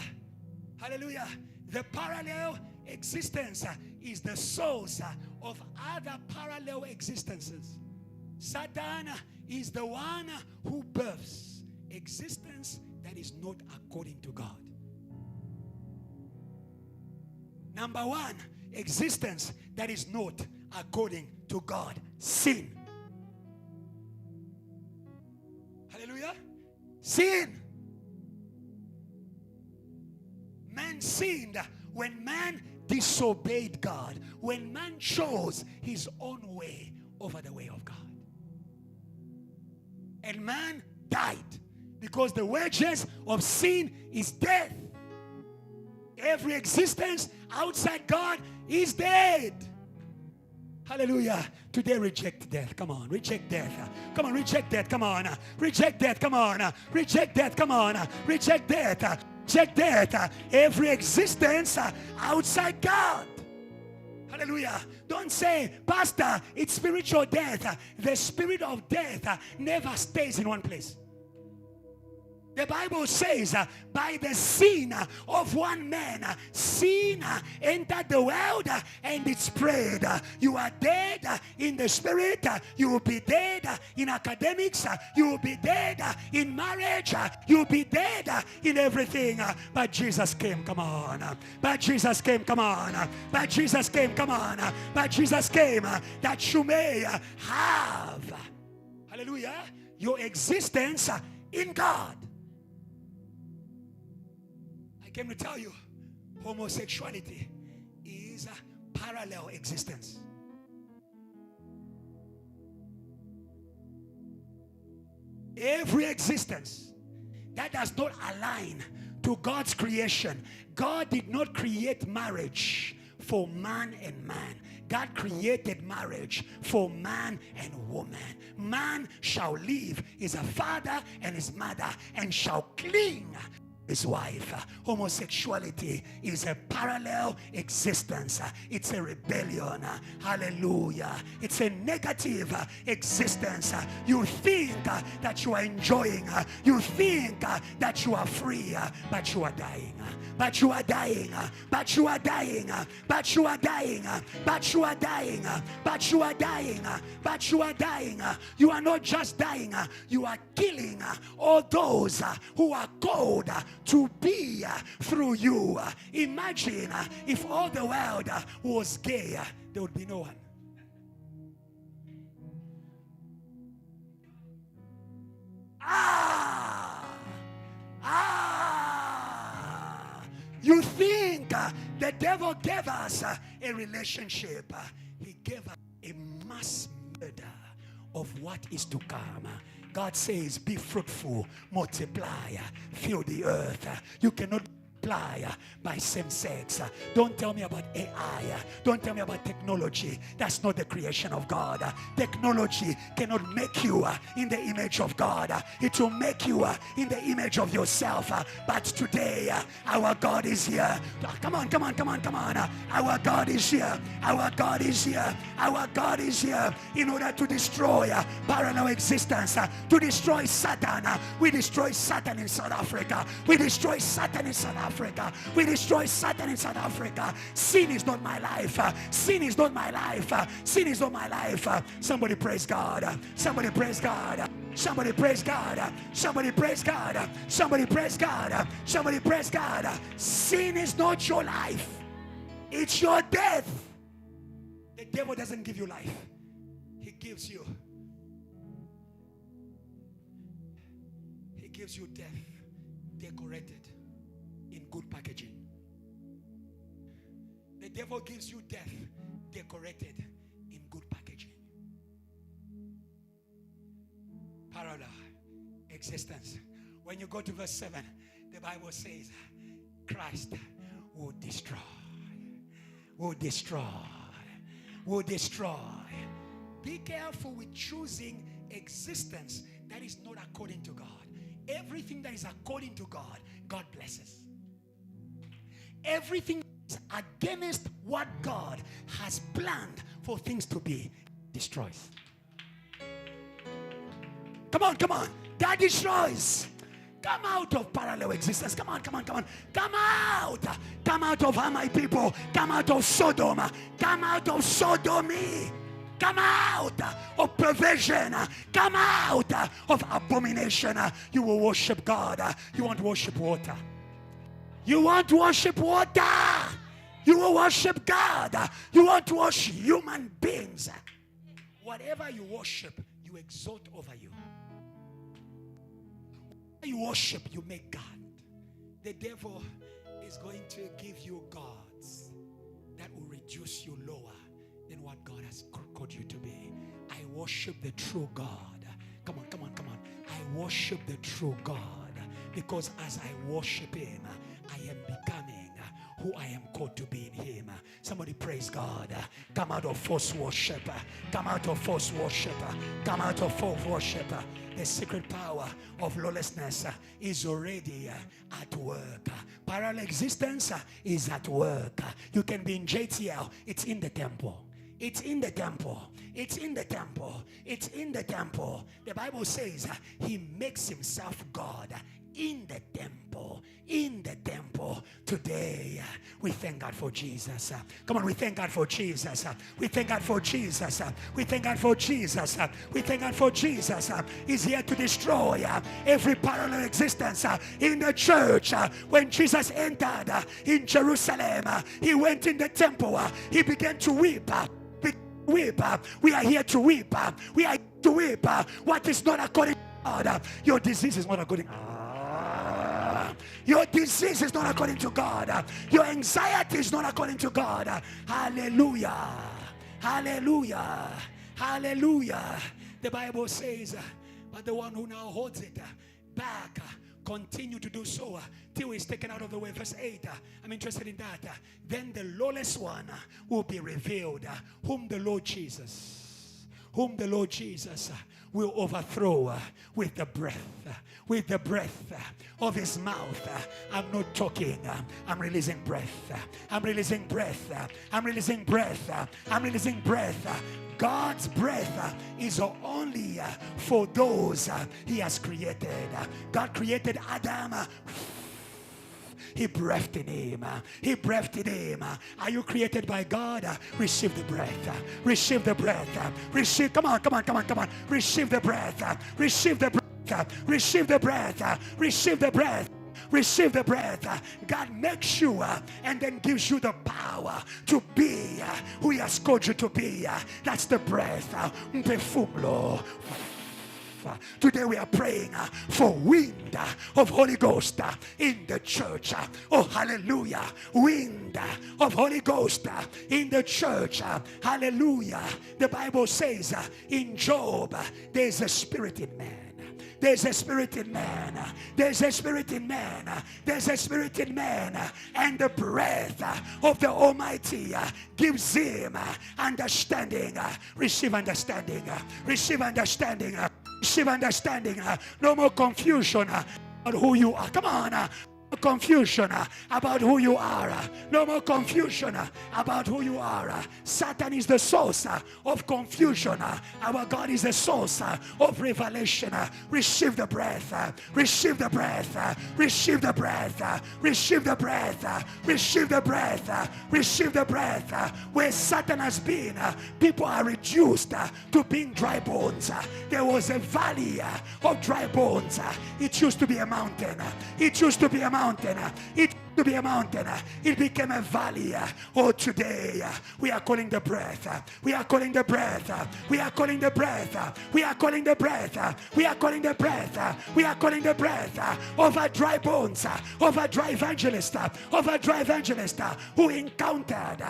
Hallelujah. The parallel existence is the source of other parallel existences. Satan is the one who births existence that is not according to God. Number one, existence that is not according to God. Sin. Hallelujah. Sin. Man sinned when man disobeyed God. When man chose his own way over the way of God. And man died because the wages of sin is death. Every existence outside God is dead. Hallelujah. Today reject death. Come on, reject death. Come on, reject death. Come on, reject death. Come on, reject death. Come on, reject death. Reject death. Every existence outside God. Hallelujah. Don't say, Pastor, it's spiritual death. The spirit of death never stays in one place. The Bible says, by the sin of one man, sin entered the world and it spread. You are dead in the spirit. You will be dead in academics. You will be dead in marriage. You will be dead in everything. But Jesus came, come on. But Jesus came, come on. But Jesus came, come on. But Jesus came that you may have, hallelujah, your existence in God. I came to tell you, homosexuality is a parallel existence. Every existence that does not align to God's creation. God did not create marriage for man and man. God created marriage for man and woman. Man shall leave his father and his mother and shall cling his wife. Homosexuality is a parallel existence. It's a rebellion. Hallelujah. It's a negative existence. You think that you are enjoying. You think that you are free, but you are dying. But you are dying. But you are dying. But you are dying. But you are dying. But you are dying. But you are dying. You are not just dying. You are killing all those who are called to be through you. Imagine if all the world was gay, there would be no one. You think the devil gave us a relationship. He gave us a mass murder of what is to come. God says, be fruitful, multiply, fill the earth. You cannot multiply by same sex. Don't tell me about AI. Don't tell me about technology. That's not the creation of God. Technology cannot make you in the image of God. It will make you in the image of yourself. But today, our God is here. Come on, come on, come on, come on. Our God is here. Our God is here. Our God is here in order to destroy parallel existence, to destroy Satan. We destroy Satan in South Africa. We destroy Satan in South Africa. We destroy Satan in South Africa. Sin is not my life. Sin is not my life. Sin is not my life. Somebody praise God. Somebody praise God. Somebody praise God. Somebody praise God. Somebody praise God. Somebody praise God. Sin is not your life. It's your death. The devil doesn't give you life. He gives you death decorated in good packaging. The devil gives you death decorated in good packaging. Parallel existence. When you go to verse 7, the Bible says Christ will destroy. Will destroy. Will destroy. Be careful with choosing existence that is not according to God. Everything that is according to God, God blesses. Everything that is against what God has planned for things to be, destroys. Come on, come on. That destroys. Come out of parallel existence. Come on, come on, come on. Come out. Come out of my people. Come out of Sodom. Come out of sodomy. Come out of perversion. Come out of abomination. You will worship God. You want to worship water. You want to worship water. You will worship God. You want to worship human beings. Whatever you worship, you exalt over you. You worship, you make God. The devil is going to give you gods that will reduce you lower than what God has called you to be. I worship the true God. Come on, come on, come on. I worship the true God, because as I worship him, I am becoming who I am called to be in him. Somebody praise God. Come out of false worship. Come out of false worship. Come out of false worship. The secret power of lawlessness is already at work. Parallel existence is at work. You can be in JTL. It's in the temple. It's in the temple. It's in the temple. It's in the temple. The Bible says he makes himself God in the temple. In the temple. Today, we thank God for Jesus. Come on, we thank God for Jesus. We thank God for Jesus. We thank God for Jesus. We thank God for Jesus. He's here to destroy every parallel existence in the church. When Jesus entered in Jerusalem, he went in the temple. He began to weep. Weep. We are here to weep. We are here to weep. What is not according to God? Your disease is not according. Your disease is not according to God. Your anxiety is not according to God. Hallelujah. Hallelujah. Hallelujah. The Bible says, but the one who now holds it back, continue to do so till he's taken out of the way. Verse 8, I'm interested in that. Then the lawless one will be revealed, whom the Lord Jesus whom the Lord Jesus will overthrow with the breath of his mouth. I'm not talking, I'm releasing breath. I'm releasing breath. I'm releasing breath. I'm releasing breath. God's breath is only for those he has created. God created Adam. He breathed in him. He breathed in him. Are you created by God? Receive the breath. Receive the breath. Receive. Come on. Receive the breath. Receive the breath. Receive the breath. Receive the breath. Receive the breath. God makes you and then gives you the power to be who he has called you to be. That's the breath. Today we are praying for wind of Holy Ghost in the church. Oh, hallelujah. Wind of Holy Ghost in the church. Hallelujah. The Bible says in Job, there's a spirit in man. There's a spirit in man. There's a spirit in man. There's a spirit in man. And the breath of the Almighty gives him understanding. Receive understanding. Receive understanding. Receive understanding. No more confusion about who you are. Come on. Confusion about who you are. No more confusion about who you are. Satan is the source of confusion. Our God is the source of revelation. Receive the breath. Receive the breath. Receive the breath. Receive the breath. Receive the breath. Receive the breath. Where Satan has been, people are reduced to being dry bones. There was a valley of dry bones. It used to be a mountain. It used to be a mountain. It to be a mountain. It became a valley. Oh, today we are calling the breath. We are calling the breath. We are calling the breath. We are calling the breath. We are calling the breath. We are calling the breath over dry bones, over dry evangelist, over dry evangelist who encountered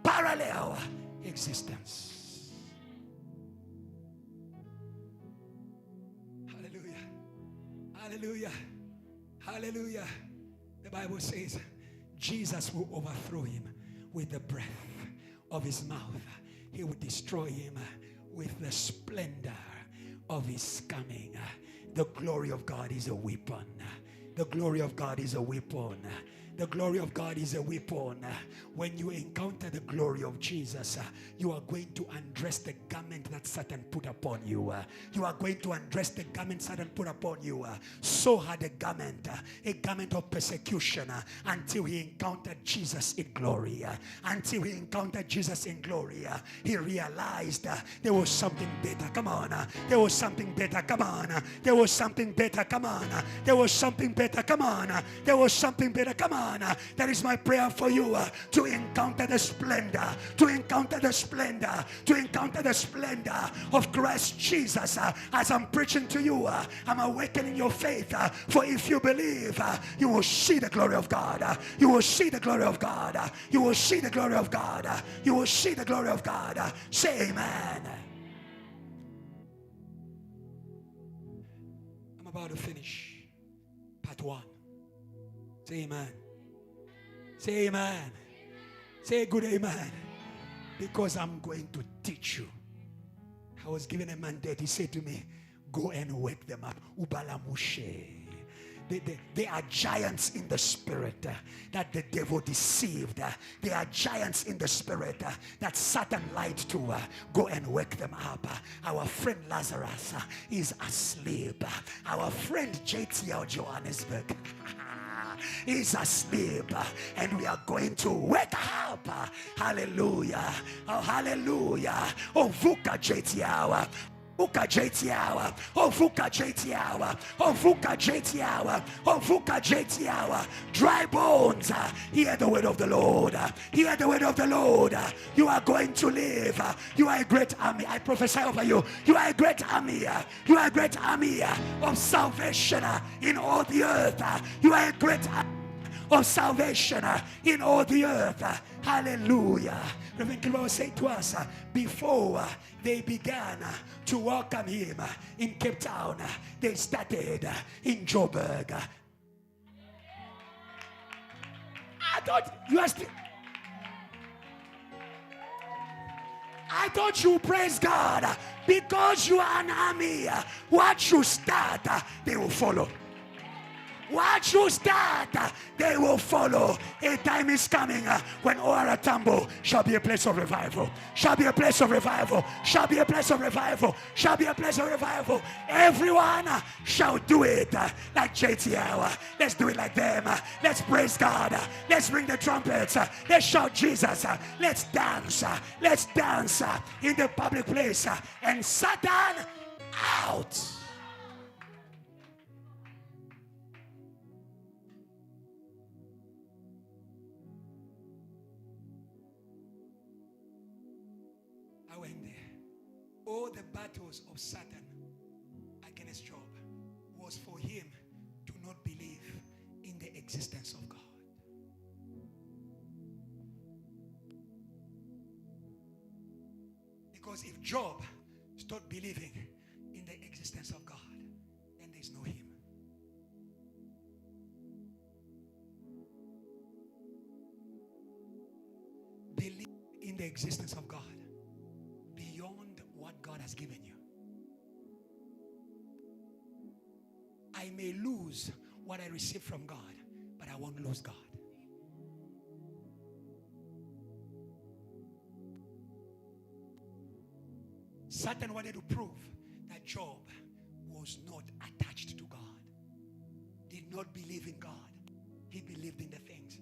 parallel existence. Hallelujah. Hallelujah. Hallelujah. The Bible says Jesus will overthrow him with the breath of his mouth. He will destroy him with the splendor of his coming. The glory of God is a weapon. The glory of God is a weapon. The glory of God is a weapon. When you encounter the glory of Jesus, you are going to undress the garment that Satan put upon you. You are going to undress the garment Satan put upon you. So had a garment of persecution until he encountered Jesus in glory. Until he encountered Jesus in glory, he realized there was something better. Come on. There was something better. Come on. There was something better. Come on. There was something better. Come on. There was something better. Come on. That is my prayer for you, to encounter the splendor, to encounter the splendor, to encounter the splendor of Christ Jesus. As I'm preaching to you, I'm awakening your faith, for if you believe, you will see the glory of God. You will see the glory of God. You will see the glory of God. You will see the glory of God. Say amen. I'm about to finish part 1. Say amen. Say amen. Say a good amen. Because I'm going to teach you. I was given a mandate. He said to me, go and wake them up. Ubalamushe. They are giants in the spirit that the devil deceived. They are giants in the spirit that Satan lied to. Go and wake them up. Our friend Lazarus is asleep. Our friend JTL Johannesburg is asleep, and we are going to wake up. Hallelujah. Oh, hallelujah. Oh, Vuka JTL. Vuka JTL. Oh, Vuka JTL. Oh, Vuka JTL. Oh, Vuka JTL. Dry bones, hear the word of the Lord. Hear the word of the Lord. You are going to live. You are a great army. I prophesy over you. You are a great army. You are a great army of salvation in all the earth. You are a great army of salvation in all the earth. Hallelujah. Reverend Kiluba said to us, before they began to welcome him in Cape Town, they started in Joburg. I thought you are still. I thought you praise God because you are an army. What you start, they will follow. What you start, they will follow. A time is coming when Oaratambo shall be a place of revival. Shall be a place of revival. Shall be a place of revival. Shall be a place of revival. Everyone shall do it like JTL. Let's do it like them. Let's praise God. Let's bring the trumpets. Let's shout Jesus. Let's dance. Let's dance in the public place. And Satan out. All the battles of Satan against Job was for him to not believe in the existence of God. Because if Job stopped believing in the existence of God, then there's no him. Believe in the existence of God beyond what God has given you. I may lose what I receive from God, but I won't lose God. Satan wanted to prove that Job was not attached to God, did not believe in God. He believed in the things.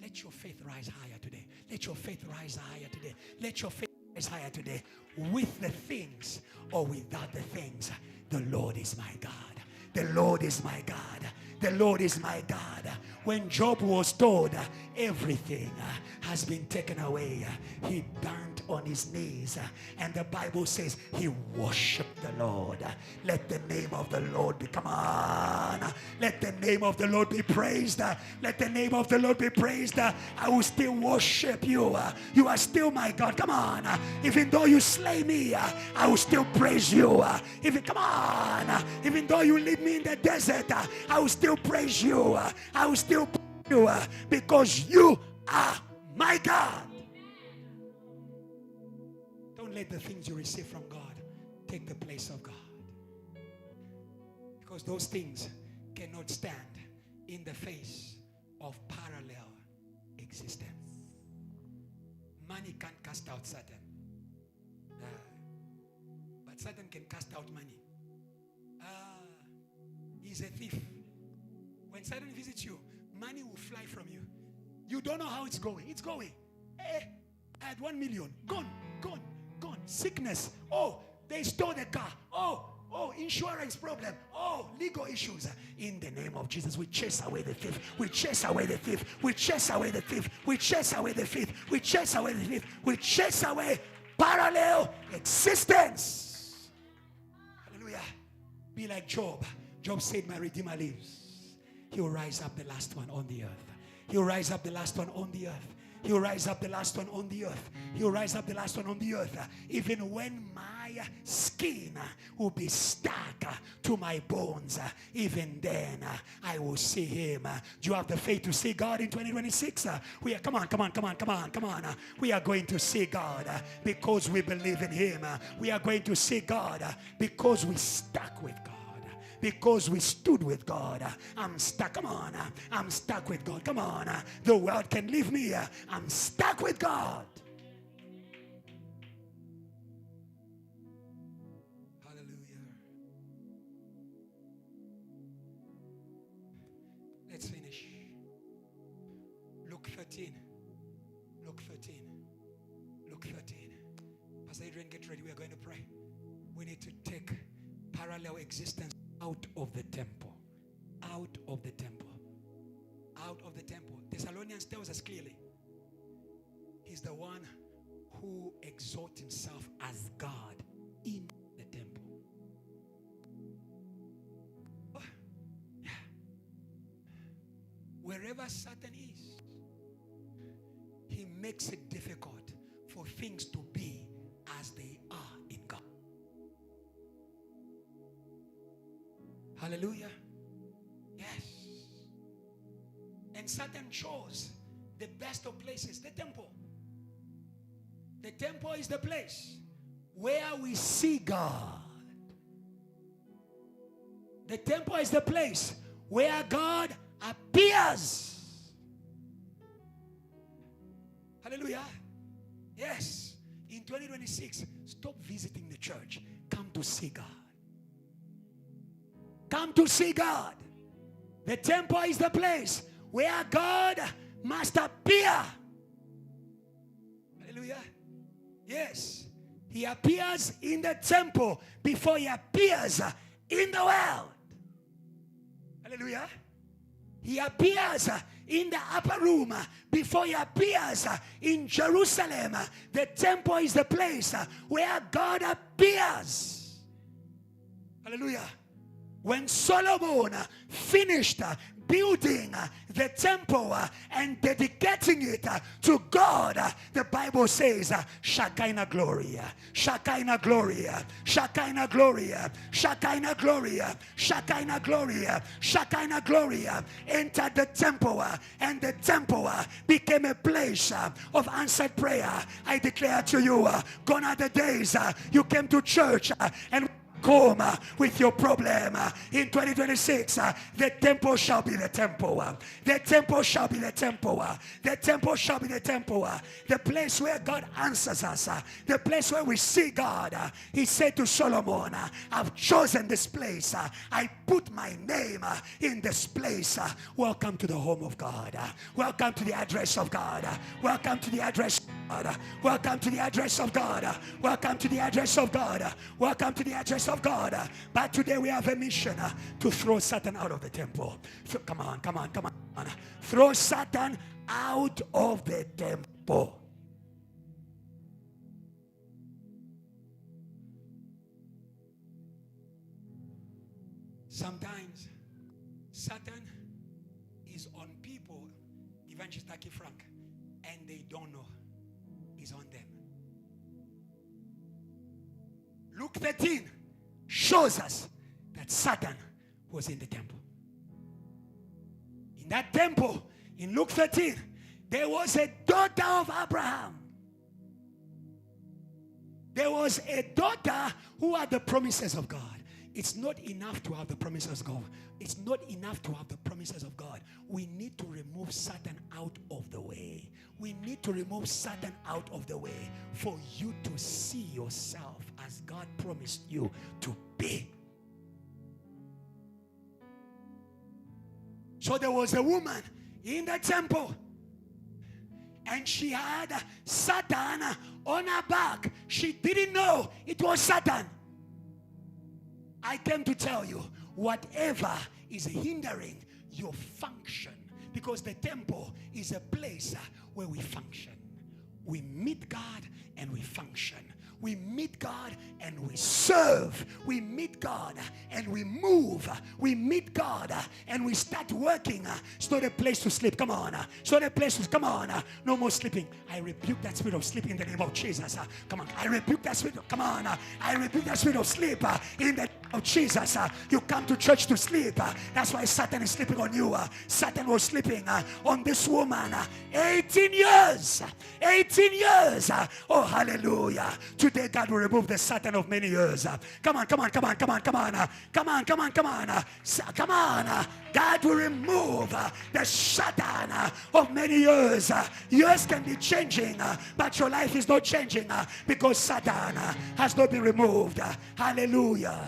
Let your faith rise higher today. Let your faith rise higher today. Let your faith rise higher today. With the things or without the things, the Lord is my God. The Lord is my God. The Lord is my God. When Job was told everything has been taken away, he burned on his knees, and the Bible says he worshiped the Lord. Let the name of the Lord be, come on, let the name of the Lord be praised. Let the name of the Lord be praised. I will still worship you. You are still my God. Come on. Even though you slay me, I will still praise you. Come on. Even though you leave me in the desert, I will still praise you. I will still praise you because you are my God. Don't let the things you receive from God take the place of God, because those things cannot stand in the face of parallel existence. Money can't cast out Satan, but Satan can cast out money. He's a thief. When Satan visits you, money will fly from you. You don't know how it's going. It's going. I had 1 million. Gone. Sickness. Oh, they stole the car. Oh, insurance problem. Oh, legal issues. In the name of Jesus, we chase away the thief. We chase away the thief. We chase away the thief. We chase away the thief. We chase away the thief. We chase away parallel existence. Hallelujah. Be like Job. Job said, my Redeemer lives. He'll rise up the last one on the earth. He'll rise up the last one on the earth. He'll rise up the last one on the earth. He'll rise up the last one on the earth. Even when my skin will be stuck to my bones, even then I will see him. Do you have the faith to see God in 2026? Come on. We are going to see God because we believe in him. We are going to see God because we stuck with God. Because we stood with God. I'm stuck. Come on. I'm stuck with God. Come on. The world can leave me. I'm stuck with God. Hallelujah. Let's finish. Luke 13. Luke 13. Luke 13. Pastor Adrian, get ready. We are going to pray. We need to take parallel existence out of the temple. Out of the temple. Out of the temple. Thessalonians tells us clearly, he's the one who exalts himself as God in the temple. Oh, yeah. Wherever Satan is, he makes it difficult for things to be as they are in God. Hallelujah. Yes. And Satan chose the best of places, the temple. The temple is the place where we see God. The temple is the place where God appears. Hallelujah. Yes. In 2026, stop visiting the church. Come to see God. Come to see God. The temple is the place where God must appear. Hallelujah. Yes. He appears in the temple before he appears in the world. Hallelujah. He appears in the upper room before he appears in Jerusalem. The temple is the place where God appears. Hallelujah. When Solomon finished building the temple and dedicating it to God, the Bible says, Shekinah glory, Shekinah glory, Shekinah glory, Shekinah glory, Shekinah glory, Shekinah glory entered the temple, and the temple became a place of answered prayer. I declare to you, gone are the days you came to church and home with your problem. In 2026, the temple shall be the temple. The temple shall be the temple. The temple shall be the temple. The place where God answers us. The place where we see God. He said to Solomon, I've chosen this place. I put my name in this place. Welcome to the home of God. Welcome to the address of God. Welcome to the address of God. Welcome to the address of God. Welcome to the address of God. Welcome to the address of God. But today we have a mission to throw Satan out of the temple. So come on. Throw Satan out of the temple. Sometimes Satan is on people, Evangelist Taki Frank, and they don't know he's on them. Luke 13 shows us that Satan was in the temple. In that temple, in Luke 13, there was a daughter of Abraham. There was a daughter who had the promises of God. It's not enough to have the promises of God. It's not enough to have the promises of God. We need to remove Satan out of the way. We need to remove Satan out of the way for you to see yourself as God promised you to be. So there was a woman in the temple, and she had Satan on her back. She didn't know it was Satan. I came to tell you, whatever is hindering your function, because the temple is a place where we function. We meet God and we function. We meet God and we serve. We meet God and we move. We meet God and we start working. It's not a place to sleep. Come on. It's not a place to, come on. No more sleeping. I rebuke that spirit of sleep in the name of Jesus. Come on. I rebuke that spirit. Come on. I rebuke that spirit of sleep in the name of Jesus. You come to church to sleep. That's why Satan is sleeping on you. Satan was sleeping on this woman. 18 years. 18 years. Oh, hallelujah. Today God will remove the Satan of many years. Come on. Come on. God will remove the Satan of many years. Years can be changing, but your life is not changing because Satan has not been removed. Hallelujah.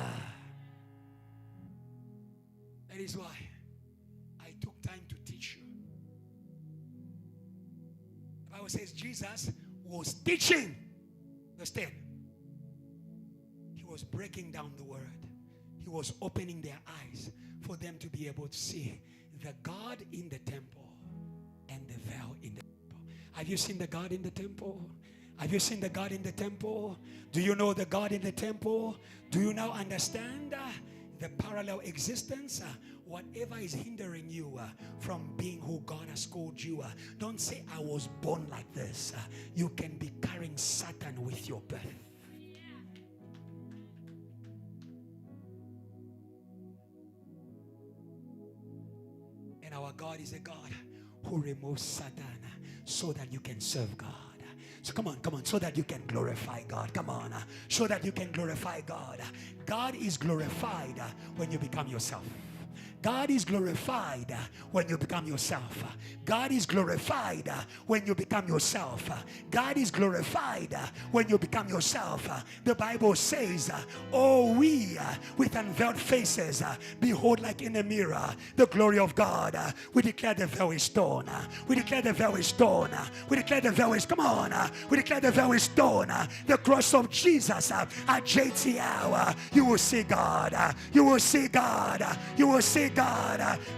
That is why I took time to teach you. The Bible says Jesus was teaching. Verse 10. He was breaking down the word. He was opening their eyes for them to be able to see the God in the temple and the veil in the temple. Have you seen the God in the temple? Have you seen the God in the temple? Do you know the God in the temple? Do you now understand the parallel existence? Whatever is hindering you from being who God has called you, don't say I was born like this. You can be carrying Satan with your birth. And our God is a God who removes Satan so that you can serve God, So come on, so that you can glorify God. Come on, so that you can glorify God. God is glorified when you become yourself. God is glorified when you become yourself. God is glorified when you become yourself. God is glorified when you become yourself. The Bible says, oh, we with unveiled faces behold like in a mirror the glory of God. We declare the veil is torn. We declare the veil is torn. We declare the veil is, come on, we declare the veil is torn. The cross of Jesus at JTL, you will see God. You will see God. You will see God.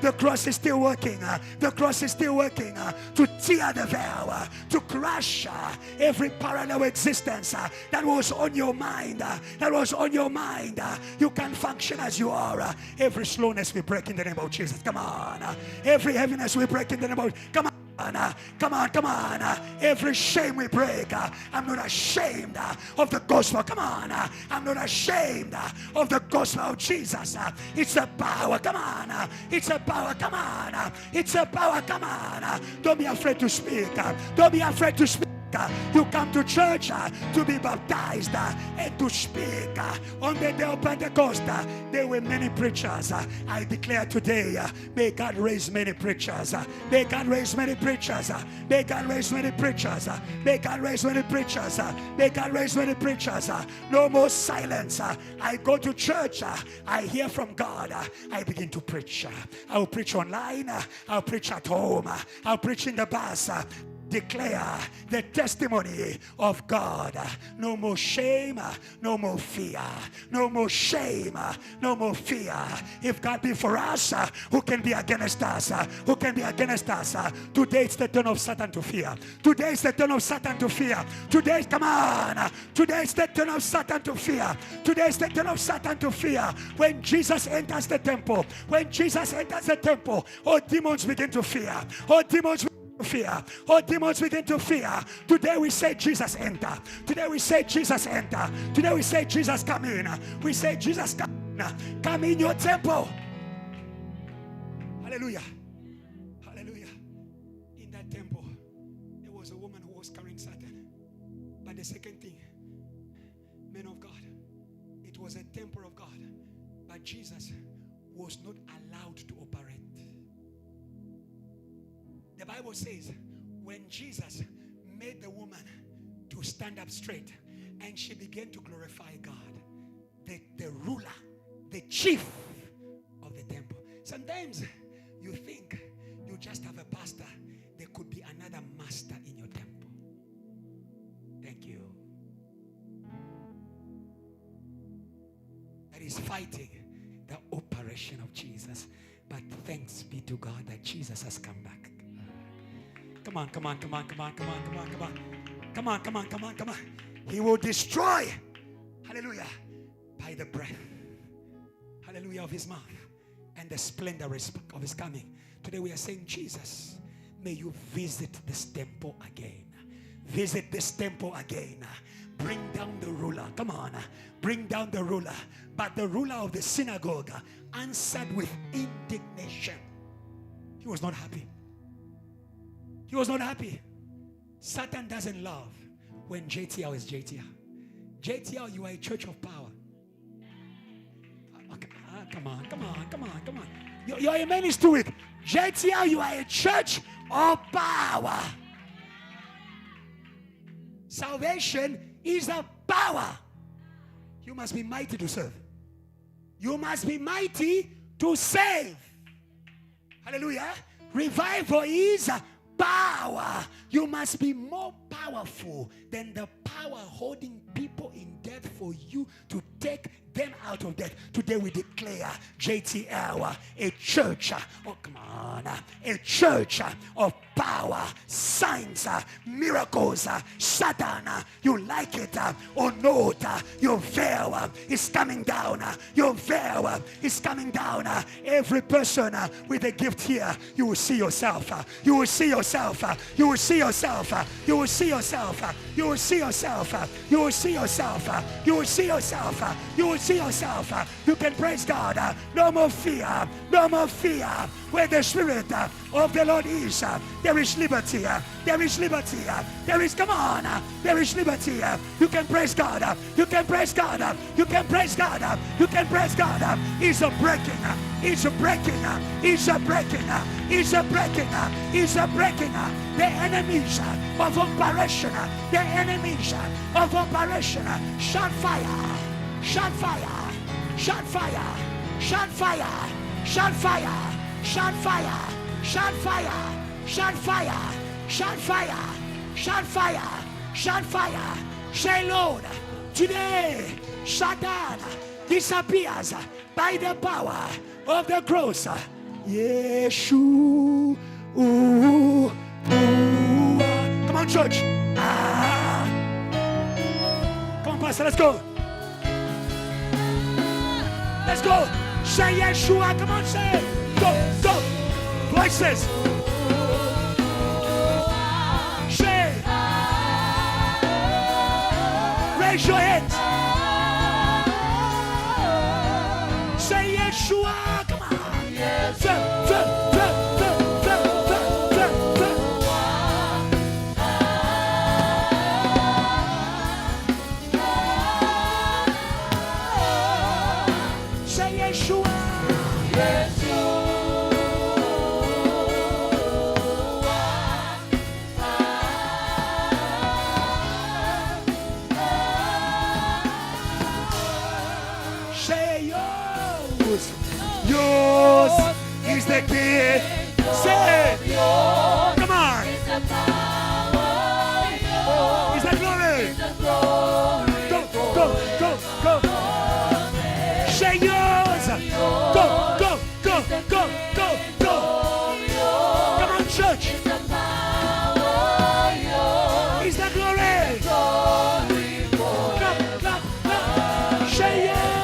The cross is still working. The cross is still working to tear the veil, to crush every parallel existence that was on your mind. That was on your mind. You can function as you are. Every slowness we break in the name of Jesus. Come on. Every heaviness we break in the name of, come on. Come on. Every shame we break. I'm not ashamed of the gospel. Come on. I'm not ashamed of the gospel of Jesus. It's a power. Come on. It's a power. Come on. It's a power. Come on. Don't be afraid to speak. Don't be afraid to speak. You come to church to be baptized and to speak. On the day of Pentecost, there were many preachers. I declare today, may God raise many preachers. May God raise many preachers. May God raise many preachers. May God raise many preachers. May God raise many preachers. No more silence. I go to church. I hear from God. I begin to preach. I will preach online. I'll preach at home. I'll preach in the bus. Declare the testimony of God. No more shame, no more fear. No more shame, no more fear. If God be for us, who can be against us? Who can be against us? Today it's the turn of Satan to fear. Today it's the turn of Satan to fear. Today, come on. Today it's the turn of Satan to fear. Today it's the turn of Satan to fear. When Jesus enters the temple, when Jesus enters the temple, all demons begin to fear. All demons fear. Oh, demons begin to fear. Today we say Jesus enter. Today we say Jesus enter. Today we say Jesus come in. We say Jesus come in. Come in your temple. Hallelujah. Hallelujah. In that temple, there was a woman who was carrying Satan. But the second thing, men of God, it was a temple of God. But Jesus was not allowed to operate. The Bible says when Jesus made the woman to stand up straight and she began to glorify God, the ruler, the chief of the temple. Sometimes you think you just have a pastor. There could be another master in your temple. Thank you. That is fighting the operation of Jesus. But thanks be to God that Jesus has come back. Come on. He will destroy, hallelujah, by the breath, hallelujah, of his mouth and the splendor of his coming. Today we are saying, Jesus, may you visit this temple again. Visit this temple again. Bring down the ruler. Come on. Bring down the ruler. But the ruler of the synagogue answered with indignation. He was not happy. He was not happy. Satan doesn't love when JTL is JTL. JTL, you are a church of power. Come on. Your amen is too weak. JTL, you are a church of power. Salvation is a power. You must be mighty to serve. You must be mighty to save. Hallelujah. Revival is power. You must be more powerful than the power holding people in death for you to take them out of death. Today we declare JTL a church, a church of power, signs, miracles. Satan, you like it or not, your veil is coming down. Your veil is coming down. Every person with a gift here, you will see yourself. You will see yourself. You will see yourself. You will see yourself. You will see yourself. You will see yourself. You will see yourself. You will See yourself. You can praise God. No more fear. No more fear. Where the Spirit of the Lord is, there is liberty. There is liberty. There is, come on. There is liberty. You can praise God. You can praise God. You can praise God. You can praise God. It's a breaking. It's a breaking. It's a breaking. It's a breaking. It's a breaking. The enemies of operation. The enemies of operation. Shot fire. Shot fire. Shot fire. Shot fire. Shot fire. Shot fire. Shot fire. Shot fire. Shot fire. Shot fire. Shot fire. Say, Lord, today Satan disappears by the power of the cross. Yeshua. Come on, church. Come on, Pastor, let's go. Let's go. Say Yeshua. Come on, say it. Go, go. Voices. Say. Raise your hands. Say Yeshua. Come on. Say Yeshua. Yours is the key. Say, come on. Is the glory? Go, go, go, go. Say yours. Go, go, go, go, go, go. Come on, church. Is the glory? Come, come, come. Say yours.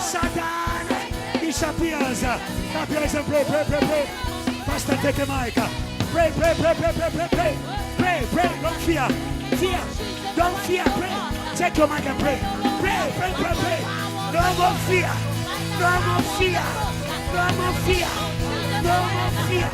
Satan disappears. Clap your hands and pray, pray, pray, pray. Pastor, take the mic. Pray, pray, pray, pray, pray, pray, pray. Pray, pray, don't fear. Fear, don't fear, pray. Take your mic and pray. Pray, pray, pray, pray. No more fear. No more fear. No more fear. No more fear.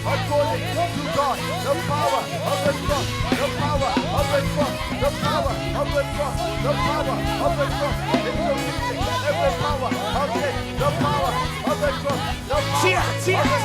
According to God, the power of the cross, the power of the cross, the power of the cross, the power of the cross, every power of it, the power of the cross, the power of the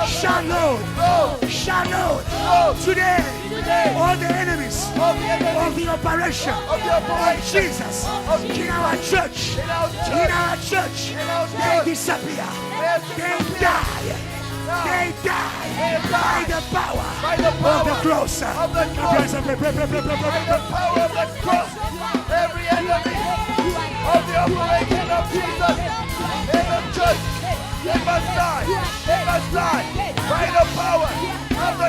Shalom, shalom. Today, all the enemies of the operation of Jesus in our church, they disappear. They die. They die by the power of the cross. By the power of the cross, every enemy of the operation of Jesus in the church, they must die. They must die by the power of the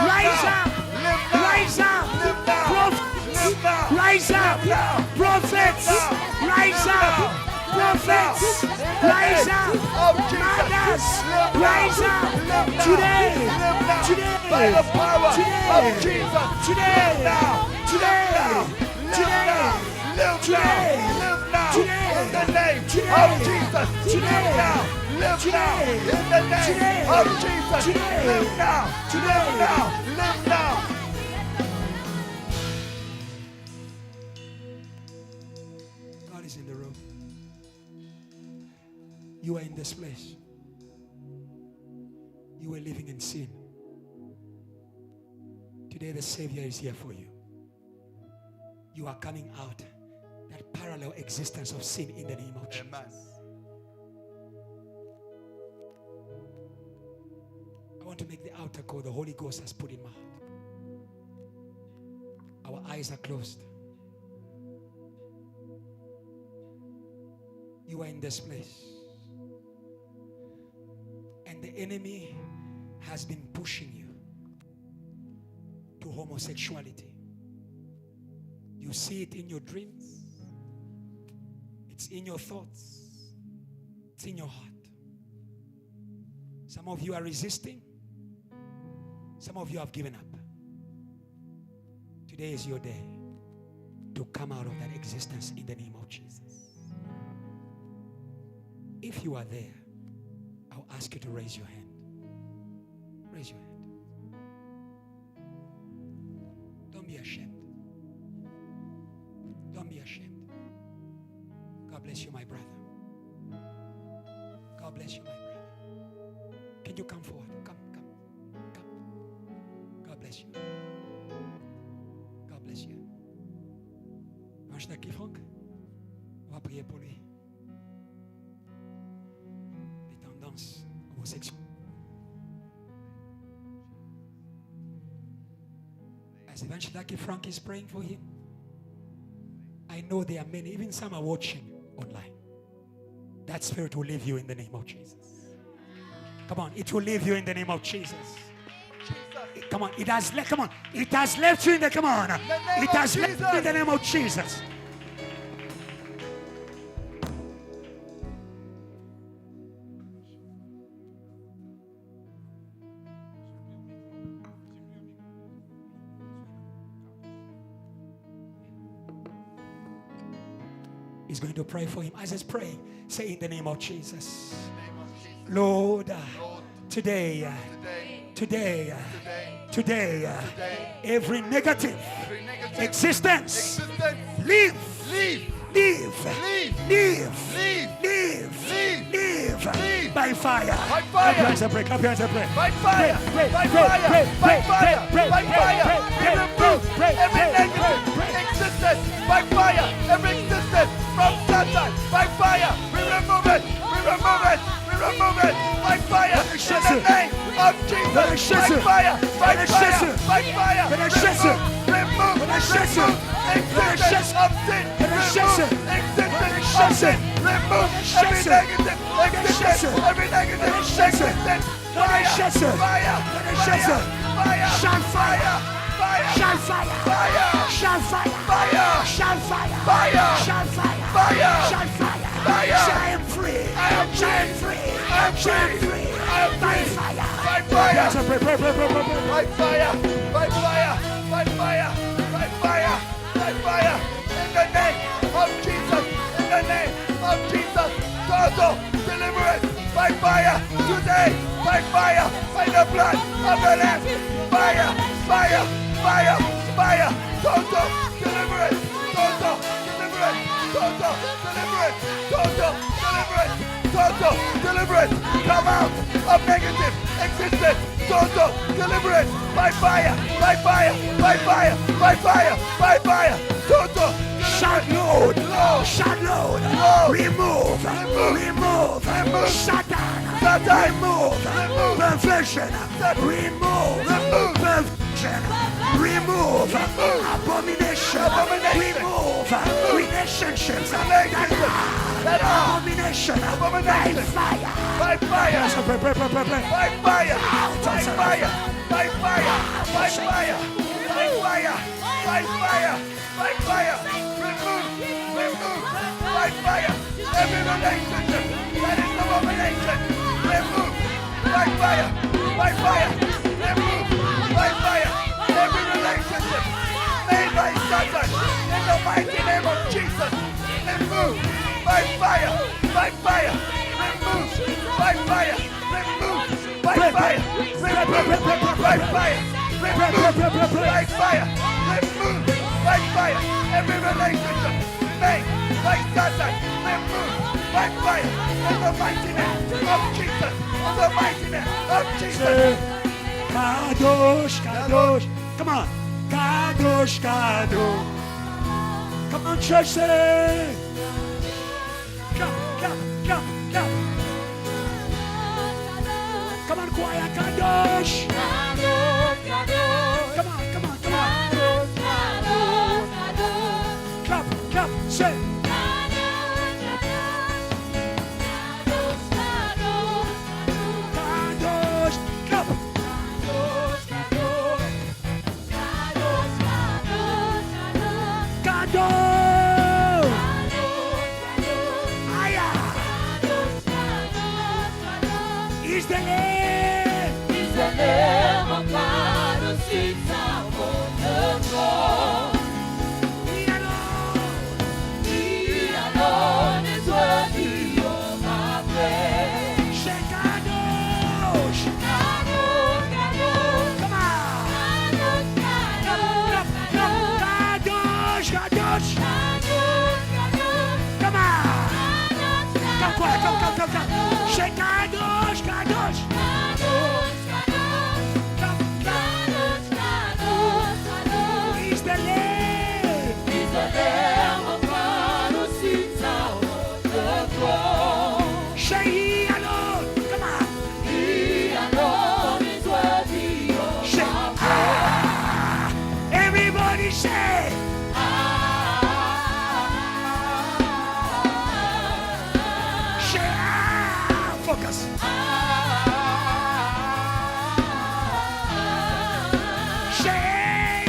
Rise up. Rise up. Prophets. Rise up. Prophets. Rise up. Prophets. Rise up. Mothers. Rise up. Today. Today. By the power of Jesus. Today. Live now. Today. Today. Live now. Live now. In the name of Jesus. Live now. Live now. In the name of Jesus. Live now. Live now. Live now. God is in the room. You are in this place. You were living in sin. Today the Savior is here for you. You are coming out that parallel existence of sin in the name of Jesus. Amen. I want to make the outer call the Holy Ghost has put in my heart. Our eyes are closed. You are in this place. And the enemy has been pushing you to homosexuality. You see it in your dreams. It's in your thoughts. It's in your heart. Some of you are resisting. Some of you have given up. Today is your day to come out of that existence in the name of Jesus. If you are there, I'll ask you to raise your hand. Raise your hand. Don't be ashamed. Don't be ashamed. God bless you, my brother. God bless you, my brother. Can you come forward? Come. God bless you. God bless you. Mange daqui, Franck. On va prier pour lui. Les tendances homosexuelles. As eventually Frank is praying for him, I know there are many, even some are watching online. That spirit will leave you in the name of Jesus. Come on, it will leave you in the name of Jesus. Come on, it has left. Come on, it has left you in the. Come on, it has left you in the name of Jesus. He's going to pray for him. As he's praying, say in the name of Jesus. Lord, today, every negative existence, leave by fire. Clap your hands and pray. Clap your hands and pray. By fire. By fire. By fire. By fire. We remove every negative existence. By fire. Every existence from Satan. By fire. We remove it. We remove it. We remove it. By fire. In the name of Jesus. By fire. By fire. By fire. Remove existence of sin. Remove existence of sin. Remove every negative existence. Every negative existence. Fire. Fire. Fire. Shine fire. Fire. Shine fire. Fire. Shine fire. Fire. Shine fire. Fire. Shine fire. Fire. Shine fire. Fire. I am free. I am free. I am free. I am free. Fire. By fire. By fire. By fire. By fire. By fire. By fire. In the name of Jesus. In the name of Jesus. Total deliverance. By fire. Today. By fire. By the blood of the Lamb. Fire. Fire. Fire. Fire. Total deliverance. Total deliverance. Total deliverance. Total deliverance. Total deliverance. Come out of negative existence. Total deliverance. By fire. By fire. By fire. By fire. By fire. Total. Shout loud. Shout loud. Remove. Satan. Remove. Perversion. Remove. Perversion. Remove. Abomination. Remove. Relationships. Abomination. By fire. By fire. By fire. By fire. By fire. By by fire, by fire, by fire, by fire, by fire. Remove, by fire. Every relationship that is an abomination, remove, by fire, by fire. Remove, by fire. Every relationship made by Satan, in the mighty name of Jesus, remove, by fire, by fire. Remove, by fire, remove, by fire, remove, by fire, remove, by fire, remove, by fire. Every relationship made by Satan, remove, by fire, in the mighty name of Jesus, in the mighty name of Jesus. Kadosh, Kadosh. Come on. Kadosh, Kadosh. Come on, church, say. Come. Come on, choir, Kadosh. Come on. Clap, say. Kadosh, clap. Kadosh. Aya. Is the name. Is the name of God who sits upon the throne. He alone is worthy of our praise. Say Kadosh. Kadosh, Kadosh, Come on. Kadosh, Kadosh, Kadosh. Come on. Come, choir, come. Say Kadosh, Kadosh. Is the name. Is the Lamb of God who sits upon the throne. Say He alone. Come on. He alone is worthy of Say, our praise. everybody say. Say, focus. Say,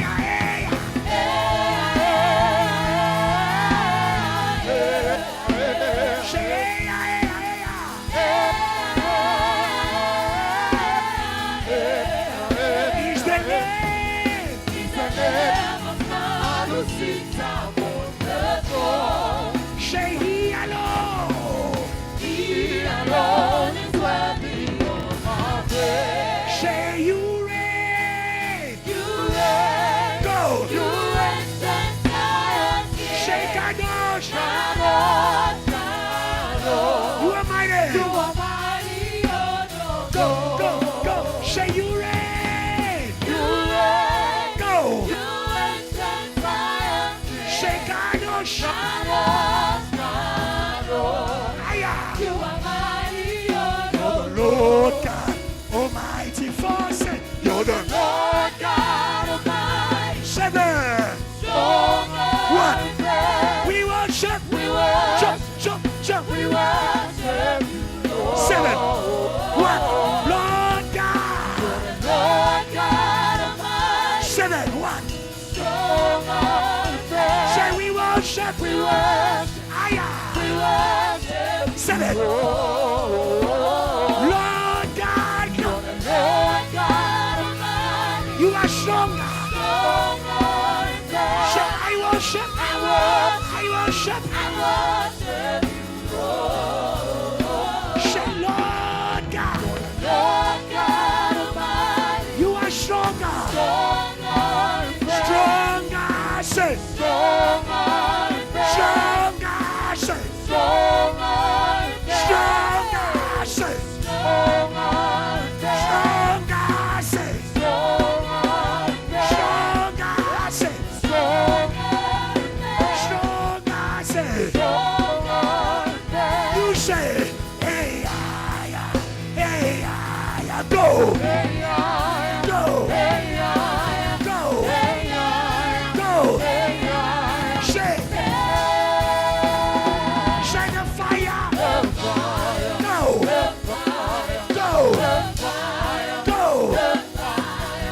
He's the name. Is the Lamb of God who sits upon the throne. Say He alone. He alone is worthy of our praise. Say you reign. You reign, Go. you reign, stand silent. Say Kadosh. Kadosh, Kadosh. You are mighty. You are mighty, oh no. Go. Say you reign. You reign, Go. you reign, stand silent. Say Kadosh. Kadosh, Kadosh. Aya. You are mighty, oh no. You're the Lord God Almighty force. You're the Lord God Almighty, 7. strong One. and great. We worship. We worship, Jump. we worship you, Lord. 7. 1. Lord God. Lord God Almighty, 7. 1. strong and great. Say we worship. We worship, Aya. we worship 7. you, Lord God. Lord God Almighty, You are stronger. strong and great. Say I worship. I worship, I worship. I worship you, Say Lord God. Lord God Almighty, You are stronger. strong and great. Stronger. Say. Strong and great. Stronger. Say. Strong and great. Stronger. Say. Strong and great. Stronger. Say. Strong and great. Stronger. Say. Strong and great. Stronger. Say. Strong and great. You say. Hey, go. Hey, I am. Go. Hey, I am. Go. Hey, I am. Go. Hey, I am. Say. Say the fire. The fire, Go. the fire, Go. the fire, Go. the fire.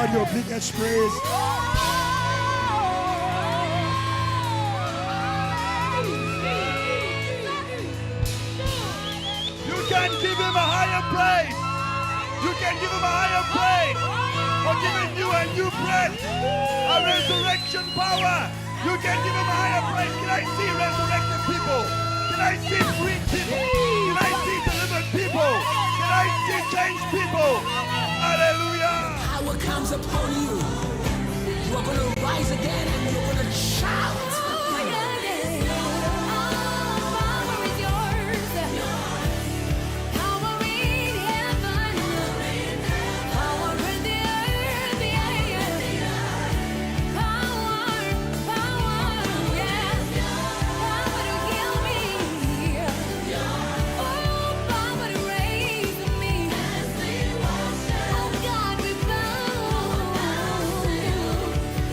God your biggest praise. You can give him a higher praise. You can give him a higher praise for giving you a new breath, a resurrection power. You can give him a higher praise. Can I see resurrected people? Can I see free people? Can I see delivered people? Can I see changed people? Hallelujah. Power comes upon you. You are going to rise again and